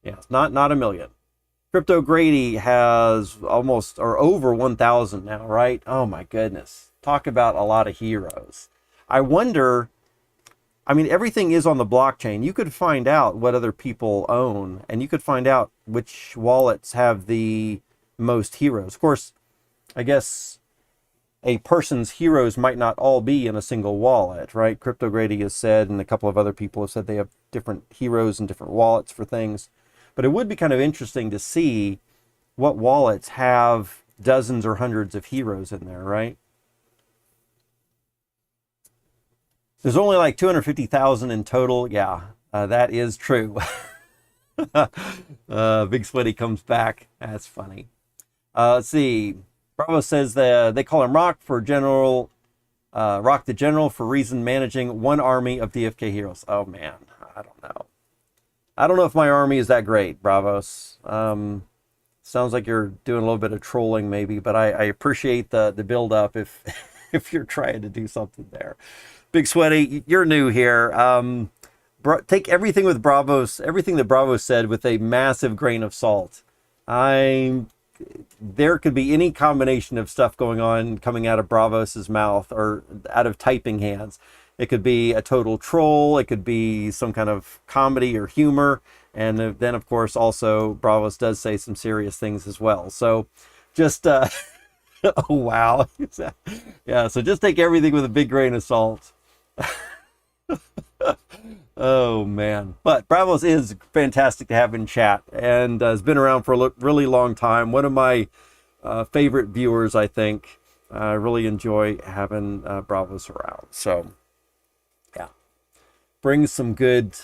Yeah, it's not a million. Crypto Grady has almost or over 1,000 now, right? Oh my goodness. Talk about a lot of heroes. I wonder, I mean, everything is on the blockchain. You could find out what other people own, and you could find out which wallets have the most heroes. Of course, I guess a person's heroes might not all be in a single wallet, right? Crypto Grady has said, and a couple of other people have said they have different heroes and different wallets for things. But it would be kind of interesting to see what wallets have dozens or hundreds of heroes in there, right? There's only like 250,000 in total. Yeah, that is true. Big Sweaty comes back. That's funny. Let's see. Bravo says they call him Rock the General for reason managing one army of DFK heroes. Oh man, I don't know. I don't know if my army is that great, Bravos. Sounds like you're doing a little bit of trolling maybe, but I appreciate the build up if if you're trying to do something there. Big Sweaty, you're new here. Take everything with everything that Bravo said with a massive grain of salt. There could be any combination of stuff going on coming out of Bravos's mouth or out of typing hands. It could be a total troll. It could be some kind of comedy or humor. And then, of course, also Bravos does say some serious things as well. So just, oh, wow. Yeah, so just take everything with a big grain of salt. Oh man. But Bravos is fantastic to have in chat and has been around for a really long time. One of my favorite viewers, I think. I really enjoy having Bravos around. So, yeah. Brings some good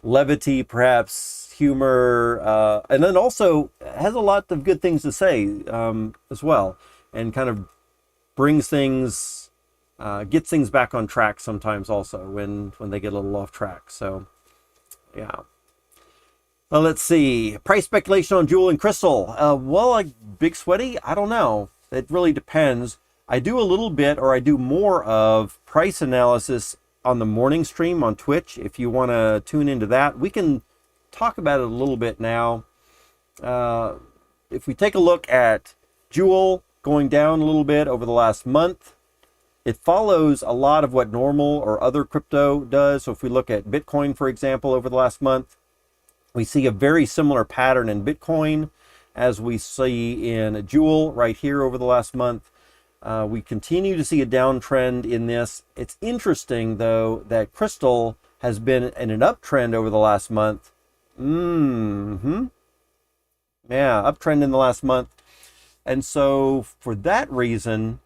levity, perhaps humor, and then also has a lot of good things to say as well, and kind of brings things, gets things back on track sometimes also when they get a little off track. So, yeah. Well, let's see. Price speculation on Jewel and Crystal. Well, like Big Sweaty, I don't know. It really depends. I do a little bit, or I do more of price analysis on the morning stream on Twitch. If you want to tune into that, we can talk about it a little bit now. If we take a look at Jewel going down a little bit over the last month, it follows a lot of what normal or other crypto does. So if we look at Bitcoin, for example, over the last month, we see a very similar pattern in Bitcoin as we see in Jewel right here over the last month. We continue to see a downtrend in this. It's interesting, though, that Crystal has been in an uptrend over the last month. Yeah, uptrend in the last month. And so for that reason,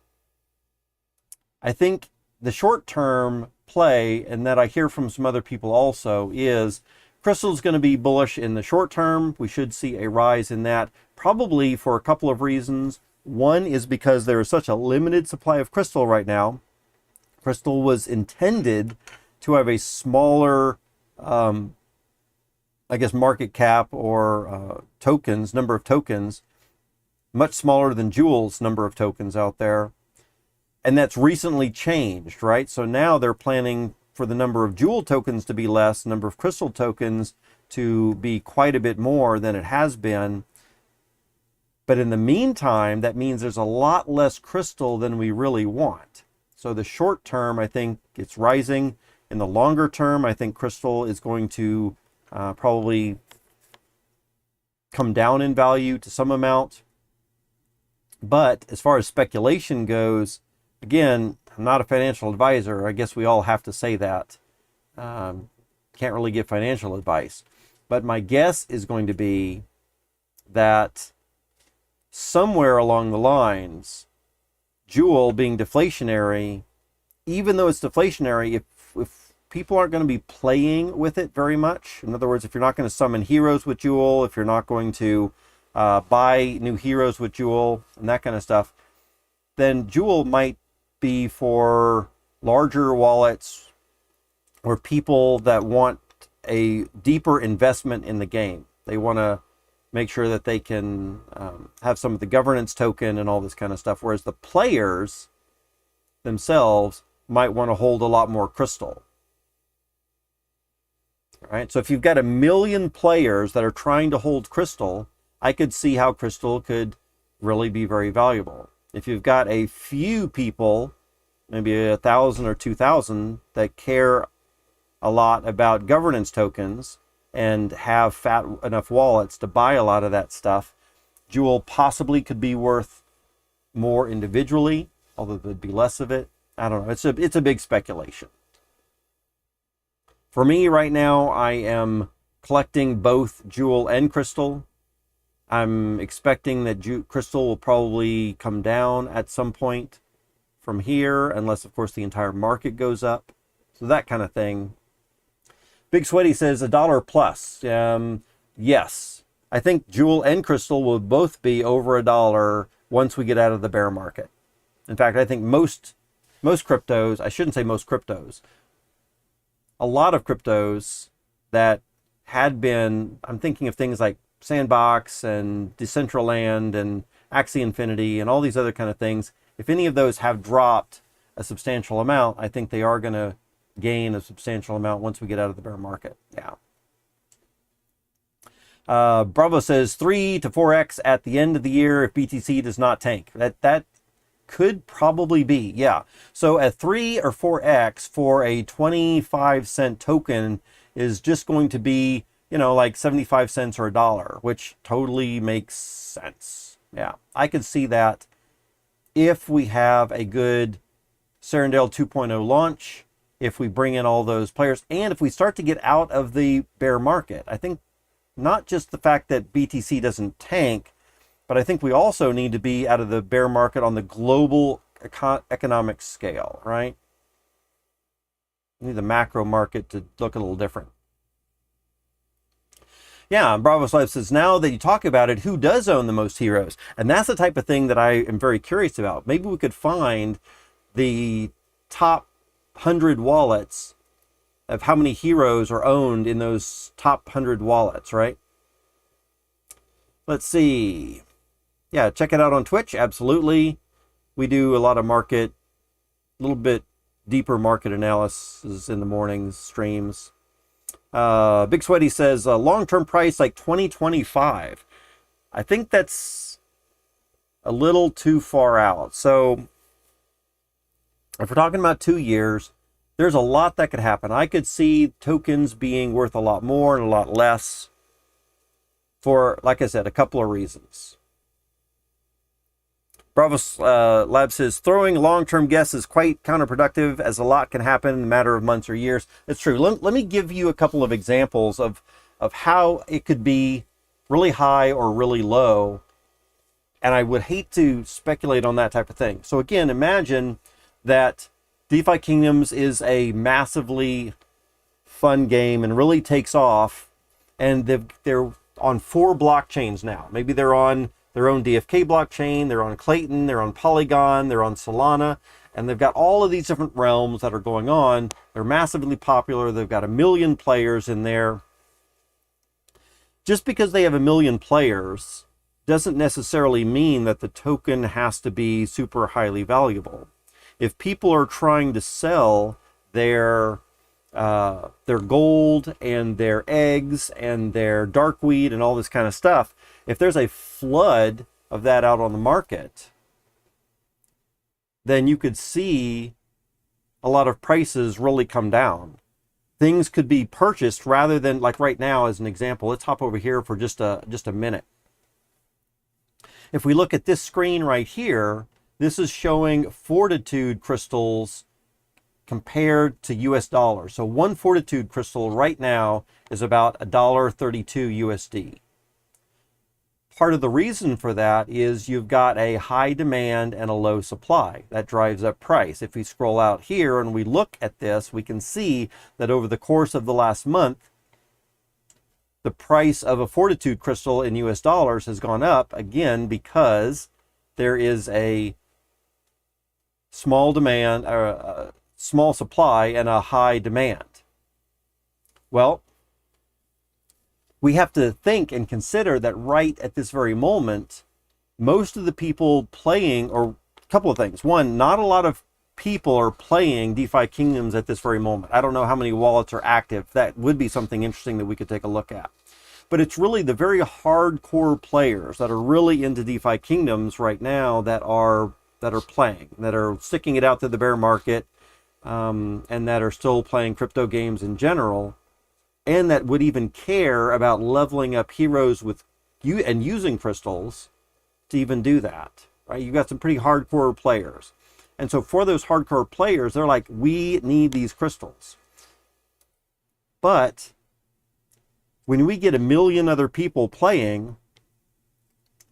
I think the short-term play, and that I hear from some other people also, is Crystal's going to be bullish in the short term. We should see a rise in that, probably for a couple of reasons. One is because there is such a limited supply of Crystal right now. Crystal was intended to have a smaller, I guess, market cap or tokens, number of tokens, much smaller than Jewel's number of tokens out there. And that's recently changed, right? So now they're planning for the number of Jewel tokens to be less, number of Crystal tokens to be quite a bit more than it has been. But in the meantime, that means there's a lot less Crystal than we really want. So the short term, I think it's rising. In the longer term, I think Crystal is going to probably come down in value to some amount. But as far as speculation goes, again, I'm not a financial advisor. I guess we all have to say that. Can't really give financial advice. But my guess is going to be that somewhere along the lines, Jewel being deflationary, even though it's deflationary, if people aren't going to be playing with it very much, in other words, if you're not going to summon heroes with Jewel, if you're not going to buy new heroes with Jewel, and that kind of stuff, then Jewel might be for larger wallets or people that want a deeper investment in the game. They want to make sure that they can have some of the governance token and all this kind of stuff, whereas the players themselves might want to hold a lot more Crystal. All right, so if you've got 1 million players that are trying to hold Crystal, I could see how Crystal could really be very valuable. If you've got a few people, maybe 1,000 or 2,000, that care a lot about governance tokens and have fat enough wallets to buy a lot of that stuff, Jewel possibly could be worth more individually, although there'd be less of it. I don't know. It's a big speculation. For me right now, I am collecting both Jewel and Crystal. I'm expecting that Crystal will probably come down at some point from here, unless, of course, the entire market goes up. So that kind of thing. Big Sweaty says $1 plus. Yes. I think Jewel and Crystal will both be over $1 once we get out of the bear market. In fact, I think most cryptos, I shouldn't say most cryptos, a lot of cryptos that had been, I'm thinking of things like Sandbox and Decentraland and Axie Infinity and all these other kind of things. If any of those have dropped a substantial amount, I think they are going to gain a substantial amount once we get out of the bear market. Yeah. Bravo says 3 to 4x at the end of the year if BTC does not tank. That could probably be, yeah. So at 3 or 4x for a 25-cent token is just going to be, you know, like 75 cents or $1, which totally makes sense. Yeah, I could see that if we have a good Serendale 2.0 launch if we bring in all those players and if we start to get out of the bear market. I think not just the fact that BTC doesn't tank, but I think we also need to be out of the bear market on the global economic scale, right? We need the macro market to look a little different. Yeah, Bravo's Life says, now that you talk about it, who does own the most heroes? And that's the type of thing that I am very curious about. Maybe we could find the top 100 wallets of how many heroes are owned in those top 100 wallets, right? Let's see. Yeah, check it out on Twitch. Absolutely. We do a lot of market, a little bit deeper market analysis in the mornings, streams. Big Sweaty says, long-term price like 2025. I think that's a little too far out. So if we're talking about 2 years, there's a lot that could happen. I could see tokens being worth a lot more and a lot less for, like I said, a couple of reasons. Bravos Lab says, throwing long-term guess is quite counterproductive as a lot can happen in a matter of months or years. It's true. Let me give you a couple of examples of how it could be really high or really low. And I would hate to speculate on that type of thing. So again, imagine that DeFi Kingdoms is a massively fun game and really takes off. And they're on 4 blockchains now. Maybe they're on their own DFK blockchain, they're on Clayton, they're on Polygon, they're on Solana, and they've got all of these different realms that are going on. They're massively popular. They've got 1 million players in there. Just because they have 1 million players doesn't necessarily mean that the token has to be super highly valuable. If people are trying to sell their gold and their eggs and their dark weed and all this kind of stuff, if there's a flood of that out on the market, then you could see a lot of prices really come down. Things could be purchased rather than, like right now as an example. Let's hop over here for just a minute. If we look at this screen right here, this is showing Fortitude crystals compared to US dollars. So one Fortitude crystal right now is about $1.32 USD. Part of the reason for that is you've got a high demand and a low supply. That drives up price. If we scroll out here and we look at this, we can see that over the course of the last month, the price of a Fortitude crystal in US dollars has gone up, again, because there is a small demand, or a small supply and a high demand. Well, we have to think and consider that right at this very moment, most of the people playing, or a couple of things. One, not a lot of people are playing DeFi Kingdoms at this very moment. I don't know how many wallets are active. That would be something interesting that we could take a look at. But it's really the very hardcore players that are really into DeFi Kingdoms right now that are playing, that are sticking it out to the bear market, and that are still playing crypto games in general, and that would even care about leveling up heroes with you and using crystals to even do that, right? You've got some pretty hardcore players. And so for those hardcore players, they're like, we need these crystals. But when we get 1 million other people playing,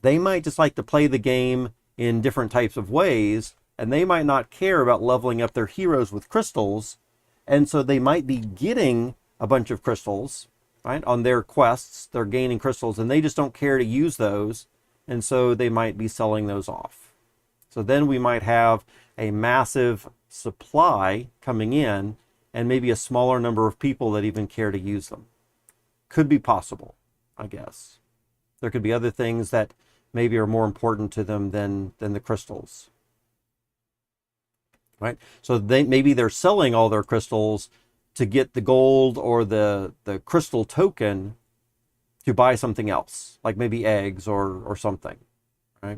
they might just like to play the game in different types of ways, and they might not care about leveling up their heroes with crystals. And so they might be getting a bunch of crystals, right? On their quests, they're gaining crystals and they just don't care to use those. And so they might be selling those off. So then we might have a massive supply coming in and maybe a smaller number of people that even care to use them. Could be possible, I guess. There could be other things that maybe are more important to them than the crystals, right? So maybe they're selling all their crystals to get the gold or the crystal token to buy something else, like maybe eggs or something, right?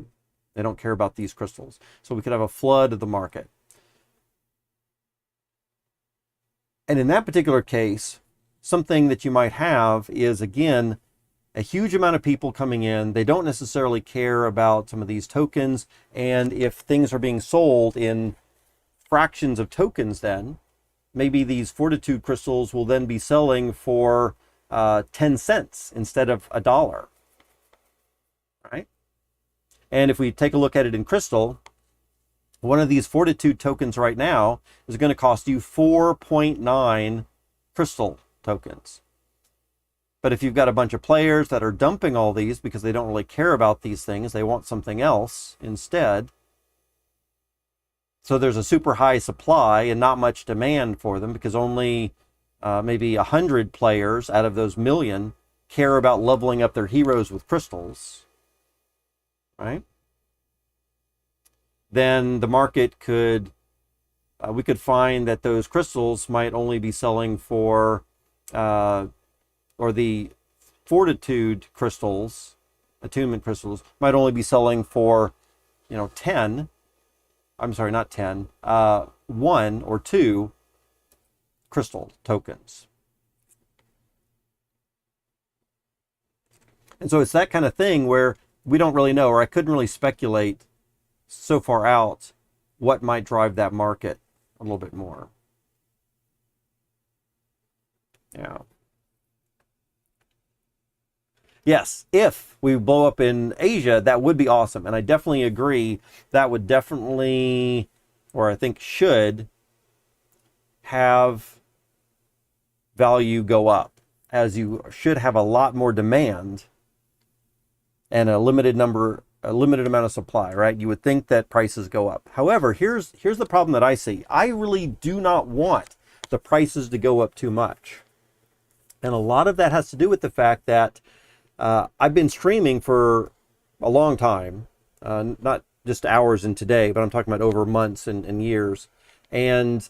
They don't care about these crystals. So we could have a flood of the market. And in that particular case, something that you might have is, again, a huge amount of people coming in. They don't necessarily care about some of these tokens. And if things are being sold in fractions of tokens, then maybe these Fortitude crystals will then be selling for 10 cents instead of $1, right? And if we take a look at it in crystal, one of these Fortitude tokens right now is going to cost you 4.9 crystal tokens. But if you've got a bunch of players that are dumping all these because they don't really care about these things, they want something else instead. So there's a super high supply and not much demand for them because only maybe 100 players out of those million care about leveling up their heroes with crystals, right? Then the market could, we could find that those crystals might only be selling for, or the Fortitude crystals, Attunement crystals, might only be selling for, 10, I'm sorry, not 10, 1 or 2 crystal tokens. And so it's that kind of thing where we don't really know, or I couldn't really speculate so far out what might drive that market a little bit more. Yeah. Yes, if we blow up in Asia, that would be awesome. And I definitely agree that would definitely, or I think should, have value go up, as you should have a lot more demand and a limited amount of supply, right? You would think that prices go up. However, here's the problem that I see. I really do not want the prices to go up too much. And a lot of that has to do with the fact that I've been streaming for a long time, not just hours in today, but I'm talking about over months and years. And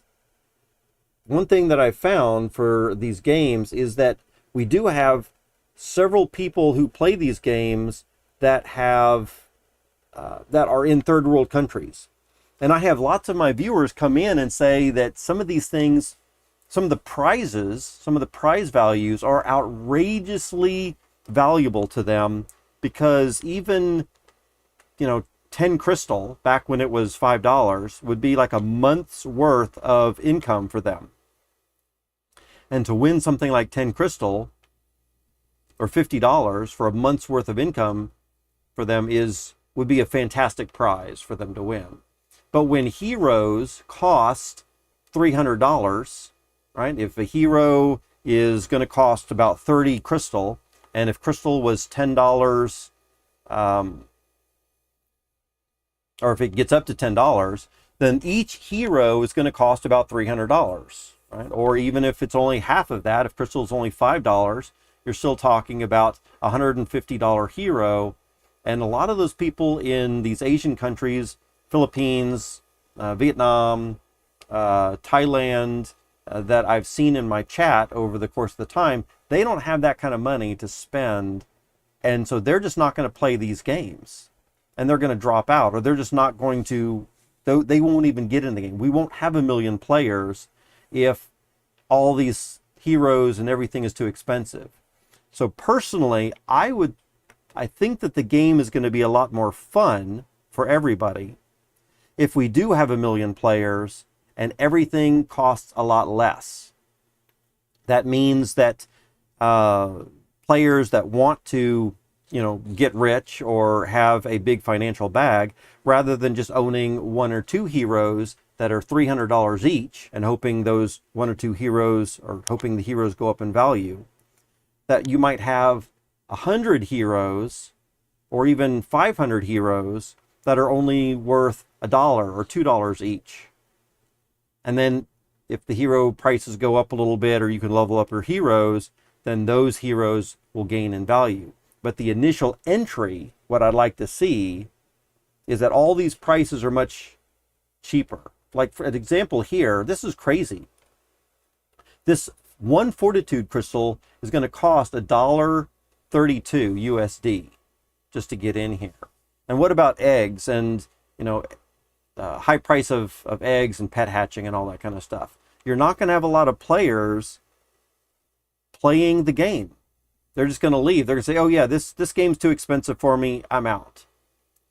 one thing that I found for these games is that we do have several people who play these games that have that are in third world countries. And I have lots of my viewers come in and say that some of these things, some of the prizes, some of the prize values are outrageously valuable to them, because even 10 crystal back when it was $5 would be like a month's worth of income for them. And to win something like 10 crystal or $50 for a month's worth of income for them would be a fantastic prize for them to win. But when heroes cost $300, right? If a hero is going to cost about 30 crystal, and if crystal was $10, or if it gets up to $10, then each hero is going to cost about $300, right? Or even if it's only half of that, if crystal is only $5, you're still talking about a $150 hero. And a lot of those people in these Asian countries, Philippines, Vietnam, Thailand, that I've seen in my chat over the course of the time, they don't have that kind of money to spend. And so they're just not going to play these games. And they're going to drop out, or they're just not going to, they won't even get in the game. We won't have 1 million players if all these heroes and everything is too expensive. So personally, I think that the game is going to be a lot more fun for everybody if we do have 1 million players and everything costs a lot less. That means that players that want to, get rich or have a big financial bag, rather than just owning 1 or 2 heroes that are $300 each and hoping those 1 or 2 heroes, or hoping the heroes go up in value, that you might have 100 heroes or even 500 heroes that are only worth $1 or $2 each. And then if the hero prices go up a little bit, or you can level up your heroes, then those heroes will gain in value. But the initial entry, what I'd like to see is that all these prices are much cheaper. Like for an example here, this is crazy. This 1 Fortitude crystal is going to cost $1.32 USD just to get in here. And what about eggs and, high price of eggs and pet hatching and all that kind of stuff? You're not going to have a lot of players playing the game. They're just going to leave. They're going to say, oh yeah, this game's too expensive for me, I'm out.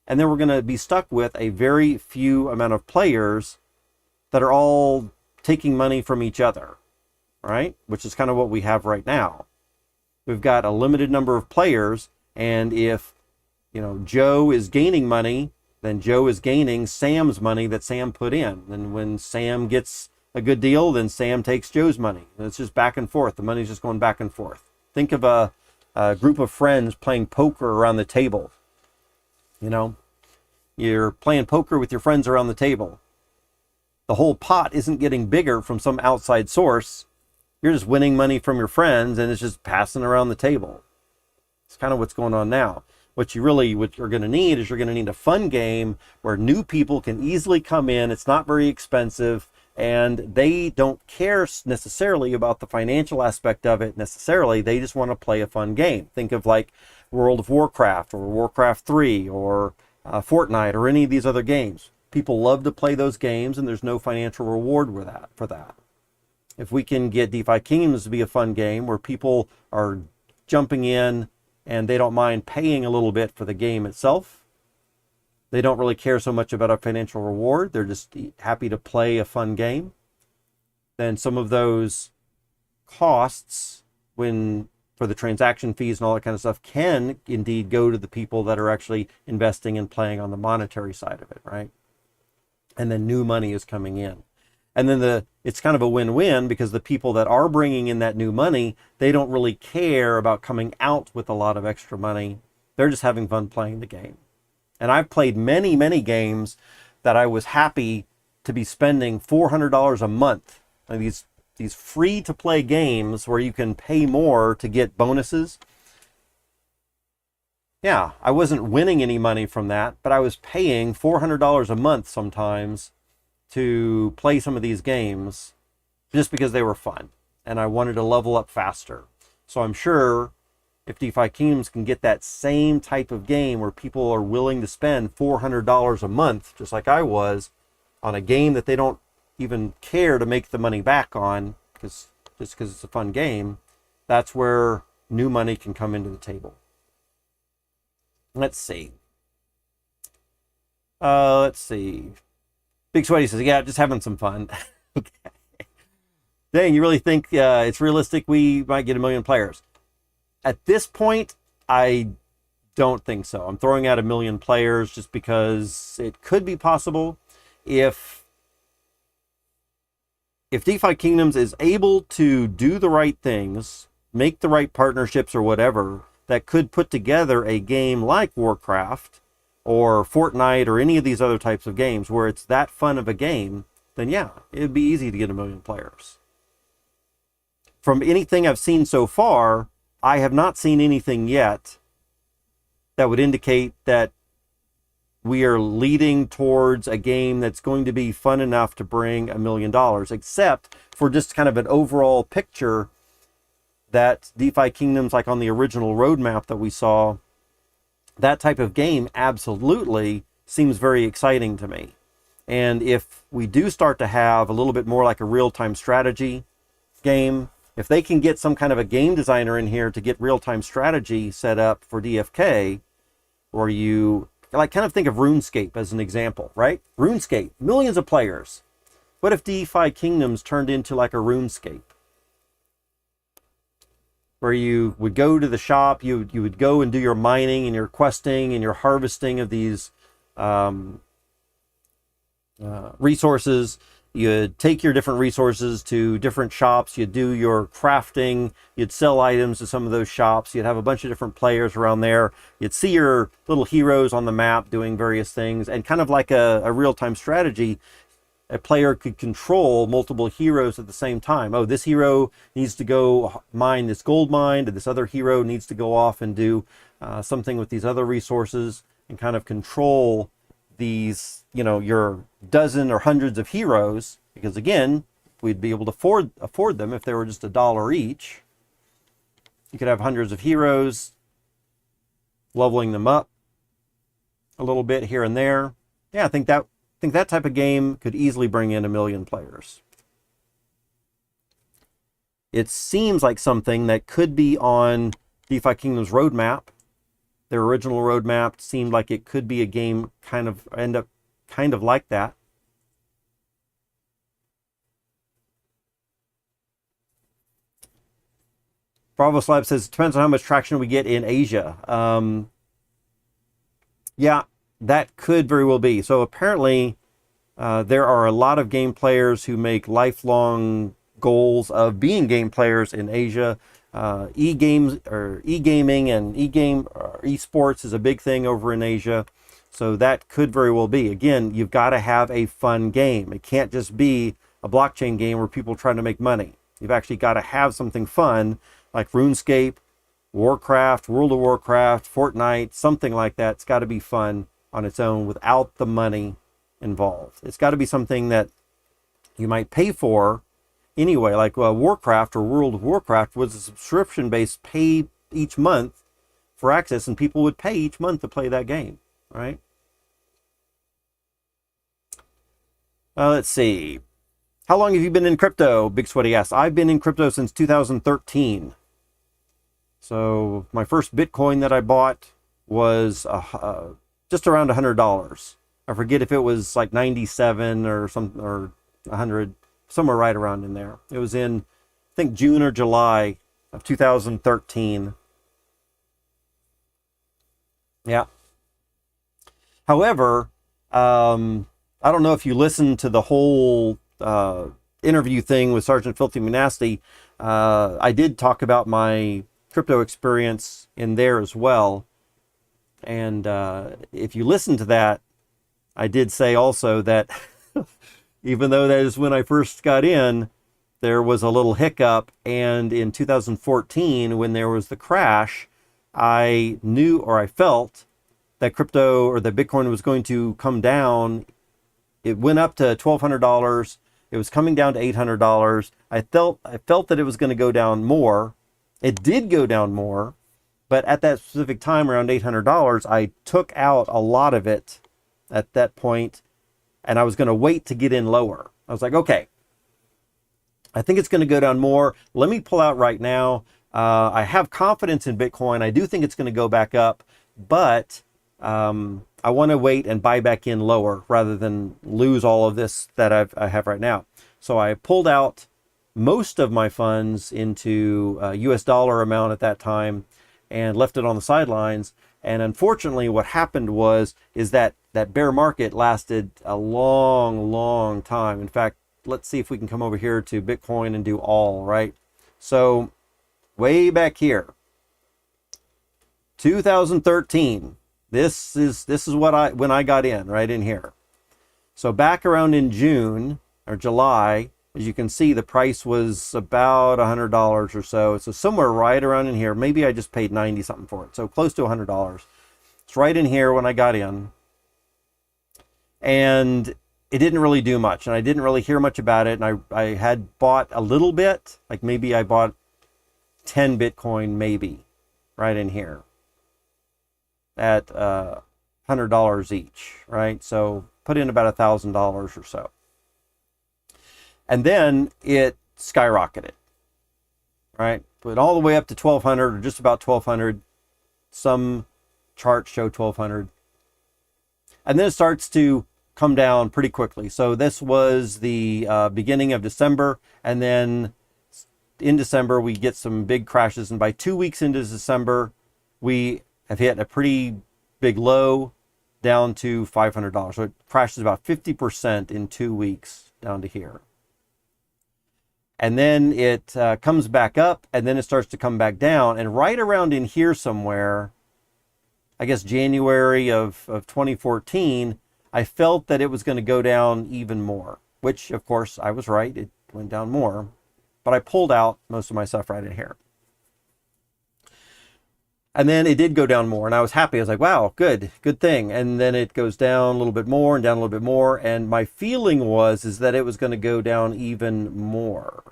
And then we're going to be stuck with a very few amount of players that are all taking money from each other, right? Which is kind of what we have right now. We've got a limited number of players, and if, you know, Joe is gaining money, then Joe is gaining Sam's money that Sam put in. And when Sam gets a good deal, then Sam takes Joe's money. And it's just back and forth. The money's just going back and forth. Think of a group of friends playing poker around the table. You know, you're playing poker with your friends around the table. The whole pot isn't getting bigger from some outside source. You're just winning money from your friends, and it's just passing around the table. It's kind of what's going on now. What you're going to need is you're going to need a fun game where new people can easily come in. It's not very expensive, and they don't care necessarily about the financial aspect of it necessarily. They just want to play a fun game. Think of like World of Warcraft or Warcraft 3 or Fortnite or any of these other games. People love to play those games, and there's no financial reward for that. If we can get DeFi Kingdoms to be a fun game where people are jumping in and they don't mind paying a little bit for the game itself, they don't really care so much about a financial reward, they're just happy to play a fun game, then some of those costs for the transaction fees and all that kind of stuff can indeed go to the people that are actually investing and playing on the monetary side of it, right? And then new money is coming in. And then it's kind of a win-win, because the people that are bringing in that new money, they don't really care about coming out with a lot of extra money. They're just having fun playing the game. And I've played many, many games that I was happy to be spending $400 a month. And these free-to-play games where you can pay more to get bonuses. Yeah, I wasn't winning any money from that, but I was paying $400 a month sometimes to play some of these games just because they were fun and I wanted to level up faster. So I'm sure if DeFi Kingdoms can get that same type of game where people are willing to spend $400 a month, just like I was, on a game that they don't even care to make the money back on just because it's a fun game, that's where new money can come into the table. Let's see. Big Sweaty says, yeah, just having some fun. Okay. Dang, you really think it's realistic we might get 1 million players? At this point, I don't think so. I'm throwing out 1 million players just because it could be possible. If DeFi Kingdoms is able to do the right things, make the right partnerships or whatever, that could put together a game like Warcraft or Fortnite or any of these other types of games where it's that fun of a game, then yeah, it'd be easy to get 1 million players. From anything I've seen so far, I have not seen anything yet that would indicate that we are leading towards a game that's going to be fun enough to bring $1 million, except for just kind of an overall picture that DeFi Kingdoms, like on the original roadmap that we saw, that type of game absolutely seems very exciting to me. And if we do start to have a little bit more like a real-time strategy game, if they can get some kind of a game designer in here to get real-time strategy set up for DFK, or you like kind of think of RuneScape as an example, right? RuneScape, millions of players. What if DeFi Kingdoms turned into like a RuneScape, where you would go to the shop, you would go and do your mining and your questing and your harvesting of these resources. You'd take your different resources to different shops. You'd do your crafting. You'd sell items to some of those shops. You'd have a bunch of different players around there. You'd see your little heroes on the map doing various things. And kind of like a real-time strategy, a player could control multiple heroes at the same time. Oh, this hero needs to go mine this gold mine, and this other hero needs to go off and do something with these other resources, and kind of control these, you know, your dozen or hundreds of heroes, because again, we'd be able to afford them if they were just $1 each. You could have hundreds of heroes, leveling them up a little bit here and there. Yeah, I think that type of game could easily bring in 1 million players. It seems like something that could be on DeFi Kingdoms roadmap. Their original roadmap seemed like it could be a game end up kind of like that. Bravo Slab says, depends on how much traction we get in Asia. Yeah, that could very well be. So apparently there are a lot of game players who make lifelong goals of being game players in Asia. E-games or e-gaming and esports is a big thing over in Asia. So that could very well be. Again, you've got to have a fun game. It can't just be a blockchain game where people are trying to make money. You've actually got to have something fun like RuneScape, Warcraft, World of Warcraft, Fortnite, something like that. It's got to be fun on its own without the money involved. It's got to be something that you might pay for anyway, like Warcraft or World of Warcraft was a subscription-based pay each month for access, and people would pay each month to play that game, right? Let's see. How long have you been in crypto? Big Sweaty asks. I've been in crypto since 2013. So my first Bitcoin that I bought was just around $100. I forget if it was like 97 or something, or 100, somewhere right around in there. It was in, I think, June or July of 2013. Yeah. However, I don't know if you listened to the whole interview thing with Sergeant Filthy Monasty. I did talk about my crypto experience in there as well. And if you listen to that, I did say also that even though that is when I first got in, there was a little hiccup. And in 2014, when there was the crash, I knew, or I felt, that crypto or that Bitcoin was going to come down. It went up to $1,200. It was coming down to $800. I felt that it was going to go down more. It did go down more, but at that specific time, around $800, I took out a lot of it at that point, and I was going to wait to get in lower. I was like, okay, I think it's going to go down more. Let me pull out right now. I have confidence in Bitcoin. I do think it's going to go back up, but I want to wait and buy back in lower rather than lose all of this that I have right now. So I pulled out most of my funds into a US dollar amount at that time and left it on the sidelines. And unfortunately, what happened is that bear market lasted a long, long time. In fact, let's see if we can come over here to Bitcoin and do all, right? So way back here, 2013. This is when I got in, right in here. So back around in June or July, as you can see, the price was about $100 or so. So somewhere right around in here. Maybe I just paid 90 something for it. So close to $100. It's right in here when I got in. And it didn't really do much. And I didn't really hear much about it. And I had bought a little bit. Like maybe I bought 10 Bitcoin, maybe, right in here at $100 each, right? So put in about $1,000 or so. And then it skyrocketed, right? Went all the way up to 1,200 or just about 1,200. Some charts show 1,200. And then it starts to come down pretty quickly. So this was the beginning of December. And then in December, we get some big crashes. And by 2 weeks into December, we have hit a pretty big low down to $500. So it crashes about 50% in 2 weeks down to here. And then it comes back up, and then it starts to come back down. And right around in here somewhere, I guess January of 2014, I felt that it was going to go down even more, which of course I was right. It went down more, but I pulled out most of my stuff right in here. And then it did go down more, and I was happy. I was like, wow, good thing. And then it goes down a little bit more and down a little bit more. And my feeling is that it was going to go down even more.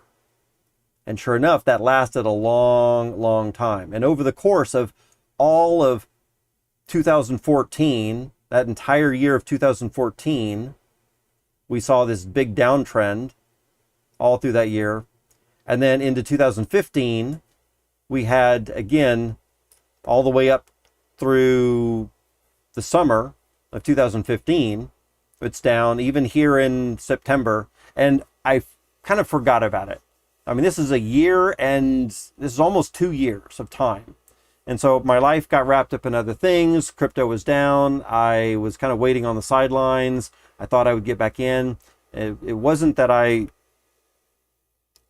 And sure enough, that lasted a long, long time. And over the course of all of 2014, that entire year of 2014, we saw this big downtrend all through that year. And then into 2015, we had, again, all the way up through the summer of 2015. It's down even here in September. And I kind of forgot about it. I mean, this is a year, and this is almost 2 years of time. And so my life got wrapped up in other things. Crypto was down. I was kind of waiting on the sidelines. I thought I would get back in. It wasn't that I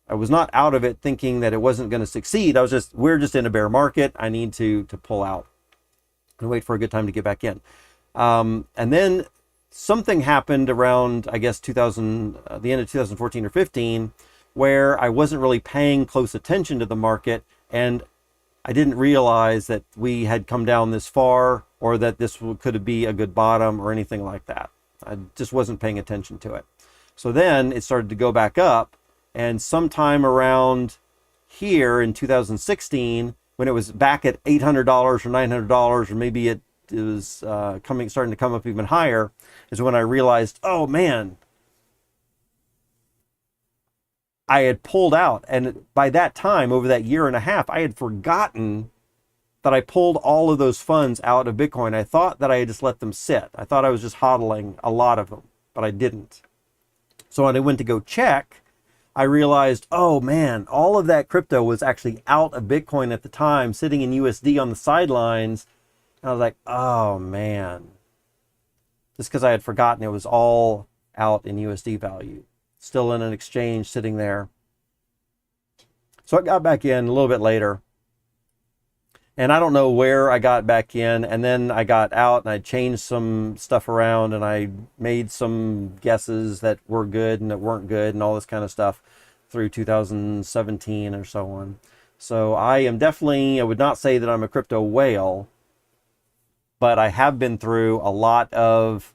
was not out of it thinking that it wasn't going to succeed. We're just in a bear market. I need to pull out and wait for a good time to get back in. And then something happened around, I guess, the end of 2014 or 15, where I wasn't really paying close attention to the market, and I didn't realize that we had come down this far, or that this could be a good bottom or anything like that. I just wasn't paying attention to it. So then it started to go back up, and sometime around here in 2016, when it was back at $800 or $900, or maybe it was starting to come up even higher, is when I realized, oh man, I had pulled out. And by that time, over that year and a half, I had forgotten that I pulled all of those funds out of Bitcoin. I thought that I had just let them sit. I thought I was just hodling a lot of them, but I didn't. So when I went to go check, I realized, oh man, all of that crypto was actually out of Bitcoin at the time, sitting in USD on the sidelines. And I was like, oh man, just because I had forgotten it was all out in USD value, still in an exchange sitting there. So I got back in a little bit later, and I don't know where I got back in, and then I got out and I changed some stuff around, and I made some guesses that were good and that weren't good and all this kind of stuff through 2017 or so on. So I would not say that I'm a crypto whale, but I have been through a lot of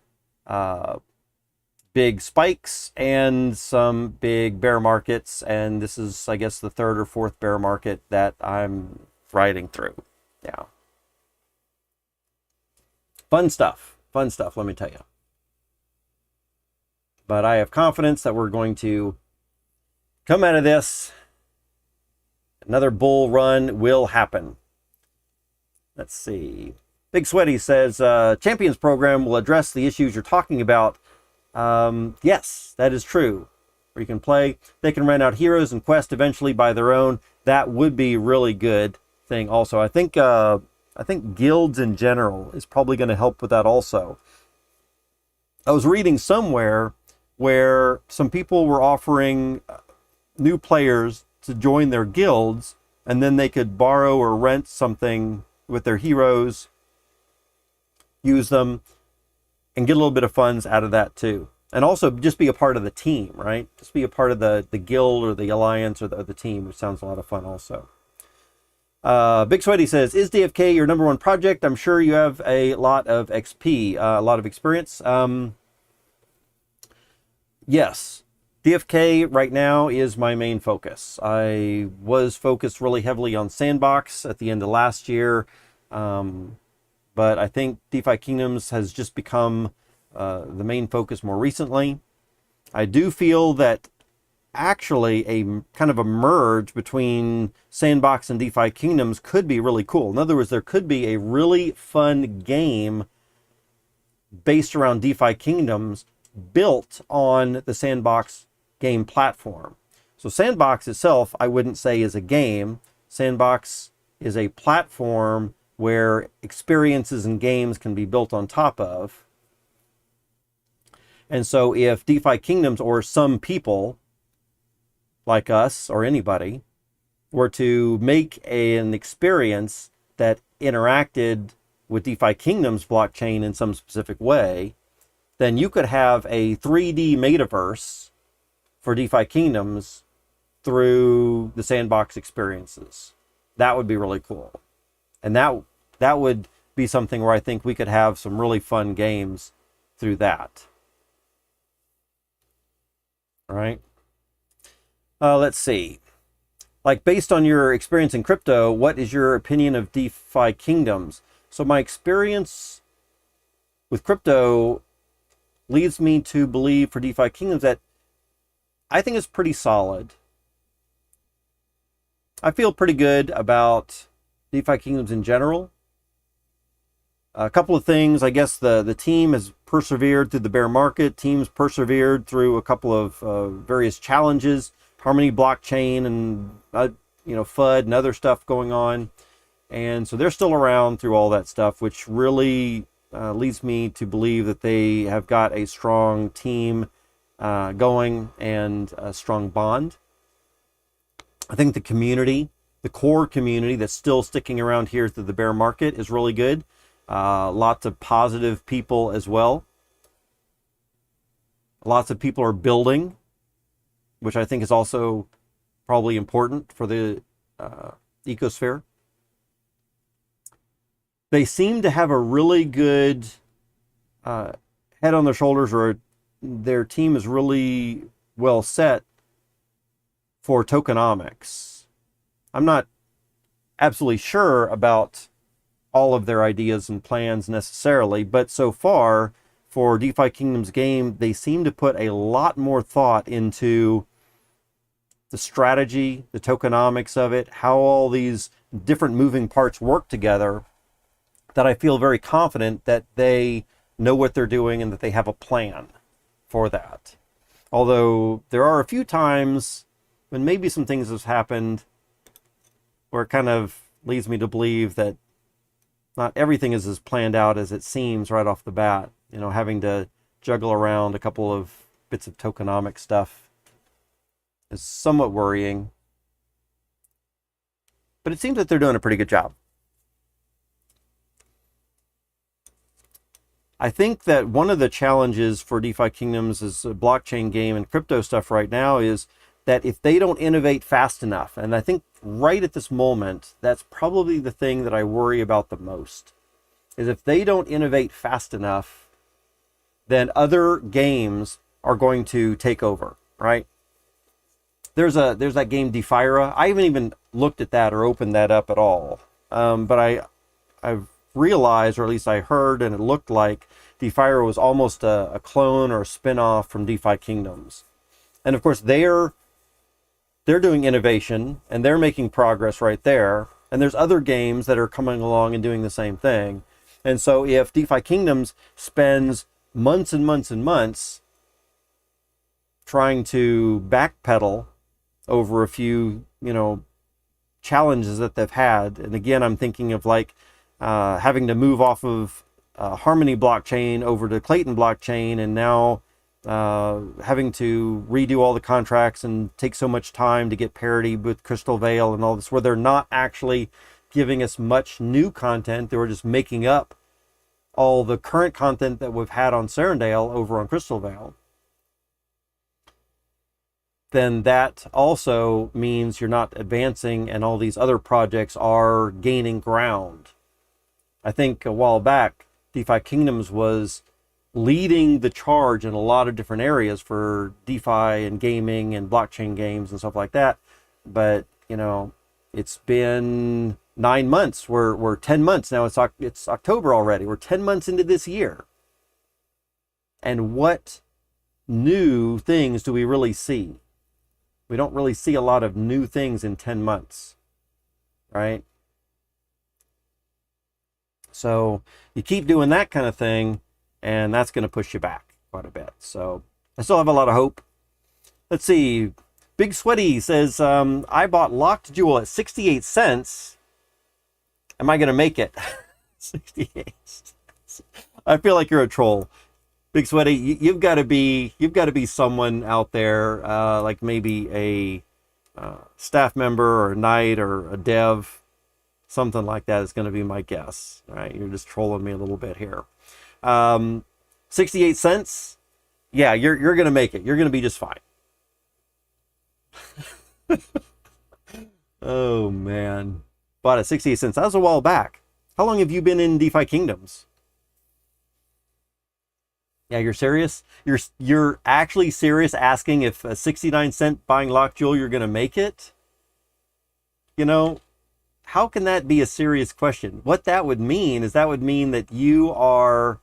big spikes and some big bear markets, and this is, I guess, the third or fourth bear market that I'm riding through. Yeah. Fun stuff, let me tell you. But I have confidence that we're going to come out of this. Another bull run will happen. Let's see. Big Sweaty says, Champions program will address the issues you're talking about. Yes, that is true. Where you can play, they can rent out heroes and quests eventually by their own. That would be really good thing also. I think guilds in general is probably going to help with that also. I was reading somewhere where some people were offering new players to join their guilds, and then they could borrow or rent something with their heroes, use them, and get a little bit of funds out of that too. And also just be a part of the team, right? Just be a part of the guild or the alliance or the team, which sounds a lot of fun also. Big Sweaty says, is DFK your number one project? I'm sure you have a lot of XP, a lot of experience. Yes, DFK right now is my main focus. I was focused really heavily on Sandbox at the end of last year, but I think DeFi Kingdoms has just become the main focus more recently. I do feel that actually a kind of a merge between Sandbox and DeFi Kingdoms could be really cool. In other words, there could be a really fun game based around DeFi Kingdoms built on the Sandbox game platform. So Sandbox itself, I wouldn't say is a game. Sandbox is a platform where experiences and games can be built on top of. And so if DeFi Kingdoms or some people like us or anybody were to make an experience that interacted with DeFi Kingdoms blockchain in some specific way, then you could have a 3D metaverse for DeFi Kingdoms through the Sandbox experiences. That would be really cool. And that would be something where I think we could have some really fun games through that. All right. Let's see. Like, based on your experience in crypto, what is your opinion of DeFi Kingdoms? So my experience with crypto leads me to believe for DeFi Kingdoms that I think it's pretty solid. I feel pretty good about DeFi Kingdoms in general. A couple of things. I guess the team has persevered through the bear market. Teams persevered through a couple of various challenges Harmony blockchain and FUD and other stuff going on. And so they're still around through all that stuff, which really leads me to believe that they have got a strong team going and a strong bond. I think the community, the core community that's still sticking around here through the bear market is really good. Lots of positive people as well. Lots of people are building, which I think is also probably important for the ecosphere. They seem to have a really good head on their shoulders, or their team is really well set for tokenomics. I'm not absolutely sure about all of their ideas and plans necessarily, but so far for DeFi Kingdoms game, they seem to put a lot more thought into the strategy, the tokenomics of it, how all these different moving parts work together, that I feel very confident that they know what they're doing and that they have a plan for that. Although there are a few times when maybe some things have happened where it kind of leads me to believe that not everything is as planned out as it seems right off the bat. Having to juggle around a couple of bits of tokenomic stuff is somewhat worrying. But it seems that they're doing a pretty good job. I think that one of the challenges for DeFi Kingdoms as a blockchain game and crypto stuff right now is that if they don't innovate fast enough, and I think right at this moment, that's probably the thing that I worry about the most, is if they don't innovate fast enough, then other games are going to take over, right? There's that game DeFi. I haven't even looked at that or opened that up at all. But I've realized, or at least I heard, and it looked like DeFi was almost a clone or a spin-off from DeFi Kingdoms. And of course, they're doing innovation and they're making progress right there. And there's other games that are coming along and doing the same thing. And so if DeFi Kingdoms spends months and months and months trying to backpedal over a few, challenges that they've had, and again, I'm thinking of like having to move off of Harmony blockchain over to Clayton blockchain, and now having to redo all the contracts and take so much time to get parity with Crystal Veil and all this, where they're not actually giving us much new content. They were just making up all the current content that we've had on Serendale over on Crystal Veil. Then that also means you're not advancing and all these other projects are gaining ground. I think a while back, DeFi Kingdoms was leading the charge in a lot of different areas for DeFi and gaming and blockchain games and stuff like that. But, it's been 9 months. We're 10 months now. It's October already. We're 10 months into this year. And what new things do we really see? We don't really see a lot of new things in 10 months, right? So you keep doing that kind of thing, and that's going to push you back quite a bit. So I still have a lot of hope. Let's see. Big Sweaty says, I bought Locked Jewel at 68 cents. Am I going to make it? 68 cents. I feel like you're a troll. Big Sweaty, you've got to be someone out there, like maybe a staff member or a knight or a dev, something like that is going to be my guess. All right, you're just trolling me a little bit here. 68 cents. Yeah, you're going to make it. You're going to be just fine. Oh man, bought at 68 cents. That was a while back. How long have you been in DeFi Kingdoms? Yeah, you're serious? You're actually serious asking if a 69-cent buying Locked Jewel, you're going to make it? How can that be a serious question? What that would mean is that you are,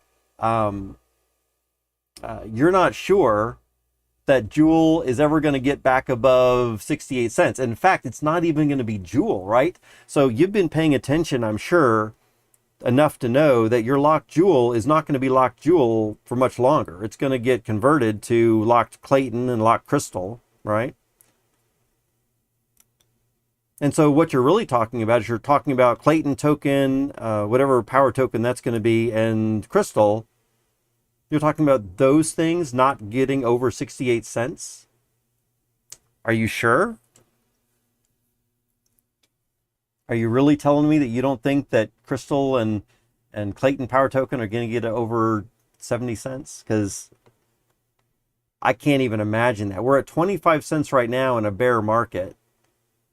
you're not sure that Jewel is ever going to get back above 68 cents. In fact, it's not even going to be Jewel, right? So you've been paying attention, I'm sure, enough to know that your Locked Jewel is not going to be Locked Jewel for much longer. It's going to get converted to Locked Clayton and Locked Crystal, right? And so what you're really talking about is you're talking about Clayton token, whatever power token that's going to be, and Crystal. You're talking about those things not getting over 68 cents. Are you sure? Are you really telling me that you don't think that Crystal and Clayton power token are going to get over 70 cents? Because I can't even imagine that. We're at 25 cents right now in a bear market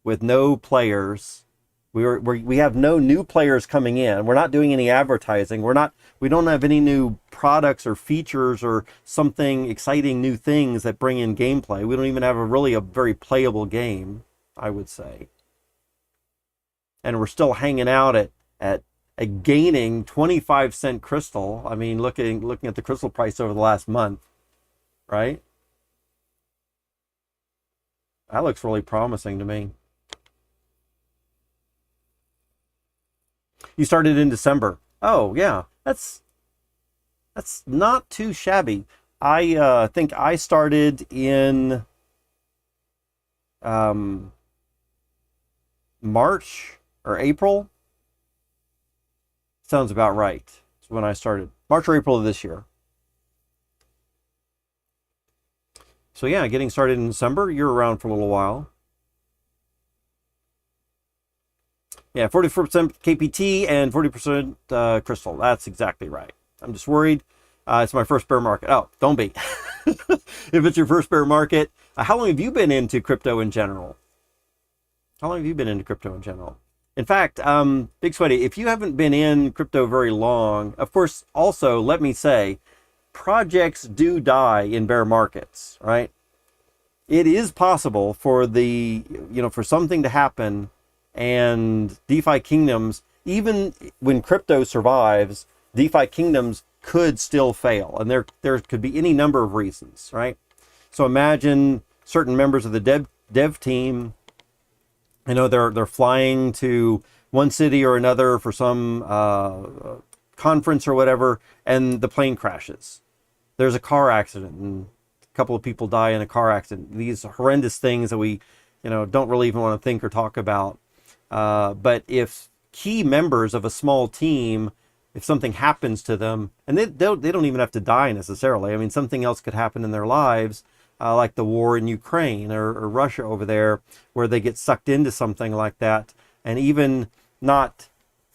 with no players. We have no new players coming in. We're not doing any advertising. We don't have any new products or features or something exciting new things that bring in gameplay. We don't even have a very playable game, I would say. And we're still hanging out at a gaining 25-cent crystal. I mean, looking at the crystal price over the last month, right? That looks really promising to me. You started in December. Oh, yeah. That's not too shabby. I think I started in March or April. Sounds about right. That's when I started. March or April of this year. So yeah, getting started in December. You're around for a little while. Yeah, 44% KPT and 40% Crystal. That's exactly right. I'm just worried. It's my first bear market. Oh, don't be. If it's your first bear market, how long have you been into crypto in general? How long have you been into crypto in general? In fact, Big Sweaty, if you haven't been in crypto very long, of course, also let me say, projects do die in bear markets, right? It is possible for for something to happen. And DeFi Kingdoms, even when crypto survives, DeFi Kingdoms could still fail. And there could be any number of reasons, right? So imagine certain members of the dev team, they're flying to one city or another for some conference or whatever, and the plane crashes. There's a car accident, and a couple of people die in a car accident. These horrendous things that we, don't really even want to think or talk about. But if key members of a small team, if something happens to them, and they don't even have to die necessarily. I mean, something else could happen in their lives, like the war in Ukraine or Russia over there, where they get sucked into something like that, and even not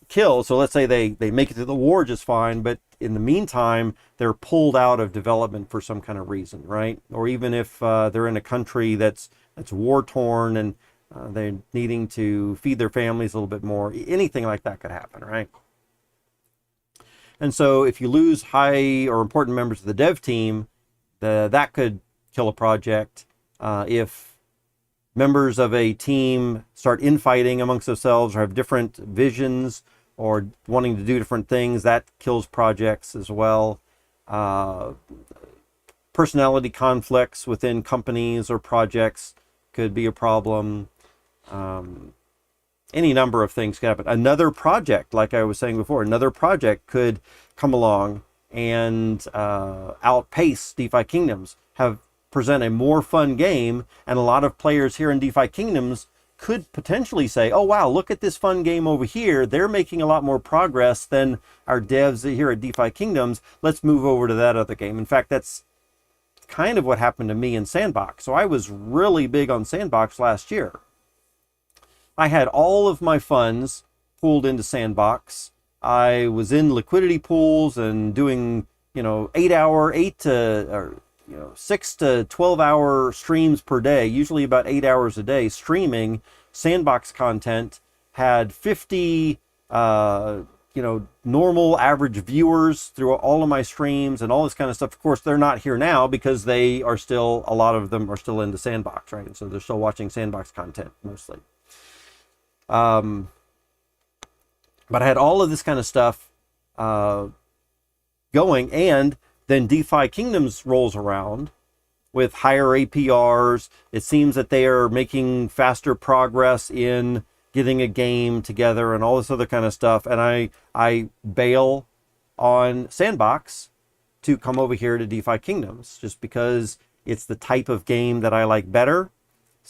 killed. So let's say they make it to the war just fine, but in the meantime, they're pulled out of development for some kind of reason, right? Or even if they're in a country that's war torn and they're needing to feed their families a little bit more. Anything like that could happen, right? And so if you lose high or important members of the dev team, that could kill a project. If members of a team start infighting amongst themselves or have different visions or wanting to do different things, that kills projects as well. Personality conflicts within companies or projects could be a problem. Any number of things could happen. Another project, like I was saying before, another project could come along and outpace DeFi Kingdoms, present a more fun game, and a lot of players here in DeFi Kingdoms could potentially say, oh wow, look at this fun game over here. They're making a lot more progress than our devs here at DeFi Kingdoms. Let's move over to that other game. In fact, that's kind of what happened to me in Sandbox. So I was really big on Sandbox last year. I had all of my funds pooled into Sandbox. I was in liquidity pools and doing, 6 to 12 hour streams per day, usually about 8 hours a day, streaming Sandbox content. Had 50, normal average viewers through all of my streams and all this kind of stuff. Of course, they're not here now because a lot of them are still into Sandbox, right? And so they're still watching Sandbox content mostly. But I had all of this kind of stuff going, and then DeFi Kingdoms rolls around with higher APRs. It seems that they are making faster progress in getting a game together and all this other kind of stuff. And I bail on Sandbox to come over here to DeFi Kingdoms just because it's the type of game that I like better.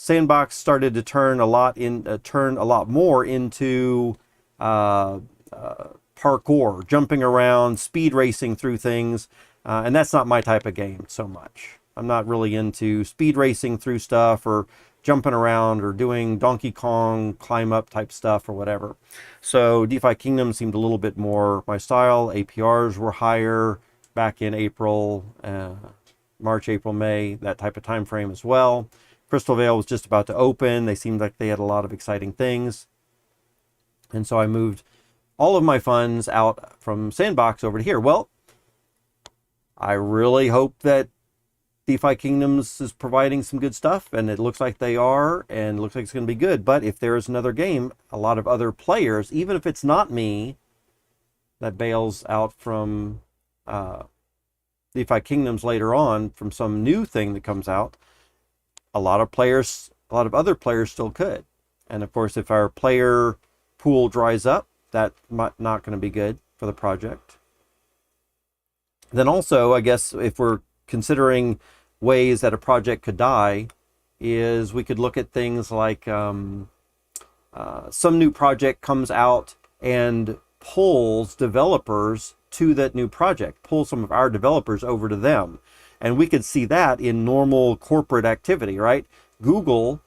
Sandbox started to turn a lot more into parkour, jumping around, speed racing through things, and that's not my type of game so much. I'm not really into speed racing through stuff or jumping around or doing Donkey Kong climb up type stuff or whatever. So DeFi Kingdoms seemed a little bit more my style. APRs were higher back in April, March, April, May, that type of time frame as well. Crystal Vale was just about to open. They seemed like they had a lot of exciting things. And so I moved all of my funds out from Sandbox over to here. Well, I really hope that DeFi Kingdoms is providing some good stuff, and it looks like they are, and it looks like it's going to be good. But if there is another game, a lot of other players, even if it's not me that bails out from DeFi Kingdoms later on from some new thing that comes out, a lot of other players still could. And of course, if our player pool dries up, that's not going to be good for the project. Then also, I guess, if we're considering ways that a project could die, is we could look at things like some new project comes out and pulls developers to that new project, pull some of our developers over to them. And we could see that in normal corporate activity, right? Google,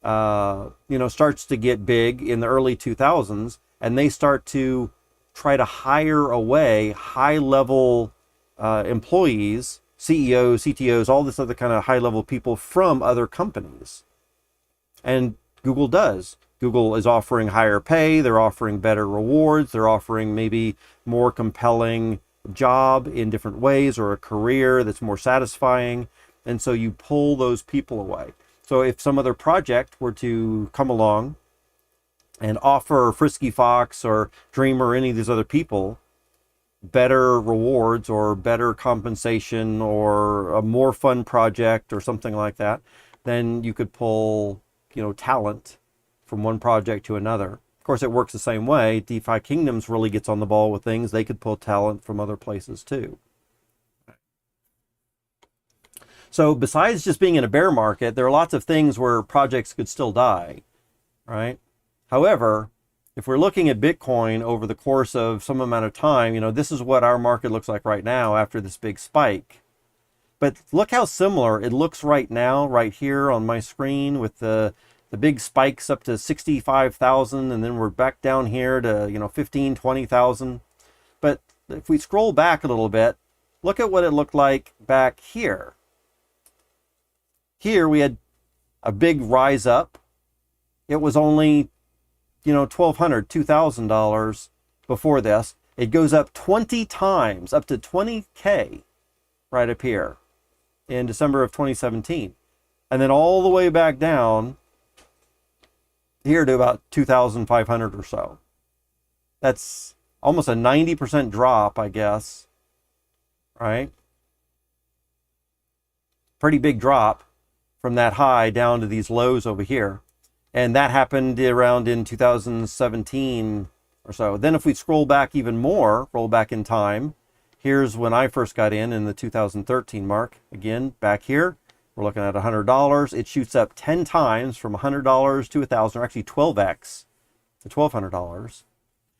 starts to get big in the early 2000s, and they start to try to hire away high-level employees, CEOs, CTOs, all this other kind of high-level people from other companies. And Google does. Google is offering higher pay, they're offering better rewards, they're offering maybe more compelling job in different ways, or a career that's more satisfying, and so you pull those people away. So if some other project were to come along and offer Frisky Fox or Dreamer or any of these other people better rewards or better compensation or a more fun project or something like that, then you could pull, talent from one project to another. Of course, it works the same way. DeFi Kingdoms really gets on the ball with things. They could pull talent from other places too. So besides just being in a bear market, there are lots of things where projects could still die, right? However, if we're looking at Bitcoin over the course of some amount of time, this is what our market looks like right now after this big spike. But look how similar it looks right now, right here on my screen, with the big spikes up to 65,000, and then we're back down here to 15, 20,000. But if we scroll back a little bit, look at what it looked like back here. Here we had a big rise up. It was only $1,200, $2,000 before this. It goes up 20 times, up to 20K right up here in December of 2017. And then all the way back down here to about 2,500 or so. That's almost a 90% drop, I guess, right? Pretty big drop from that high down to these lows over here. And that happened around in 2017 or so. Then if we scroll back even more, roll back in time, here's when I first got in the 2013 mark. Again, back here, we're looking at $100. It shoots up 10 times from $100 to $1,000, or actually 12x to $1,200.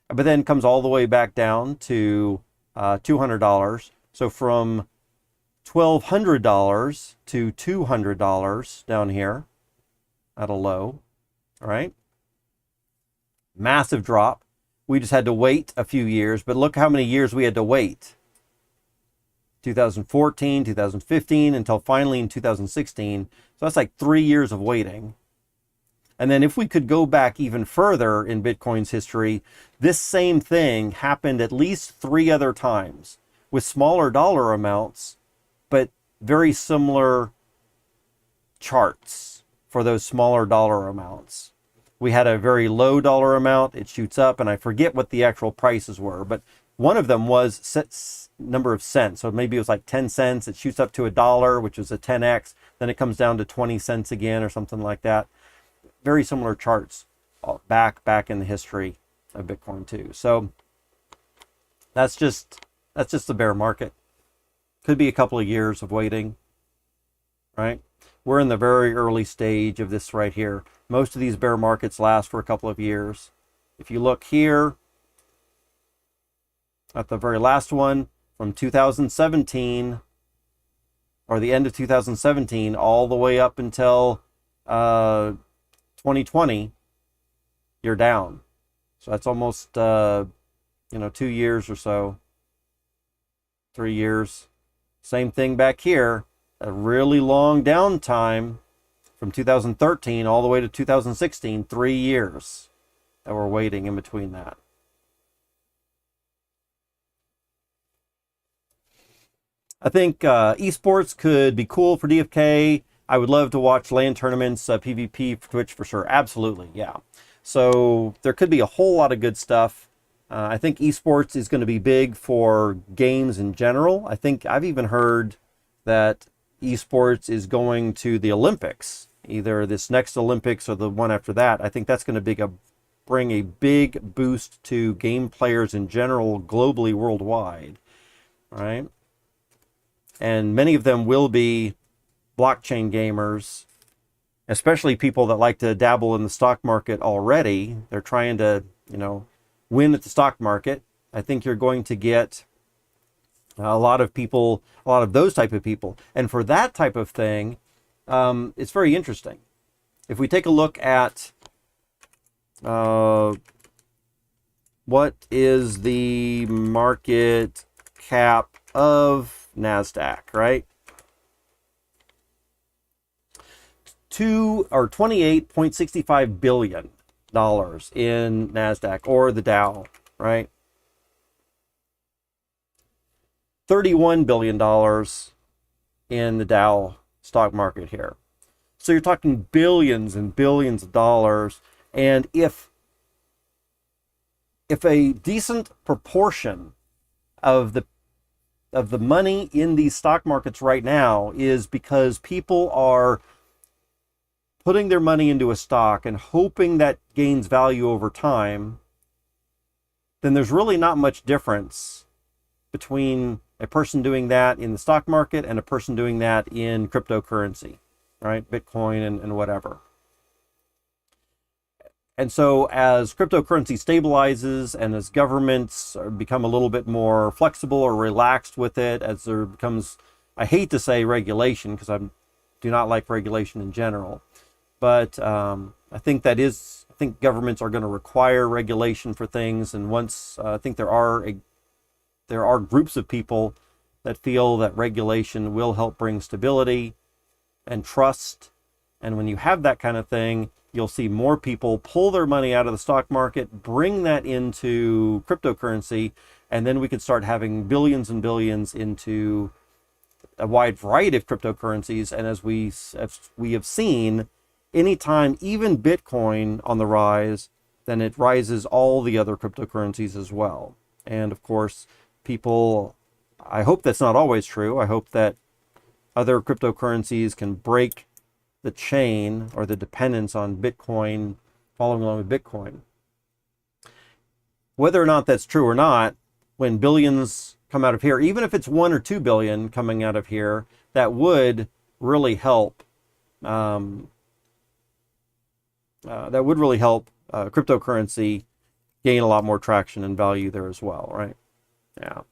But then comes all the way back down to $200. So from $1,200 to $200 down here at a low, all right? Massive drop. We just had to wait a few years, but look how many years we had to wait. 2014, 2015, until finally in 2016. So that's like 3 years of waiting. And then if we could go back even further in Bitcoin's history, this same thing happened at least 3 other times with smaller dollar amounts, but very similar charts for those smaller dollar amounts. We had a very low dollar amount, it shoots up, and I forget what the actual prices were, but one of them was number of cents. So maybe it was like 10 cents, it shoots up to $1, which was a 10x, then it comes down to 20 cents again or something like that. Very similar charts back in the history of Bitcoin too. So that's just the bear market. Could be a couple of years of waiting. right? We're in the very early stage of this right here. Most of these bear markets last for a couple of years. If you look here at the very last one from 2017, or the end of 2017, all the way up until 2020, you're down. So that's almost 2 years or so, 3 years. Same thing back here, a really long downtime from 2013 all the way to 2016, 3 years that we're waiting in between that. I think esports could be cool for DFK. I would love to watch LAN tournaments, PvP for Twitch for sure. Absolutely, yeah. So there could be a whole lot of good stuff. I think esports is going to be big for games in general. I think I've even heard that esports is going to the Olympics, either this next Olympics or the one after that. I think that's going to bring a big boost to game players in general, globally, worldwide, right? And many of them will be blockchain gamers, especially people that like to dabble in the stock market already. They're trying to, win at the stock market. I think you're going to get a lot of those type of people. And for that type of thing, it's very interesting. If we take a look at what is the market cap of NASDAQ, right? $28.65 billion in NASDAQ or the Dow, right? $31 billion in the Dow stock market here. So you're talking billions and billions of dollars. And if a decent proportion of the money in these stock markets right now is because people are putting their money into a stock and hoping that gains value over time, then there's really not much difference between a person doing that in the stock market and a person doing that in cryptocurrency, right? Bitcoin and whatever. And so as cryptocurrency stabilizes and as governments become a little bit more flexible or relaxed with it, as there becomes, I hate to say regulation because I do not like regulation in general, but I think governments are going to require regulation for things. And once I think there are groups of people that feel that regulation will help bring stability and trust. And when you have that kind of thing, you'll see more people pull their money out of the stock market, bring that into cryptocurrency, and then we could start having billions and billions into a wide variety of cryptocurrencies. And as we have seen, anytime even Bitcoin on the rise, then it rises all the other cryptocurrencies as well. And of course, people, I hope that's not always true. I hope that other cryptocurrencies can break the chain or the dependence on Bitcoin, following along with Bitcoin. Whether or not that's true or not, when billions come out of here, even if it's 1 or 2 billion coming out of here, that would really help. Cryptocurrency gain a lot more traction and value there as well, right? Yeah.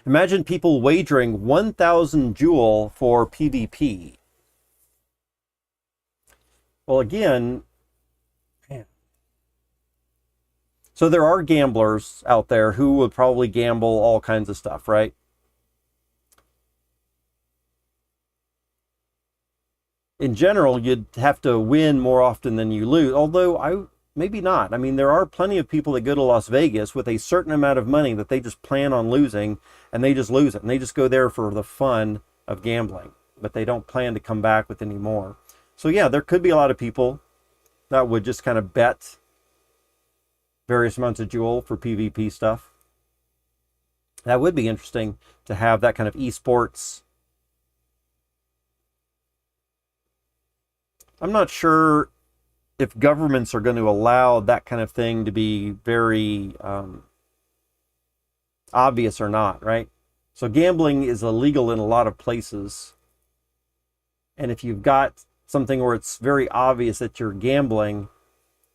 Imagine people wagering 1,000 Joule for PvP. Well, again, man. So there are gamblers out there who would probably gamble all kinds of stuff, right? In general, you'd have to win more often than you lose, although maybe not. I mean, there are plenty of people that go to Las Vegas with a certain amount of money that they just plan on losing, and they just lose it, and they just go there for the fun of gambling, but they don't plan to come back with any more. So yeah, there could be a lot of people that would just kind of bet various amounts of Joule for PvP stuff. That would be interesting to have that kind of esports. I'm not sure if governments are going to allow that kind of thing to be very obvious or not, right? So gambling is illegal in a lot of places And if you've got something where it's very obvious that you're gambling,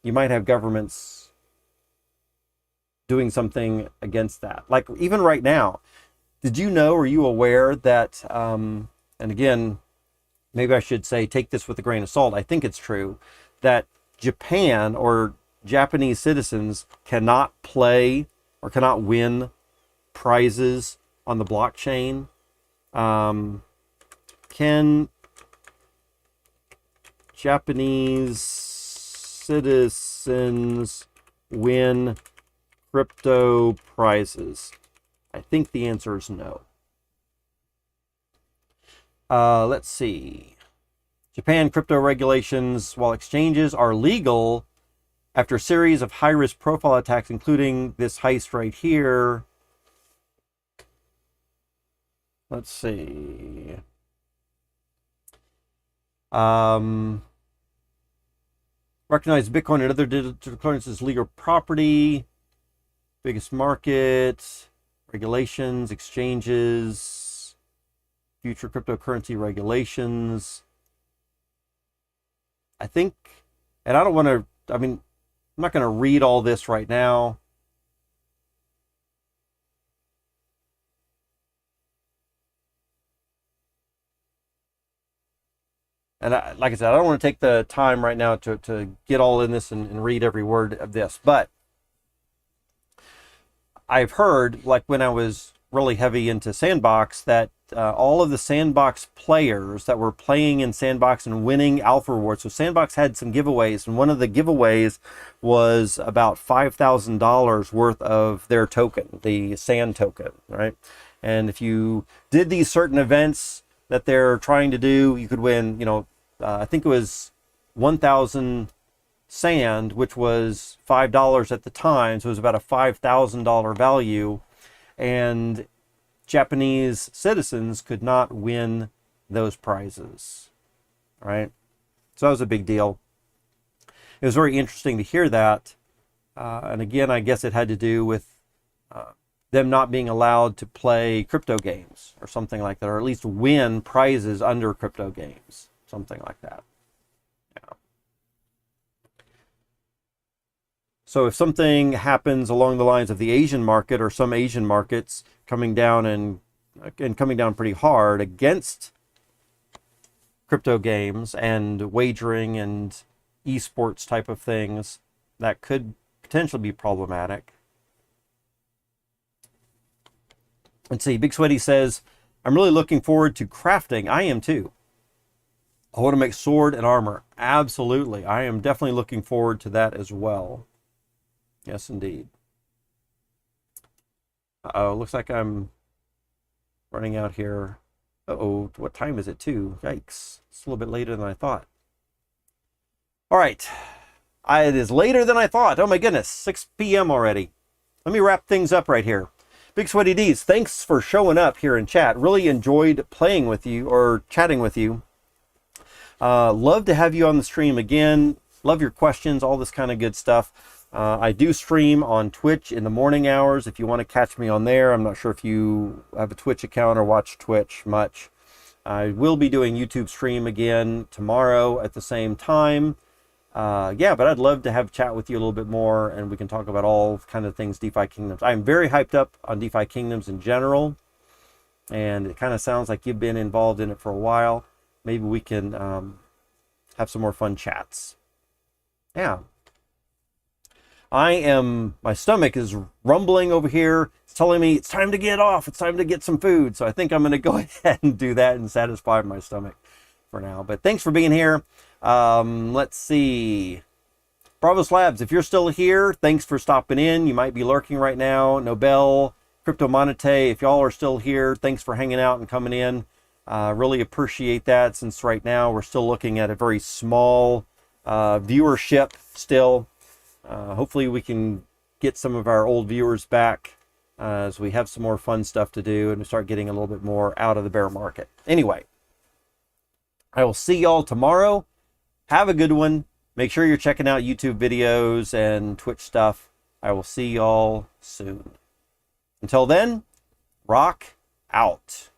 you might have governments doing something against that. Like even right now, did you know, are you aware that, and again, maybe I should say, take this with a grain of salt. I think it's true that Japan or Japanese citizens cannot play or cannot win prizes on the blockchain. Can Japanese citizens win crypto prizes? I think the answer is no. Let's see. Japan crypto regulations, while exchanges are legal after a series of high-risk profile attacks, including this heist right here. Let's see. Recognize Bitcoin and other digital currencies as legal property. Biggest market. Regulations, exchanges, future cryptocurrency regulations. I think, and I don't want to, I mean, I'm not going to read all this right now. And like I said, I don't want to take the time right now to get all in this and read every word of this. But I've heard, like when I was really heavy into Sandbox, that all of the Sandbox players that were playing in Sandbox and winning alpha rewards. So Sandbox had some giveaways, and one of the giveaways was about $5,000 worth of their token, the Sand token, right? And if you did these certain events that they're trying to do, you could win, you know, I think it was 1,000 Sand, which was $5 at the time, so it was about a $5,000 value, and Japanese citizens could not win those prizes, right? So that was a big deal. It was very interesting to hear that, and again, I guess it had to do with them not being allowed to play crypto games or something like that, or at least win prizes under crypto games, something like that. So if something happens along the lines of the Asian market or some Asian markets coming down and coming down pretty hard against crypto games and wagering and esports type of things, that could potentially be problematic. Let's see, Big Sweaty says, I'm really looking forward to crafting. I am too. I want to make sword and armor. Absolutely. I am definitely looking forward to that as well. Yes, indeed. Uh-oh, looks like I'm running out here. Uh-oh, what time is it too? Yikes. It's a little bit later than I thought. All right. It is later than I thought. Oh my goodness, 6 p.m. already. Let me wrap things up right here. Big Sweaty D's, thanks for showing up here in chat. Really enjoyed playing with you or chatting with you. Love to have you on the stream again. Love your questions, all this kind of good stuff. I do stream on Twitch in the morning hours if you want to catch me on there. I'm not sure if you have a Twitch account or watch Twitch much. I will be doing YouTube stream again tomorrow at the same time. Yeah, but I'd love to have a chat with you a little bit more, and we can talk about all kind of things DeFi Kingdoms. I'm very hyped up on DeFi Kingdoms in general, and it kind of sounds like you've been involved in it for a while. Maybe we can have some more fun chats. Yeah. My stomach is rumbling over here. It's telling me it's time to get off. It's time to get some food. So I think I'm going to go ahead and do that and satisfy my stomach for now. But thanks for being here. Let's see. Bravos Labs, if you're still here, thanks for stopping in. You might be lurking right now. Nobel, Crypto Monete, if y'all are still here, thanks for hanging out and coming in. Really appreciate that, since right now we're still looking at a very small viewership still. Hopefully we can get some of our old viewers back as we have some more fun stuff to do and start getting a little bit more out of the bear market. Anyway, I will see y'all tomorrow. Have a good one. Make sure you're checking out YouTube videos and Twitch stuff. I will see y'all soon. Until then, rock out.